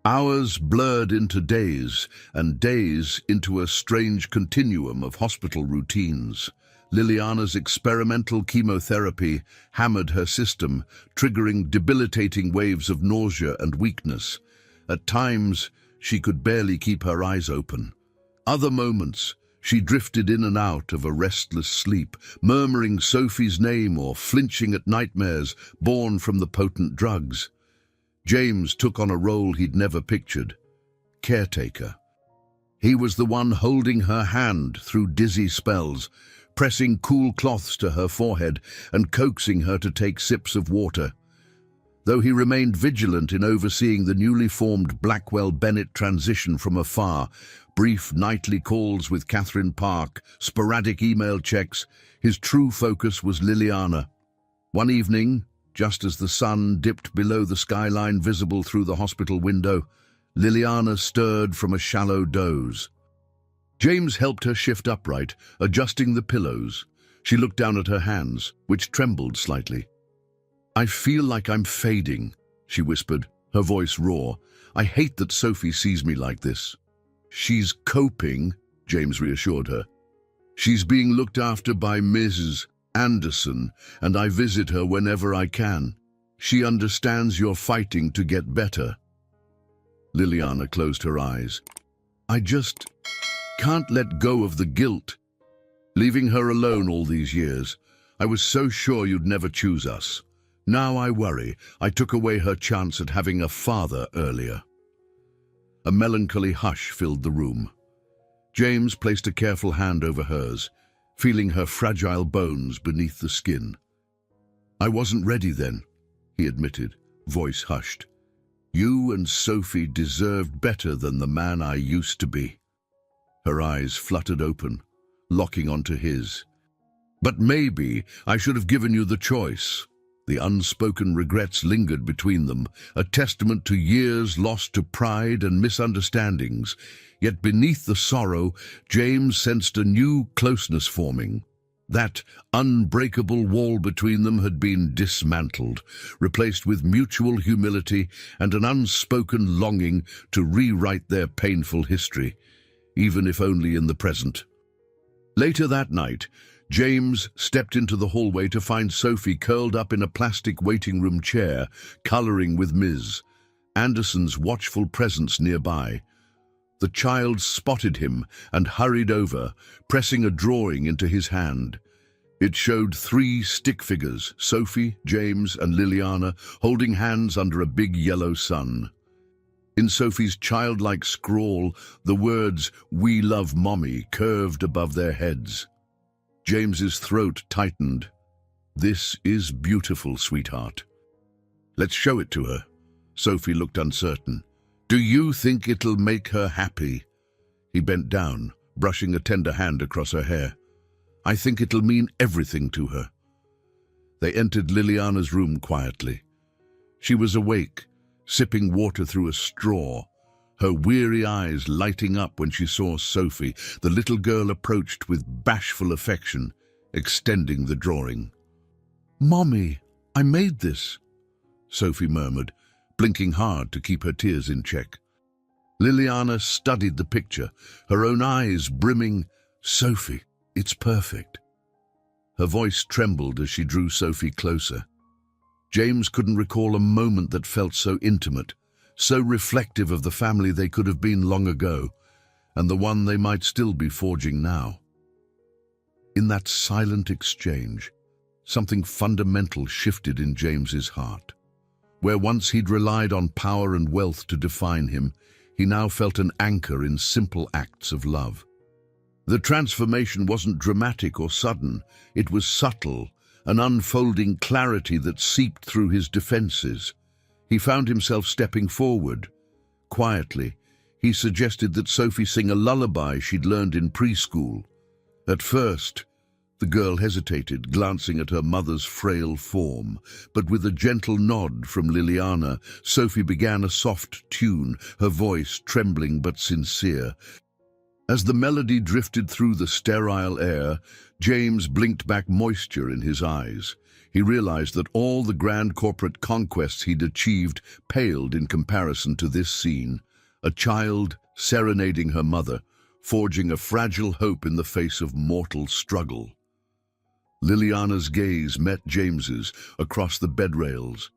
Hours blurred into days, and days into a strange continuum of hospital routines. Liliana's experimental chemotherapy hammered her system, triggering debilitating waves of nausea and weakness. At times, she could barely keep her eyes open. Other moments, She drifted in and out of a restless sleep, murmuring Sophie's name or flinching at nightmares born from the potent drugs. James took on a role he'd never pictured: caretaker. He was the one holding her hand through dizzy spells, pressing cool cloths to her forehead and coaxing her to take sips of water. Though he remained vigilant in overseeing the newly formed Blackwell-Bennett transition from afar, brief nightly calls with Catherine Park, sporadic email checks, his true focus was Liliana. One evening, just as the sun dipped below the skyline visible through the hospital window, Liliana stirred from a shallow doze. James helped her shift upright, adjusting the pillows. She looked down at her hands, which trembled slightly. "I feel like I'm fading," she whispered, her voice raw. "I hate that Sophie sees me like this." "She's coping," James reassured her. "She's being looked after by Mrs. Anderson, and I visit her whenever I can. She understands you're fighting to get better." Liliana closed her eyes. "I just can't let go of the guilt. Leaving her alone all these years. I was so sure you'd never choose us. Now I worry I took away her chance at having a father earlier." A melancholy hush filled the room. James placed a careful hand over hers, feeling her fragile bones beneath the skin. "I wasn't ready then," he admitted, voice hushed. "You and Sophie deserved better than the man I used to be." Her eyes fluttered open, locking onto his. "But maybe I should have given you the choice." The unspoken regrets lingered between them, a testament to years lost to pride and misunderstandings. Yet beneath the sorrow, James sensed a new closeness forming. That unbreakable wall between them had been dismantled, replaced with mutual humility and an unspoken longing to rewrite their painful history, even if only in the present. Later that night, James stepped into the hallway to find Sophie curled up in a plastic waiting room chair, coloring with Ms. Anderson's watchful presence nearby. The child spotted him and hurried over, pressing a drawing into his hand. It showed 3 stick figures, Sophie, James, and Liliana, holding hands under a big yellow sun. In Sophie's childlike scrawl, the words, "We love Mommy," curved above their heads. James's throat tightened. "This is beautiful, sweetheart." "Let's show it to her." Sophie looked uncertain. "Do you think it'll make her happy?" He bent down, brushing a tender hand across her hair. "I think it'll mean everything to her." They entered Liliana's room quietly. She was awake, sipping water through a straw, her weary eyes lighting up when she saw Sophie. The little girl approached with bashful affection, extending the drawing. "Mommy, I made this," Sophie murmured, blinking hard to keep her tears in check. Liliana studied the picture, her own eyes brimming. "Sophie, it's perfect." Her voice trembled as she drew Sophie closer. James couldn't recall a moment that felt so intimate, so reflective of the family they could have been long ago, and the one they might still be forging now. In that silent exchange, something fundamental shifted in James's heart. Where once he'd relied on power and wealth to define him, he now felt an anchor in simple acts of love. The transformation wasn't dramatic or sudden, it was subtle, an unfolding clarity that seeped through his defenses. He found himself stepping forward. Quietly, he suggested that Sophie sing a lullaby she'd learned in preschool. At first, the girl hesitated, glancing at her mother's frail form, but with a gentle nod from Liliana, Sophie began a soft tune, her voice trembling but sincere. As the melody drifted through the sterile air, James blinked back moisture in his eyes. He realized that all the grand corporate conquests he'd achieved paled in comparison to this scene, a child serenading her mother, forging a fragile hope in the face of mortal struggle. Liliana's gaze met James's across the bed rails.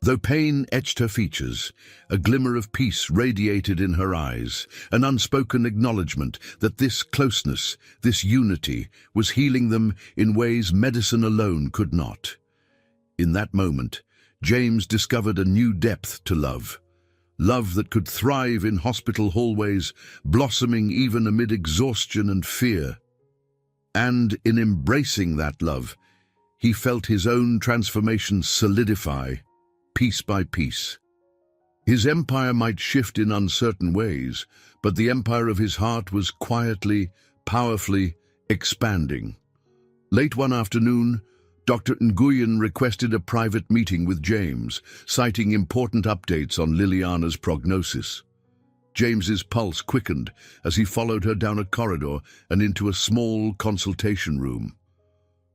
Though pain etched her features, a glimmer of peace radiated in her eyes, an unspoken acknowledgement that this closeness, this unity, was healing them in ways medicine alone could not. In that moment, James discovered a new depth to love. Love that could thrive in hospital hallways, blossoming even amid exhaustion and fear. And in embracing that love, he felt his own transformation solidify, piece by piece. His empire might shift in uncertain ways, but the empire of his heart was quietly, powerfully expanding. Late one afternoon, Dr. Nguyen requested a private meeting with James, citing important updates on Liliana's prognosis. James's pulse quickened as he followed her down a corridor and into a small consultation room.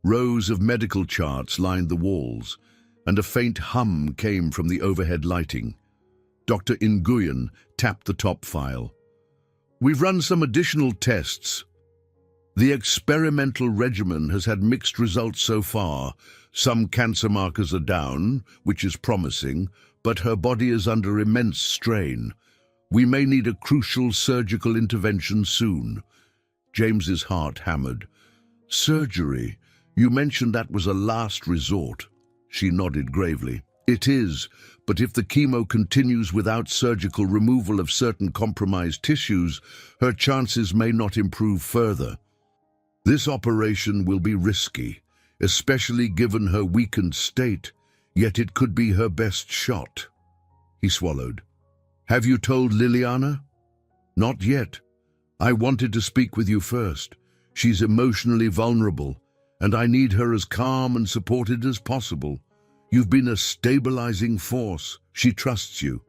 Rows of medical charts lined the walls, and a faint hum came from the overhead lighting. Dr. Nguyen tapped the top file. "We've run some additional tests. The experimental regimen has had mixed results so far. Some cancer markers are down, which is promising, but her body is under immense strain. We may need a crucial surgical intervention soon." James's heart hammered. "Surgery? You mentioned that was a last resort." She nodded gravely. "It is, but if the chemo continues without surgical removal of certain compromised tissues, her chances may not improve further. This operation will be risky, especially given her weakened state, yet it could be her best shot." He swallowed. "Have you told Liliana?" "Not yet. I wanted to speak with you first. She's emotionally vulnerable, and I need her as calm and supported as possible. You've been a stabilizing force. She trusts you."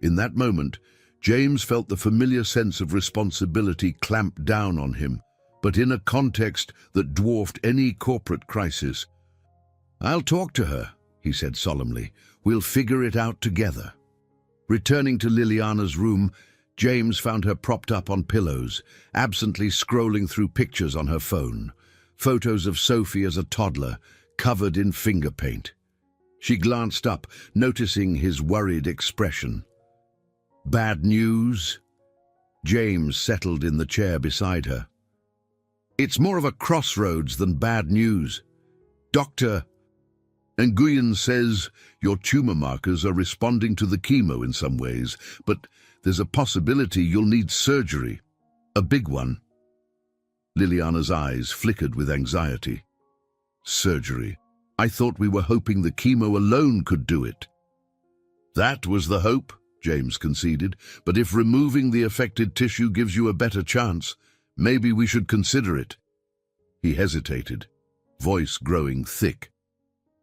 In that moment, James felt the familiar sense of responsibility clamp down on him, but in a context that dwarfed any corporate crisis. "I'll talk to her," he said solemnly. "We'll figure it out together." Returning to Liliana's room, James found her propped up on pillows, absently scrolling through pictures on her phone. Photos of Sophie as a toddler, covered in finger paint. She glanced up, noticing his worried expression. "Bad news?" James settled in the chair beside her. "It's more of a crossroads than bad news. Dr. Nguyen says your tumor markers are responding to the chemo in some ways, but there's a possibility you'll need surgery. A big one." Liliana's eyes flickered with anxiety. "Surgery? I thought we were hoping the chemo alone could do it." "That was the hope," James conceded, "but if removing the affected tissue gives you a better chance, maybe we should consider it." He hesitated, voice growing thick.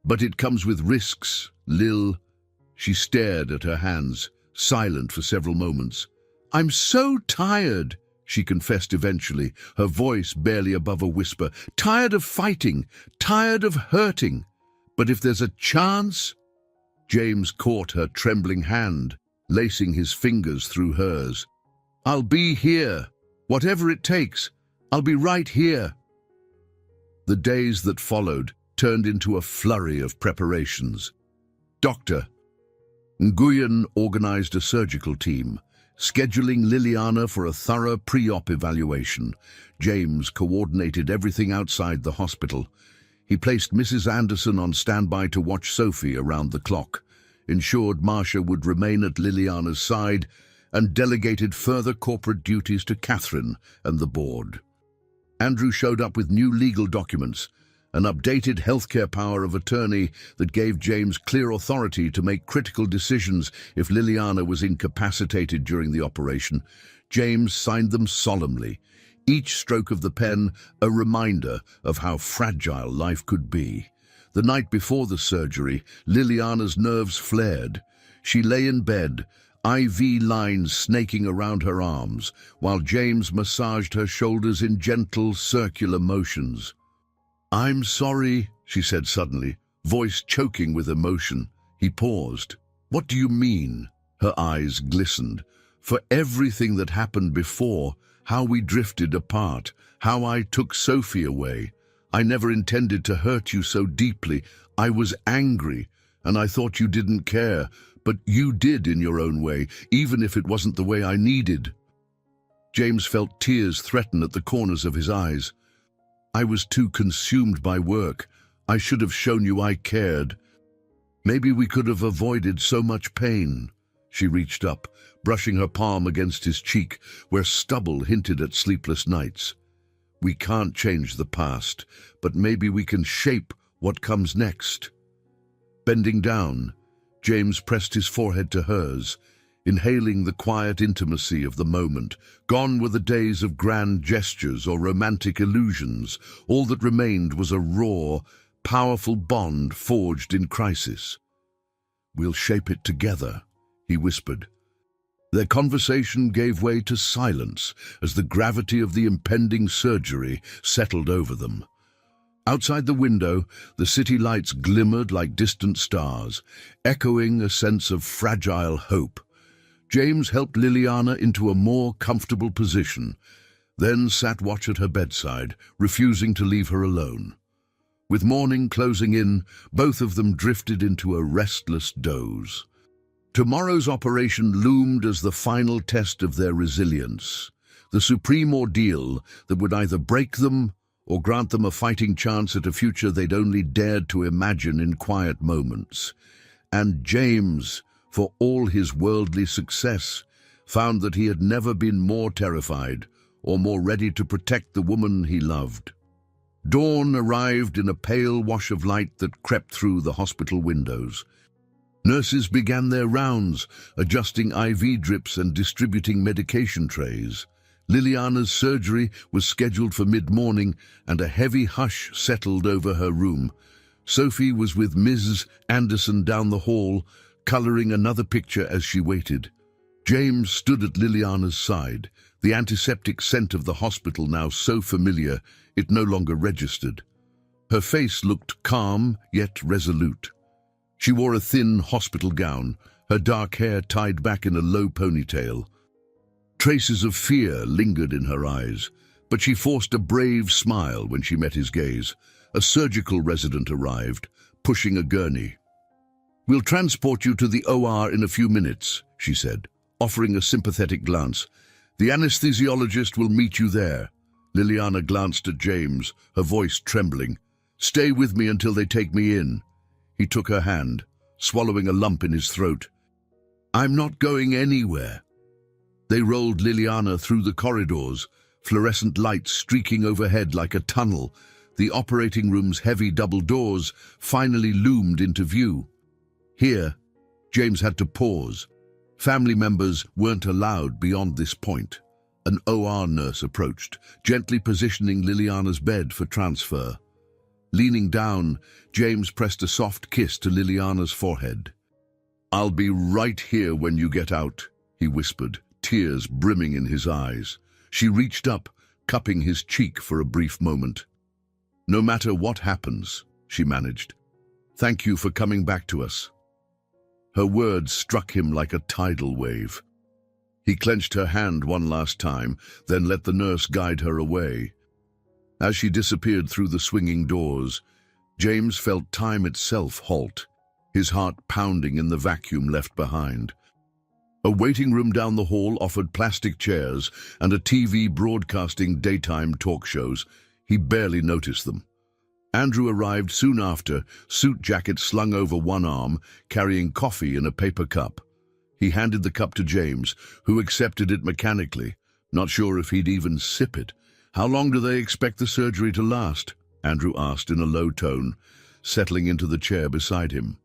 "But it comes with risks, Lil." She stared at her hands, silent for several moments. "I'm so tired," she confessed eventually, her voice barely above a whisper. "Tired of fighting, tired of hurting. But if there's a chance—" James caught her trembling hand, lacing his fingers through hers. "I'll be here. Whatever it takes, I'll be right here." The days that followed turned into a flurry of preparations. Dr. Nguyen organized a surgical team, scheduling Liliana for a thorough pre-op evaluation. James coordinated everything outside the hospital. He placed Mrs. Anderson on standby to watch Sophie around the clock, ensured Marcia would remain at Liliana's side, and delegated further corporate duties to Catherine and the board. Andrew showed up with new legal documents, an updated healthcare power of attorney that gave James clear authority to make critical decisions if Liliana was incapacitated during the operation. James signed them solemnly, each stroke of the pen a reminder of how fragile life could be. The night before the surgery, Liliana's nerves flared. She lay in bed, IV lines snaking around her arms, while James massaged her shoulders in gentle, circular motions. "I'm sorry," she said suddenly, voice choking with emotion. He paused. "What do you mean?" Her eyes glistened. "For everything that happened before, how we drifted apart, how I took Sophie away. I never intended to hurt you so deeply. I was angry, And I thought you didn't care, but you did in your own way, even if it wasn't the way I needed." James felt tears threaten at the corners of his eyes. "I was too consumed by work. I should have shown you I cared. Maybe we could have avoided so much pain." She reached up, brushing her palm against his cheek, where stubble hinted at sleepless nights. "We can't change the past, but maybe we can shape what comes next." Bending down, James pressed his forehead to hers, inhaling the quiet intimacy of the moment. Gone were the days of grand gestures or romantic illusions. All that remained was a raw, powerful bond forged in crisis. "We'll shape it together," he whispered. Their conversation gave way to silence as the gravity of the impending surgery settled over them. Outside the window, the city lights glimmered like distant stars, echoing a sense of fragile hope. James helped Liliana into a more comfortable position, then sat watch at her bedside, refusing to leave her alone. With morning closing in, both of them drifted into a restless doze. Tomorrow's operation loomed as the final test of their resilience, the supreme ordeal that would either break them or grant them a fighting chance at a future they'd only dared to imagine in quiet moments. And James, for all his worldly success, found that he had never been more terrified or more ready to protect the woman he loved. Dawn arrived in a pale wash of light that crept through the hospital windows. Nurses began their rounds, adjusting IV drips and distributing medication trays. Liliana's surgery was scheduled for mid-morning, and a heavy hush settled over her room. Sophie was with Ms. Anderson down the hall, coloring another picture as she waited. James stood at Liliana's side, the antiseptic scent of the hospital now so familiar it no longer registered. Her face looked calm, yet resolute. She wore a thin hospital gown, her dark hair tied back in a low ponytail. Traces of fear lingered in her eyes, but she forced a brave smile when she met his gaze. A surgical resident arrived, pushing a gurney. "We'll transport you to the OR in a few minutes," she said, offering a sympathetic glance. "The anesthesiologist will meet you there." Liliana glanced at James, her voice trembling. "Stay with me until they take me in." He took her hand, swallowing a lump in his throat. "I'm not going anywhere." They rolled Liliana through the corridors, fluorescent lights streaking overhead like a tunnel. The operating room's heavy double doors finally loomed into view. Here, James had to pause. Family members weren't allowed beyond this point. An OR nurse approached, gently positioning Liliana's bed for transfer. Leaning down, James pressed a soft kiss to Liliana's forehead. "I'll be right here when you get out," he whispered, tears brimming in his eyes. She reached up, cupping his cheek for a brief moment. "No matter what happens," she managed, "thank you for coming back to us." Her words struck him like a tidal wave. He clenched her hand one last time, then let the nurse guide her away. As she disappeared through the swinging doors, James felt time itself halt, his heart pounding in the vacuum left behind. A waiting room down the hall offered plastic chairs and a TV broadcasting daytime talk shows. He barely noticed them. Andrew arrived soon after, suit jacket slung over one arm, carrying coffee in a paper cup. He handed the cup to James, who accepted it mechanically, not sure if he'd even sip it. "How long do they expect the surgery to last?" Andrew asked in a low tone, settling into the chair beside him.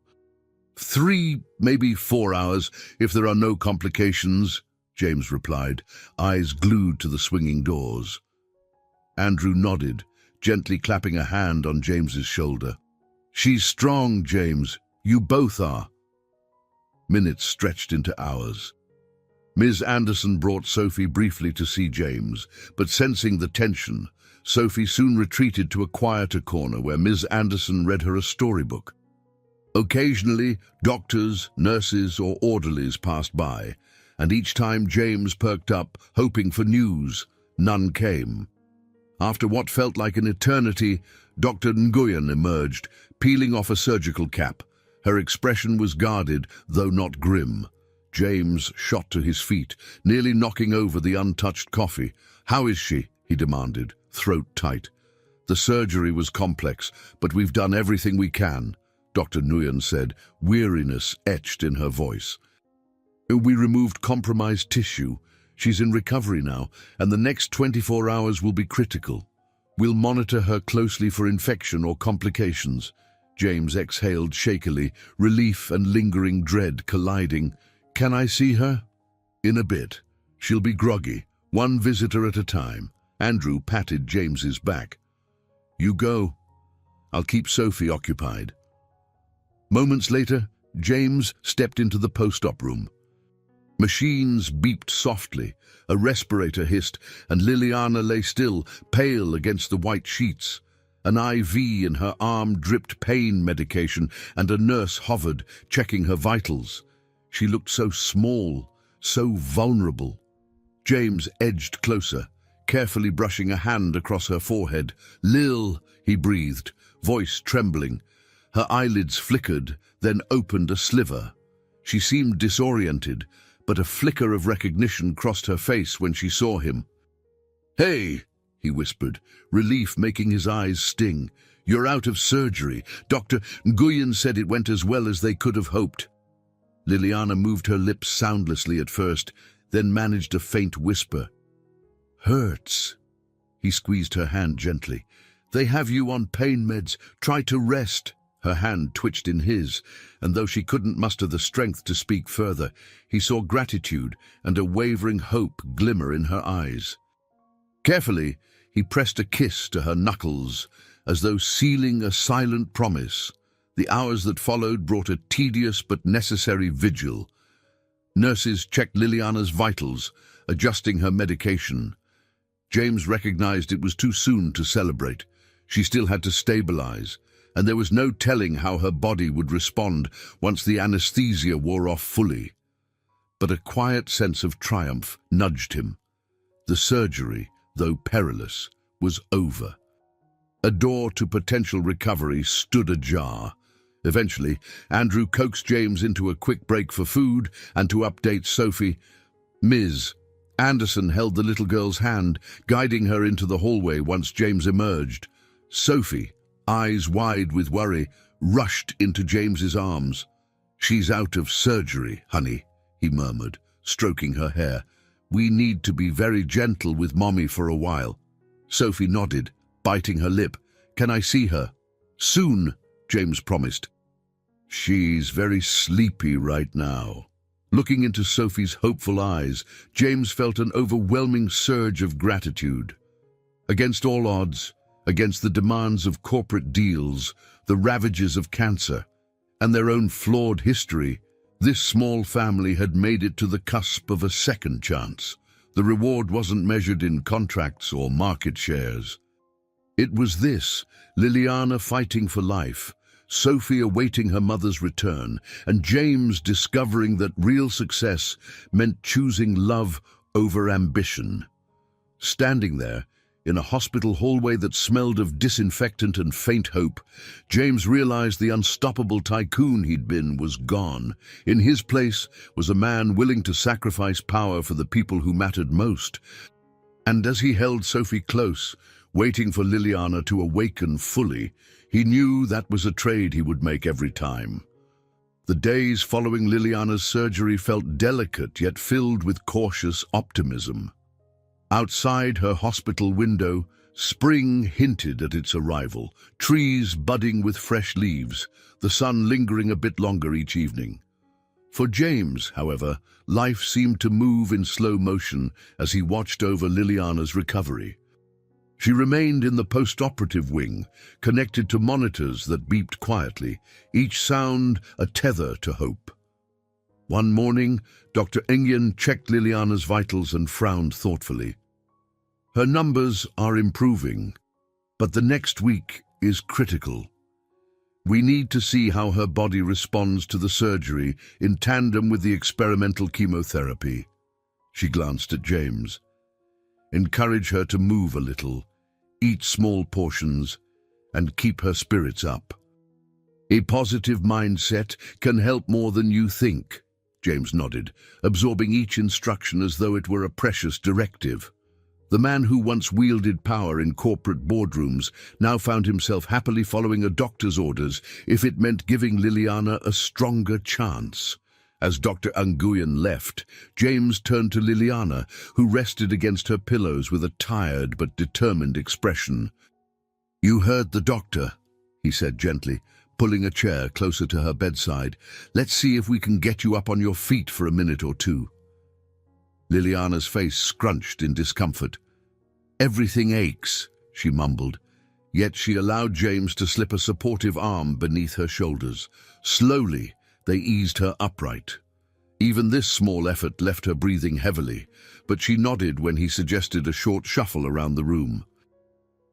3, maybe 4 hours, if there are no complications," James replied, eyes glued to the swinging doors. Andrew nodded, gently clapping a hand on James's shoulder. "She's strong, James. You both are." Minutes stretched into hours. Ms. Anderson brought Sophie briefly to see James, but sensing the tension, Sophie soon retreated to a quieter corner where Ms. Anderson read her a storybook. Occasionally, doctors, nurses, or orderlies passed by, and each time James perked up, hoping for news. None came. After what felt like an eternity, Dr. Nguyen emerged, peeling off a surgical cap. Her expression was guarded, though not grim. James shot to his feet, nearly knocking over the untouched coffee. "How is she?" he demanded, throat tight. "The surgery was complex, but we've done everything we can," Dr. Nguyen said, weariness etched in her voice. "We removed compromised tissue. She's in recovery now, and the next 24 hours will be critical. We'll monitor her closely for infection or complications." James exhaled shakily, relief and lingering dread colliding. "Can I see her?" "In a bit. She'll be groggy, one visitor at a time." Andrew patted James's back. "You go. I'll keep Sophie occupied." Moments later, James stepped into the post-op room. Machines beeped softly, a respirator hissed, and Liliana lay still, pale against the white sheets. An IV in her arm dripped pain medication, and a nurse hovered, checking her vitals. She looked so small, so vulnerable. James edged closer, carefully brushing a hand across her forehead. "Lil," he breathed, voice trembling. Her eyelids flickered, then opened a sliver. She seemed disoriented, but a flicker of recognition crossed her face when she saw him. "Hey," he whispered, relief making his eyes sting. "You're out of surgery. Dr. Nguyen said it went as well as they could have hoped." Liliana moved her lips soundlessly at first, then managed a faint whisper. "Hurts." He squeezed her hand gently. "They have you on pain meds. Try to rest." Her hand twitched in his, and though she couldn't muster the strength to speak further, he saw gratitude and a wavering hope glimmer in her eyes. Carefully, he pressed a kiss to her knuckles, as though sealing a silent promise. The hours that followed brought a tedious but necessary vigil. Nurses checked Liliana's vitals, adjusting her medication. James recognized it was too soon to celebrate. She still had to stabilize, and there was no telling how her body would respond once the anesthesia wore off fully. But a quiet sense of triumph nudged him. The surgery, though perilous, was over. A door to potential recovery stood ajar. Eventually, Andrew coaxed James into a quick break for food and to update Sophie. Ms. Anderson held the little girl's hand, guiding her into the hallway once James emerged. Sophie, eyes wide with worry, rushed into James's arms. "She's out of surgery, honey," he murmured, stroking her hair. "We need to be very gentle with Mommy for a while." Sophie nodded, biting her lip. "Can I see her?" "Soon," James promised. "She's very sleepy right now." Looking into Sophie's hopeful eyes, James felt an overwhelming surge of gratitude. Against all odds, against the demands of corporate deals, the ravages of cancer, and their own flawed history, this small family had made it to the cusp of a second chance. The reward wasn't measured in contracts or market shares. It was this, Liliana fighting for life, Sophie awaiting her mother's return, and James discovering that real success meant choosing love over ambition. Standing there, in a hospital hallway that smelled of disinfectant and faint hope, James realized the unstoppable tycoon he'd been was gone. In his place was a man willing to sacrifice power for the people who mattered most. And as he held Sophie close, waiting for Liliana to awaken fully, he knew that was a trade he would make every time. The days following Liliana's surgery felt delicate yet filled with cautious optimism. Outside her hospital window, spring hinted at its arrival, trees budding with fresh leaves, the sun lingering a bit longer each evening. For James, however, life seemed to move in slow motion as he watched over Liliana's recovery. She remained in the post-operative wing, connected to monitors that beeped quietly, each sound a tether to hope. One morning, Dr. Nguyen checked Liliana's vitals and frowned thoughtfully. "Her numbers are improving, but the next week is critical. We need to see how her body responds to the surgery in tandem with the experimental chemotherapy." She glanced at James. "Encourage her to move a little, eat small portions, and keep her spirits up." A positive mindset can help more than you think. James nodded, absorbing each instruction as though it were a precious directive. The man who once wielded power in corporate boardrooms now found himself happily following a doctor's orders if it meant giving Liliana a stronger chance. As Dr. Nguyen left, James turned to Liliana, who rested against her pillows with a tired but determined expression. "You heard the doctor," he said gently, pulling a chair closer to her bedside. "Let's see if we can get you up on your feet for a minute or two." Liliana's face scrunched in discomfort. "Everything aches," she mumbled, yet she allowed James to slip a supportive arm beneath her shoulders. Slowly, they eased her upright. Even this small effort left her breathing heavily, but she nodded when he suggested a short shuffle around the room.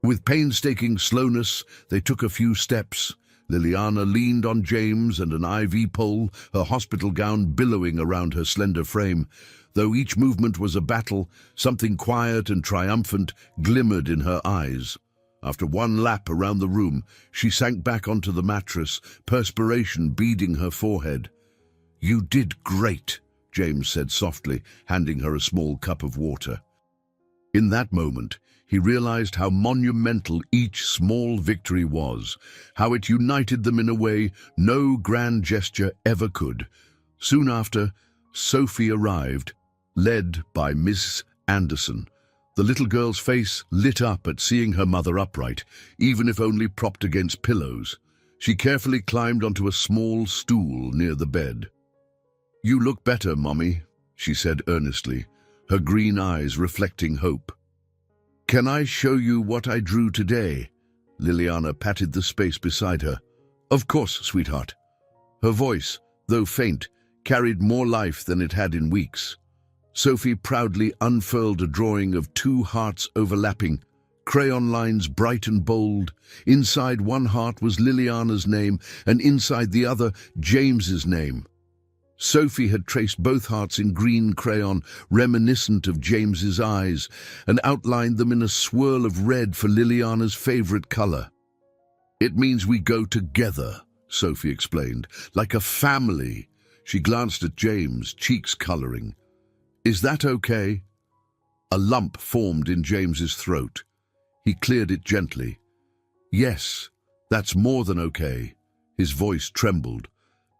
With painstaking slowness, they took a few steps. Liliana leaned on James and an IV pole, her hospital gown billowing around her slender frame. Though each movement was a battle, something quiet and triumphant glimmered in her eyes. After one lap around the room, she sank back onto the mattress, perspiration beading her forehead. "You did great," James said softly, handing her a small cup of water. In that moment, he realized how monumental each small victory was, how it united them in a way no grand gesture ever could. Soon after, Sophie arrived, led by Miss Anderson. The little girl's face lit up at seeing her mother upright, even if only propped against pillows. She carefully climbed onto a small stool near the bed. "You look better, Mommy," she said earnestly, her green eyes reflecting hope. "Can I show you what I drew today?" Liliana patted the space beside her. "Of course, sweetheart." Her voice, though faint, carried more life than it had in weeks. Sophie proudly unfurled a drawing of two hearts overlapping, crayon lines bright and bold. Inside one heart was Liliana's name, and inside the other, James's name. Sophie had traced both hearts in green crayon, reminiscent of James's eyes, and outlined them in a swirl of red for Liliana's favorite color. "It means we go together," Sophie explained, "like a family." She glanced at James, cheeks coloring. "Is that okay?" A lump formed in James's throat. He cleared it gently. "Yes, that's more than okay." His voice trembled,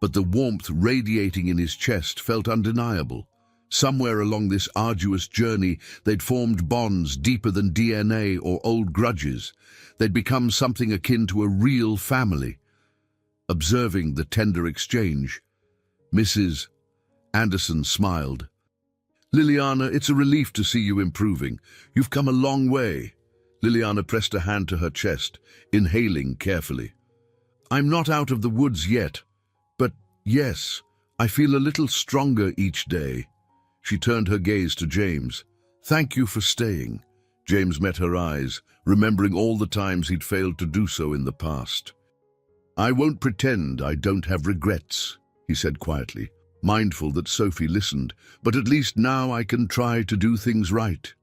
but the warmth radiating in his chest felt undeniable. Somewhere along this arduous journey, they'd formed bonds deeper than DNA or old grudges. They'd become something akin to a real family. Observing the tender exchange, Mrs. Anderson smiled. "Liliana, it's a relief to see you improving. You've come a long way." Liliana pressed a hand to her chest, inhaling carefully. "I'm not out of the woods yet. But yes, I feel a little stronger each day." She turned her gaze to James. "Thank you for staying." James met her eyes, remembering all the times he'd failed to do so in the past. "I won't pretend I don't have regrets," he said quietly, mindful that Sophie listened, "but at least now I can try to do things right."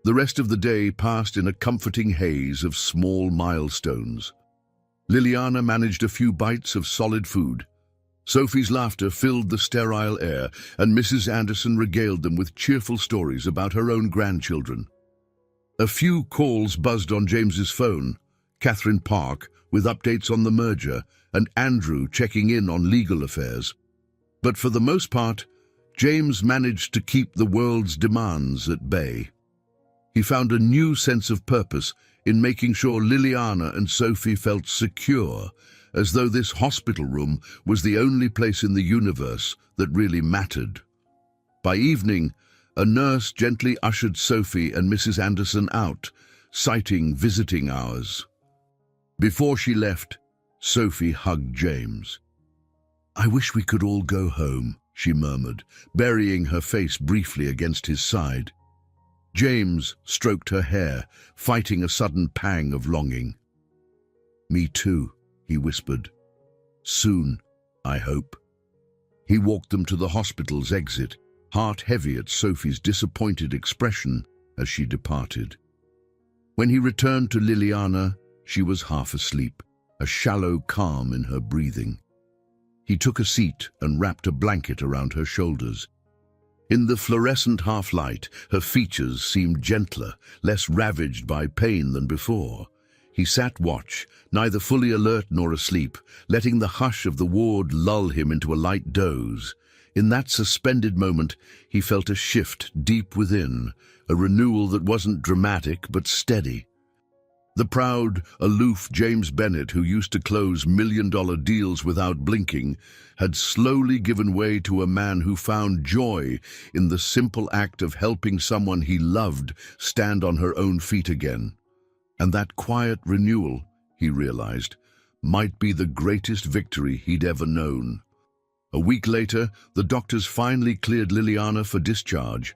The rest of the day passed in a comforting haze of small milestones. Liliana managed a few bites of solid food. Sophie's laughter filled the sterile air, and Mrs. Anderson regaled them with cheerful stories about her own grandchildren. A few calls buzzed on James's phone, Catherine Park with updates on the merger, and Andrew checking in on legal affairs. But for the most part, James managed to keep the world's demands at bay. He found a new sense of purpose in making sure Liliana and Sophie felt secure, as though this hospital room was the only place in the universe that really mattered. By evening, a nurse gently ushered Sophie and Mrs. Anderson out, citing visiting hours. Before she left, Sophie hugged James. "I wish we could all go home," she murmured, burying her face briefly against his side. James stroked her hair, fighting a sudden pang of longing. "Me too," he whispered. "Soon, I hope." He walked them to the hospital's exit, heart heavy at Sophie's disappointed expression as she departed. When he returned to Liliana, she was half asleep, a shallow calm in her breathing. He took a seat and wrapped a blanket around her shoulders. In the fluorescent half-light, her features seemed gentler, less ravaged by pain than before. He sat watch, neither fully alert nor asleep, letting the hush of the ward lull him into a light doze. In that suspended moment, he felt a shift deep within, a renewal that wasn't dramatic but steady. The proud, aloof James Bennett, who used to close million-dollar deals without blinking, had slowly given way to a man who found joy in the simple act of helping someone he loved stand on her own feet again. And that quiet renewal, he realized, might be the greatest victory he'd ever known. A week later, the doctors finally cleared Liliana for discharge.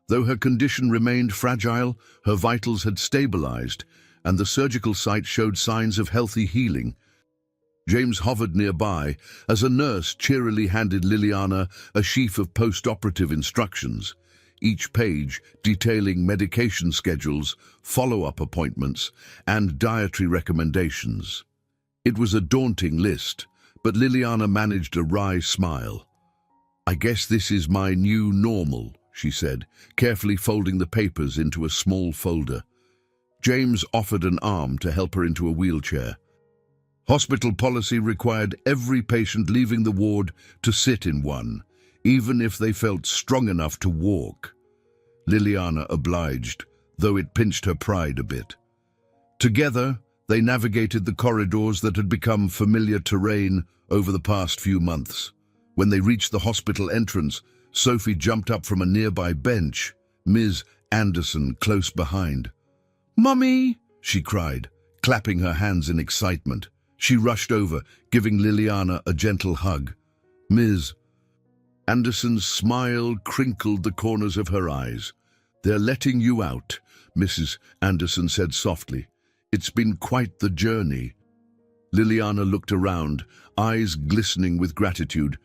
Though her condition remained fragile, her vitals had stabilized, and the surgical site showed signs of healthy healing. James hovered nearby as a nurse cheerily handed Liliana a sheaf of post-operative instructions, each page detailing medication schedules, follow-up appointments, and dietary recommendations. It was a daunting list, but Liliana managed a wry smile. "I guess this is my new normal," she said, carefully folding the papers into a small folder. James offered an arm to help her into a wheelchair. Hospital policy required every patient leaving the ward to sit in one, even if they felt strong enough to walk. Liliana obliged, though it pinched her pride a bit. Together, they navigated the corridors that had become familiar terrain over the past few months. When they reached the hospital entrance, Sophie jumped up from a nearby bench, Ms. Anderson close behind. "Mummy!" she cried, clapping her hands in excitement. She rushed over, giving Liliana a gentle hug. "Ms." Anderson's smile crinkled the corners of her eyes. "They're letting you out," Mrs. Anderson said softly. "It's been quite the journey." Liliana looked around, eyes glistening with gratitude.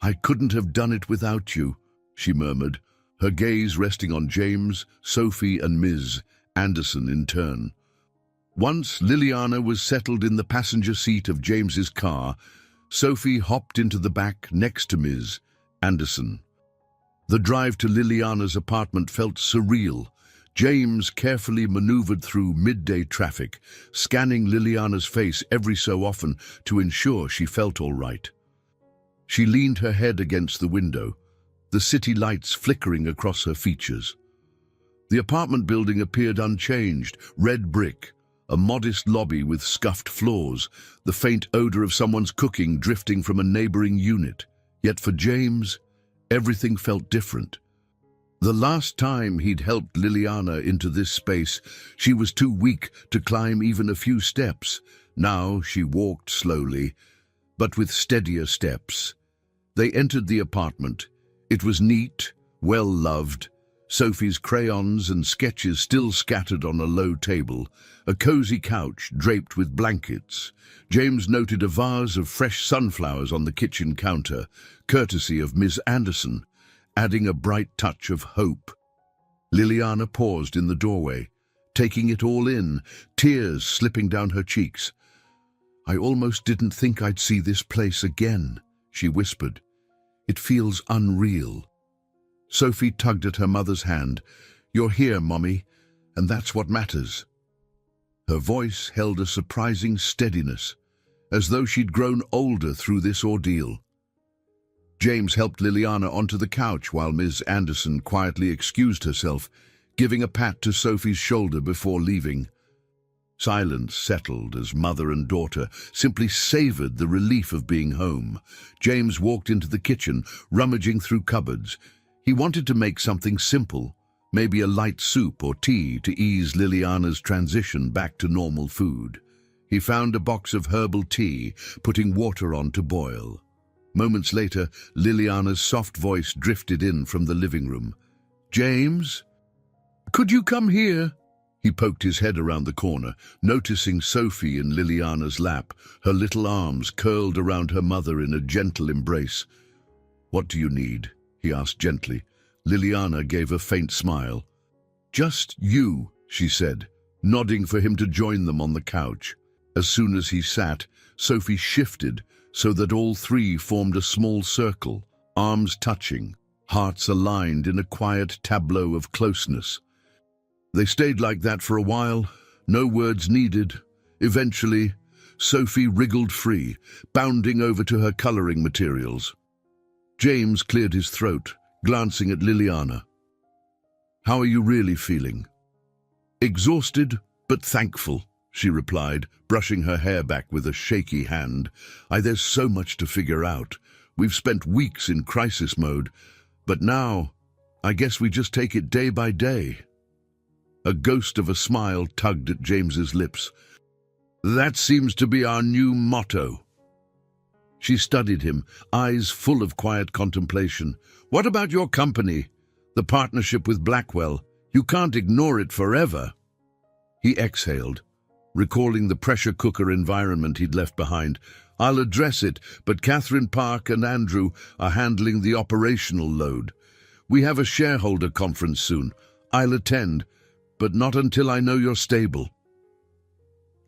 "I couldn't have done it without you," she murmured, her gaze resting on James, Sophie, and Ms. Anderson in turn. Once Liliana was settled in the passenger seat of James's car, Sophie hopped into the back next to Ms. Anderson. The drive to Liliana's apartment felt surreal. James carefully maneuvered through midday traffic, scanning Liliana's face every so often to ensure she felt all right. She leaned her head against the window, the city lights flickering across her features. The apartment building appeared unchanged, red brick, a modest lobby with scuffed floors, the faint odor of someone's cooking drifting from a neighboring unit. Yet for James, everything felt different. The last time he'd helped Liliana into this space, she was too weak to climb even a few steps. Now she walked slowly, but with steadier steps. They entered the apartment. It was neat, well-loved, Sophie's crayons and sketches still scattered on a low table, a cozy couch draped with blankets. James noted a vase of fresh sunflowers on the kitchen counter, courtesy of Miss Anderson, adding a bright touch of hope. Liliana paused in the doorway, taking it all in, tears slipping down her cheeks. "I almost didn't think I'd see this place again," she whispered. "It feels unreal." Sophie tugged at her mother's hand. "You're here, Mommy, and that's what matters." Her voice held a surprising steadiness, as though she'd grown older through this ordeal. James helped Liliana onto the couch while Ms. Anderson quietly excused herself, giving a pat to Sophie's shoulder before leaving. Silence settled as mother and daughter simply savored the relief of being home. James walked into the kitchen, rummaging through cupboards. He wanted to make something simple, maybe a light soup or tea to ease Liliana's transition back to normal food. He found a box of herbal tea, putting water on to boil. Moments later, Liliana's soft voice drifted in from the living room. "James? Could you come here?" He poked his head around the corner, noticing Sophie in Liliana's lap, her little arms curled around her mother in a gentle embrace. "What do you need?" he asked gently. Liliana gave a faint smile. "Just you," she said, nodding for him to join them on the couch. As soon as he sat, Sophie shifted so that all three formed a small circle, arms touching, hearts aligned in a quiet tableau of closeness. They stayed like that for a while, no words needed. Eventually, Sophie wriggled free, bounding over to her coloring materials. James cleared his throat, glancing at Liliana. "How are you really feeling?" "Exhausted, but thankful," she replied, brushing her hair back with a shaky hand. There's so much to figure out. We've spent weeks in crisis mode, but now, I guess we just take it day by day." A ghost of a smile tugged at James's lips. "That seems to be our new motto." She studied him, eyes full of quiet contemplation. "What about your company? The partnership with Blackwell? You can't ignore it forever." He exhaled, recalling the pressure cooker environment he'd left behind. "I'll address it, but Catherine Park and Andrew are handling the operational load. We have a shareholder conference soon. I'll attend, but not until I know you're stable."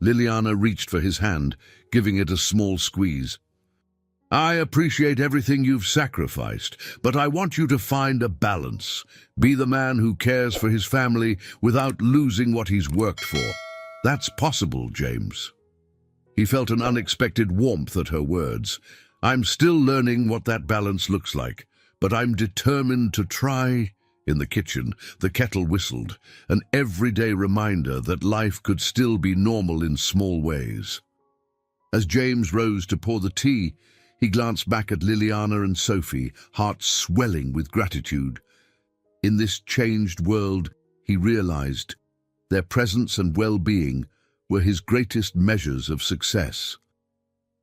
Liliana reached for his hand, giving it a small squeeze. "I appreciate everything you've sacrificed, but I want you to find a balance. Be the man who cares for his family without losing what he's worked for. That's possible, James." He felt an unexpected warmth at her words. "I'm still learning what that balance looks like, but I'm determined to try." In the kitchen, the kettle whistled, an everyday reminder that life could still be normal in small ways. As James rose to pour the tea, he glanced back at Liliana and Sophie, heart swelling with gratitude. In this changed world, he realized, their presence and well-being were his greatest measures of success.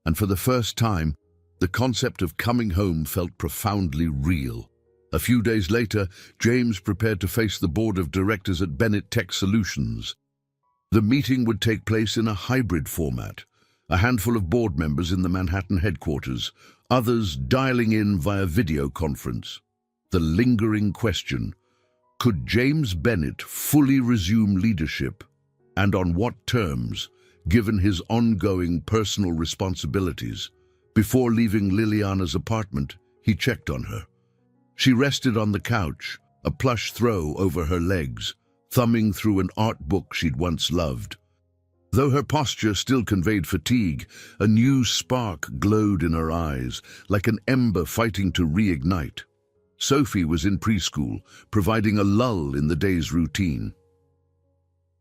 And for the first time, the concept of coming home felt profoundly real. A few days later, James prepared to face the board of directors at Bennett Tech Solutions. The meeting would take place in a hybrid format, a handful of board members in the Manhattan headquarters, others dialing in via video conference. The lingering question: could James Bennett fully resume leadership, and on what terms, given his ongoing personal responsibilities? Before leaving Liliana's apartment, he checked on her. She rested on the couch, a plush throw over her legs, thumbing through an art book she'd once loved. Though her posture still conveyed fatigue, a new spark glowed in her eyes, like an ember fighting to reignite. Sophie was in preschool, providing a lull in the day's routine.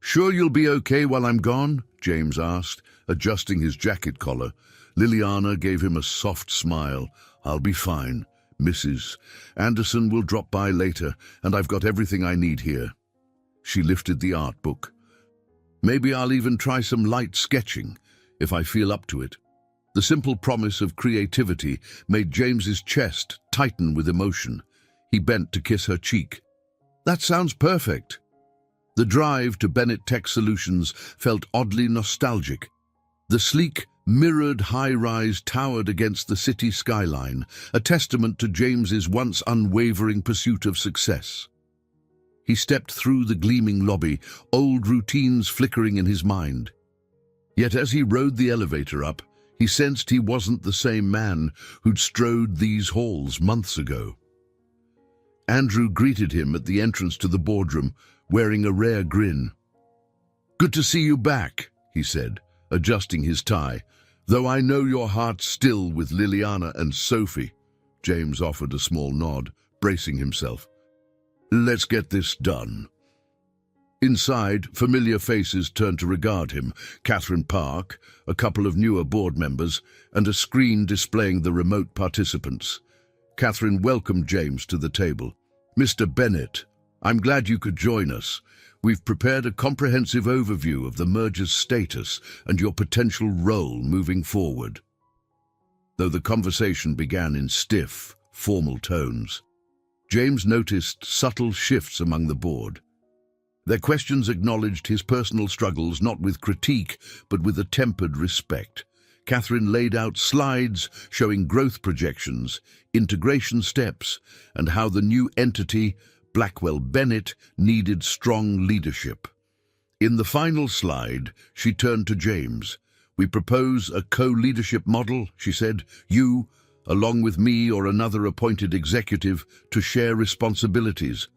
"Sure you'll be okay while I'm gone?" James asked, adjusting his jacket collar. Liliana gave him a soft smile. "I'll be fine, Mrs. Anderson will drop by later, and I've got everything I need here." She lifted the art book. "Maybe I'll even try some light sketching, if I feel up to it." The simple promise of creativity made James's chest tighten with emotion. He bent to kiss her cheek. "That sounds perfect." The drive to Bennett Tech Solutions felt oddly nostalgic. The sleek, mirrored high-rise towered against the city skyline, a testament to James's once unwavering pursuit of success. He stepped through the gleaming lobby, old routines flickering in his mind. Yet as he rode the elevator up, he sensed he wasn't the same man who'd strode these halls months ago. Andrew greeted him at the entrance to the boardroom, wearing a rare grin. "Good to see you back," he said, adjusting his tie. "Though I know your heart's still with Liliana and Sophie." James offered a small nod, bracing himself. "Let's get this done." Inside, familiar faces turned to regard him. Catherine Park, a couple of newer board members, and a screen displaying the remote participants. Catherine welcomed James to the table. "Mr. Bennett, I'm glad you could join us. We've prepared a comprehensive overview of the merger's status and your potential role moving forward." Though the conversation began in stiff, formal tones, James noticed subtle shifts among the board. Their questions acknowledged his personal struggles not with critique, but with a tempered respect. Catherine laid out slides showing growth projections, integration steps, and how the new entity, Blackwell Bennett, needed strong leadership. In the final slide, she turned to James. We propose a co-leadership model, she said. You, along with me or another appointed executive, to share responsibilities.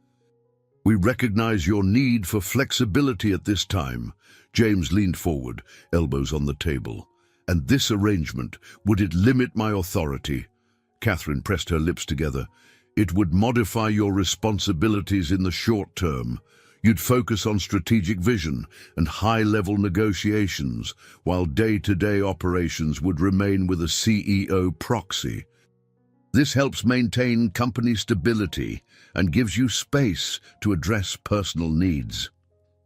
We recognize your need for flexibility at this time. James leaned forward, elbows on the table. And this arrangement, would it limit my authority? Catherine pressed her lips together. It would modify your responsibilities in the short term. You'd focus on strategic vision and high-level negotiations, while day-to-day operations would remain with a CEO proxy. This helps maintain company stability and gives you space to address personal needs.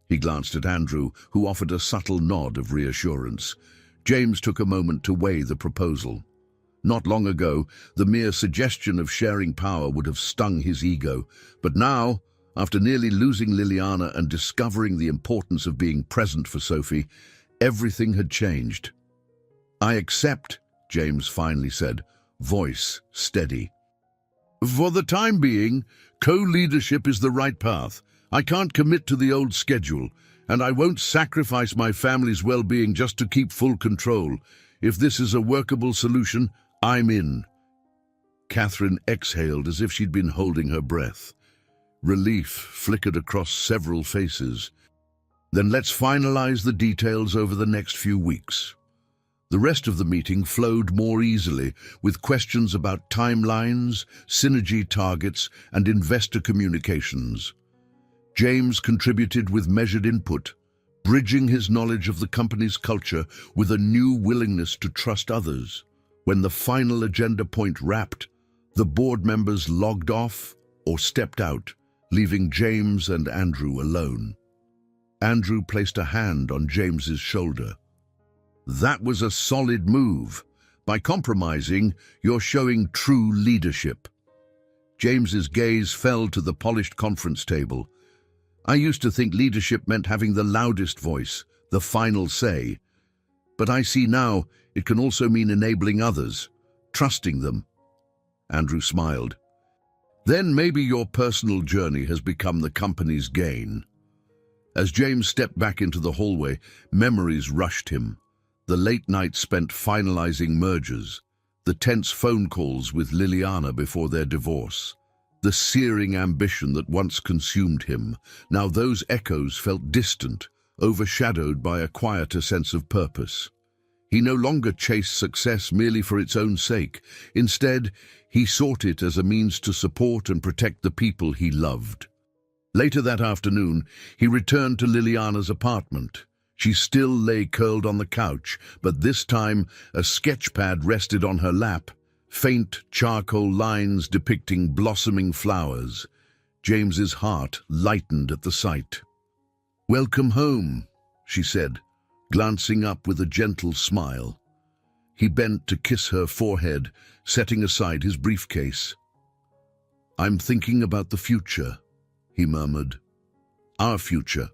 He glanced at Andrew, who offered a subtle nod of reassurance. James took a moment to weigh the proposal. Not long ago, the mere suggestion of sharing power would have stung his ego, but now, after nearly losing Liliana and discovering the importance of being present for Sophie, everything had changed. I accept, James finally said, voice steady. For the time being, co-leadership is the right path. I can't commit to the old schedule, and I won't sacrifice my family's well-being just to keep full control. If this is a workable solution, I'm in. Catherine exhaled as if she'd been holding her breath. Relief flickered across several faces. Then let's finalize the details over the next few weeks. The rest of the meeting flowed more easily, with questions about timelines, synergy targets, and investor communications. James contributed with measured input, bridging his knowledge of the company's culture with a new willingness to trust others. When the final agenda point wrapped, the board members logged off or stepped out, leaving James and Andrew alone. Andrew placed a hand on James's shoulder. That was a solid move. By compromising, you're showing true leadership. James's gaze fell to the polished conference table. I used to think leadership meant having the loudest voice, the final say. But I see now it can also mean enabling others, trusting them. Andrew smiled. Then maybe your personal journey has become the company's gain. As James stepped back into the hallway, memories rushed him. The late nights spent finalizing mergers, the tense phone calls with Liliana before their divorce, the searing ambition that once consumed him. Now those echoes felt distant, overshadowed by a quieter sense of purpose. He no longer chased success merely for its own sake. Instead, he sought it as a means to support and protect the people he loved. Later that afternoon, he returned to Liliana's apartment. She still lay curled on the couch, but this time a sketch pad rested on her lap, faint charcoal lines depicting blossoming flowers. James's heart lightened at the sight. "Welcome home," she said, glancing up with a gentle smile. He bent to kiss her forehead, setting aside his briefcase. "I'm thinking about the future," he murmured. "Our future.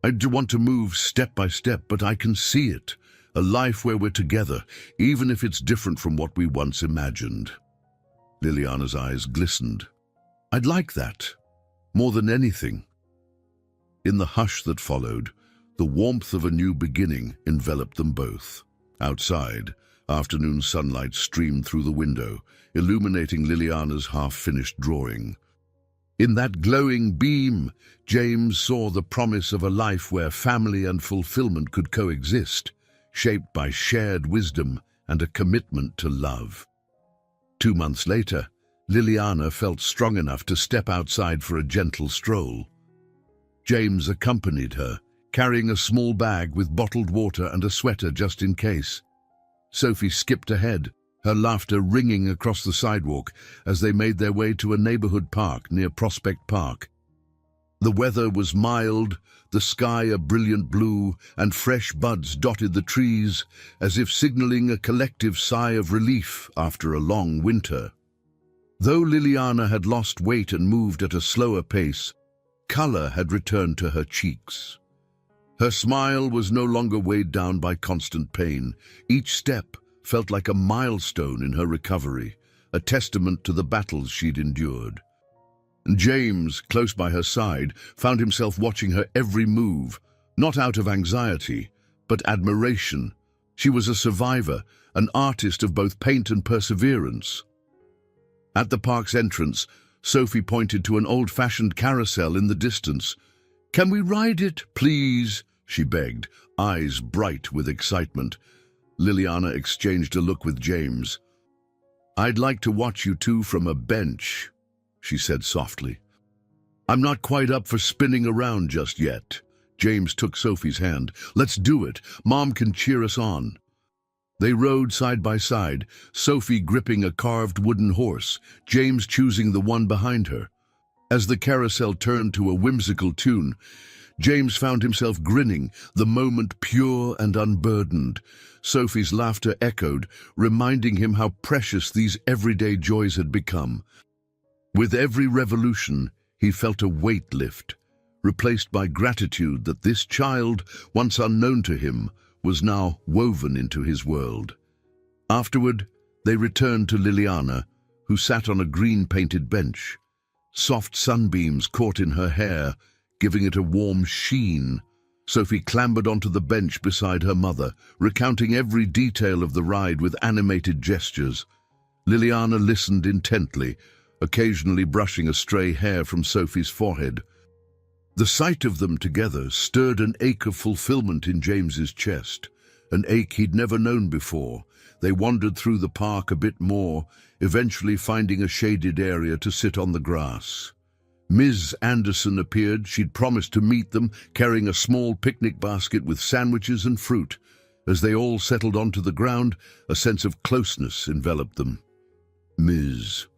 I do want to move step by step, but I can see it. A life where we're together, even if it's different from what we once imagined." Liliana's eyes glistened. "I'd like that, more than anything." In the hush that followed, the warmth of a new beginning enveloped them both. Outside, afternoon sunlight streamed through the window, illuminating Liliana's half-finished drawing. In that glowing beam, James saw the promise of a life where family and fulfillment could coexist, shaped by shared wisdom and a commitment to love. 2 months later, Liliana felt strong enough to step outside for a gentle stroll. James accompanied her, carrying a small bag with bottled water and a sweater just in case. Sophie skipped ahead, her laughter ringing across the sidewalk as they made their way to a neighborhood park near Prospect Park. The weather was mild, the sky a brilliant blue, and fresh buds dotted the trees, as if signaling a collective sigh of relief after a long winter. Though Liliana had lost weight and moved at a slower pace, color had returned to her cheeks. Her smile was no longer weighed down by constant pain. Each step felt like a milestone in her recovery, a testament to the battles she'd endured. And James, close by her side, found himself watching her every move, not out of anxiety, but admiration. She was a survivor, an artist of both paint and perseverance. At the park's entrance, Sophie pointed to an old-fashioned carousel in the distance. "Can we ride it, please?" she begged, eyes bright with excitement. Liliana exchanged a look with James. "I'd like to watch you two from a bench," she said softly. "I'm not quite up for spinning around just yet." James took Sophie's hand. "Let's do it. Mom can cheer us on." They rode side by side, Sophie gripping a carved wooden horse, James choosing the one behind her. As the carousel turned to a whimsical tune, James found himself grinning, the moment pure and unburdened. Sophie's laughter echoed, reminding him how precious these everyday joys had become. With every revolution, he felt a weight lift, replaced by gratitude that this child, once unknown to him, was now woven into his world. Afterward, they returned to Liliana, who sat on a green-painted bench. Soft sunbeams caught in her hair, giving it a warm sheen. Sophie clambered onto the bench beside her mother, recounting every detail of the ride with animated gestures. Liliana listened intently, occasionally brushing a stray hair from Sophie's forehead. The sight of them together stirred an ache of fulfillment in James's chest, an ache he'd never known before. They wandered through the park a bit more, eventually finding a shaded area to sit on the grass. Ms. Anderson appeared. She'd promised to meet them, carrying a small picnic basket with sandwiches and fruit. As they all settled onto the ground, a sense of closeness enveloped them. Ms.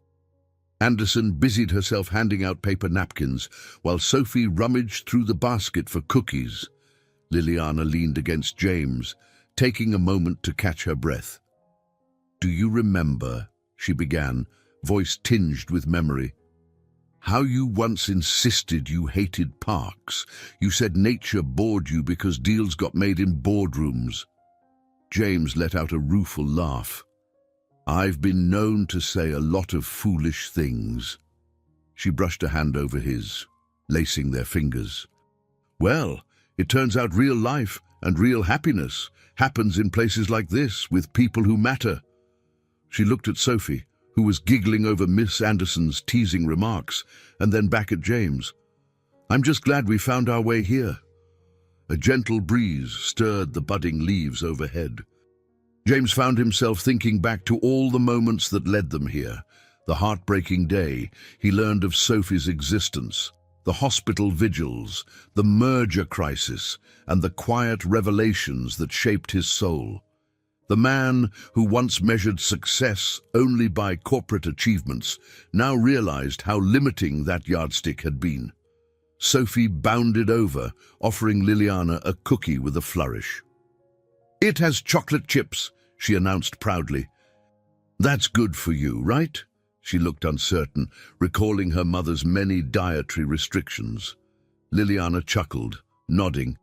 Anderson busied herself handing out paper napkins, while Sophie rummaged through the basket for cookies. Liliana leaned against James, taking a moment to catch her breath. "Do you remember," she began, voice tinged with memory, "how you once insisted you hated parks? You said nature bored you because deals got made in boardrooms." James let out a rueful laugh. "I've been known to say a lot of foolish things." She brushed a hand over his, lacing their fingers. "Well, it turns out real life and real happiness happens in places like this, with people who matter." She looked at Sophie, who was giggling over Miss Anderson's teasing remarks, and then back at James. "I'm just glad we found our way here." A gentle breeze stirred the budding leaves overhead. James found himself thinking back to all the moments that led them here. The heartbreaking day he learned of Sophie's existence, the hospital vigils, the merger crisis, and the quiet revelations that shaped his soul. The man who once measured success only by corporate achievements now realized how limiting that yardstick had been. Sophie bounded over, offering Liliana a cookie with a flourish. "It has chocolate chips," she announced proudly. "That's good for you, right?" She looked uncertain, recalling her mother's many dietary restrictions. Liliana chuckled, nodding.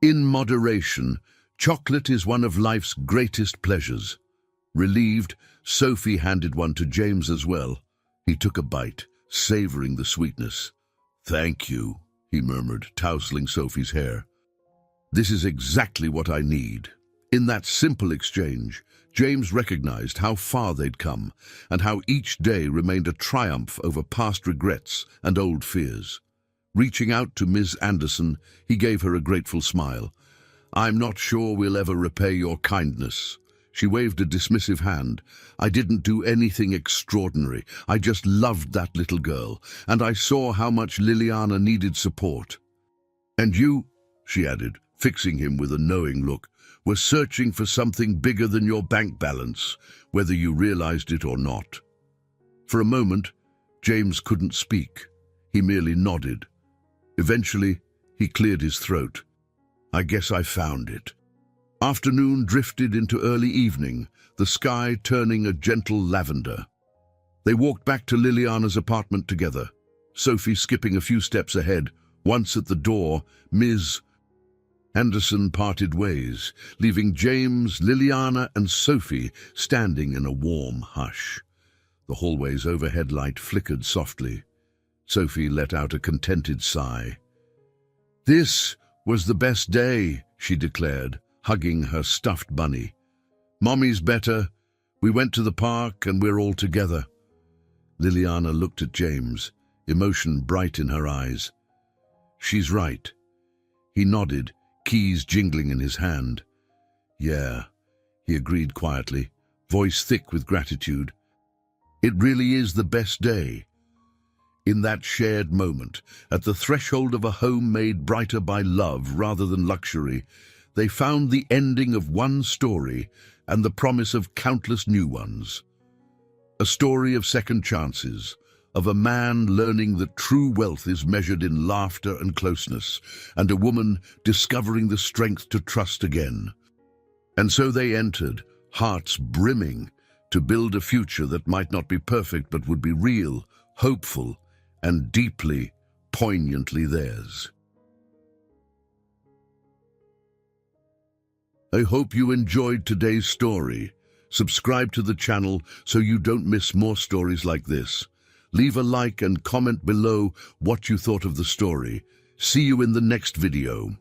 "In moderation, chocolate is one of life's greatest pleasures." Relieved, Sophie handed one to James as well. He took a bite, savoring the sweetness. "Thank you," he murmured, tousling Sophie's hair. "This is exactly what I need." In that simple exchange, James recognized how far they'd come and how each day remained a triumph over past regrets and old fears. Reaching out to Ms. Anderson, he gave her a grateful smile. "I'm not sure we'll ever repay your kindness." She waved a dismissive hand. "I didn't do anything extraordinary. I just loved that little girl, and I saw how much Liliana needed support." "And you," she added, fixing him with a knowing look, "were searching for something bigger than your bank balance, whether you realized it or not." For a moment, James couldn't speak. He merely nodded. Eventually, he cleared his throat. "I guess I found it." Afternoon drifted into early evening, the sky turning a gentle lavender. They walked back to Liliana's apartment together, Sophie skipping a few steps ahead. Once at the door, Ms. Anderson parted ways, leaving James, Liliana, and Sophie standing in a warm hush. The hallway's overhead light flickered softly. Sophie let out a contented sigh. "This was the best day," she declared, hugging her stuffed bunny. Mommy's better. We went to the park and we're all together. Liliana looked at James, emotion bright in her eyes. She's right. He nodded, keys jingling in his hand. Yeah, he agreed quietly, voice thick with gratitude. It really is the best day. In that shared moment, at the threshold of a home made brighter by love rather than luxury, they found the ending of one story and the promise of countless new ones. A story of second chances, of a man learning that true wealth is measured in laughter and closeness, and a woman discovering the strength to trust again. And so they entered, hearts brimming, to build a future that might not be perfect but would be real, hopeful, and deeply, poignantly theirs. I hope you enjoyed today's story. Subscribe to the channel so you don't miss more stories like this. Leave a like and comment below what you thought of the story. See you in the next video.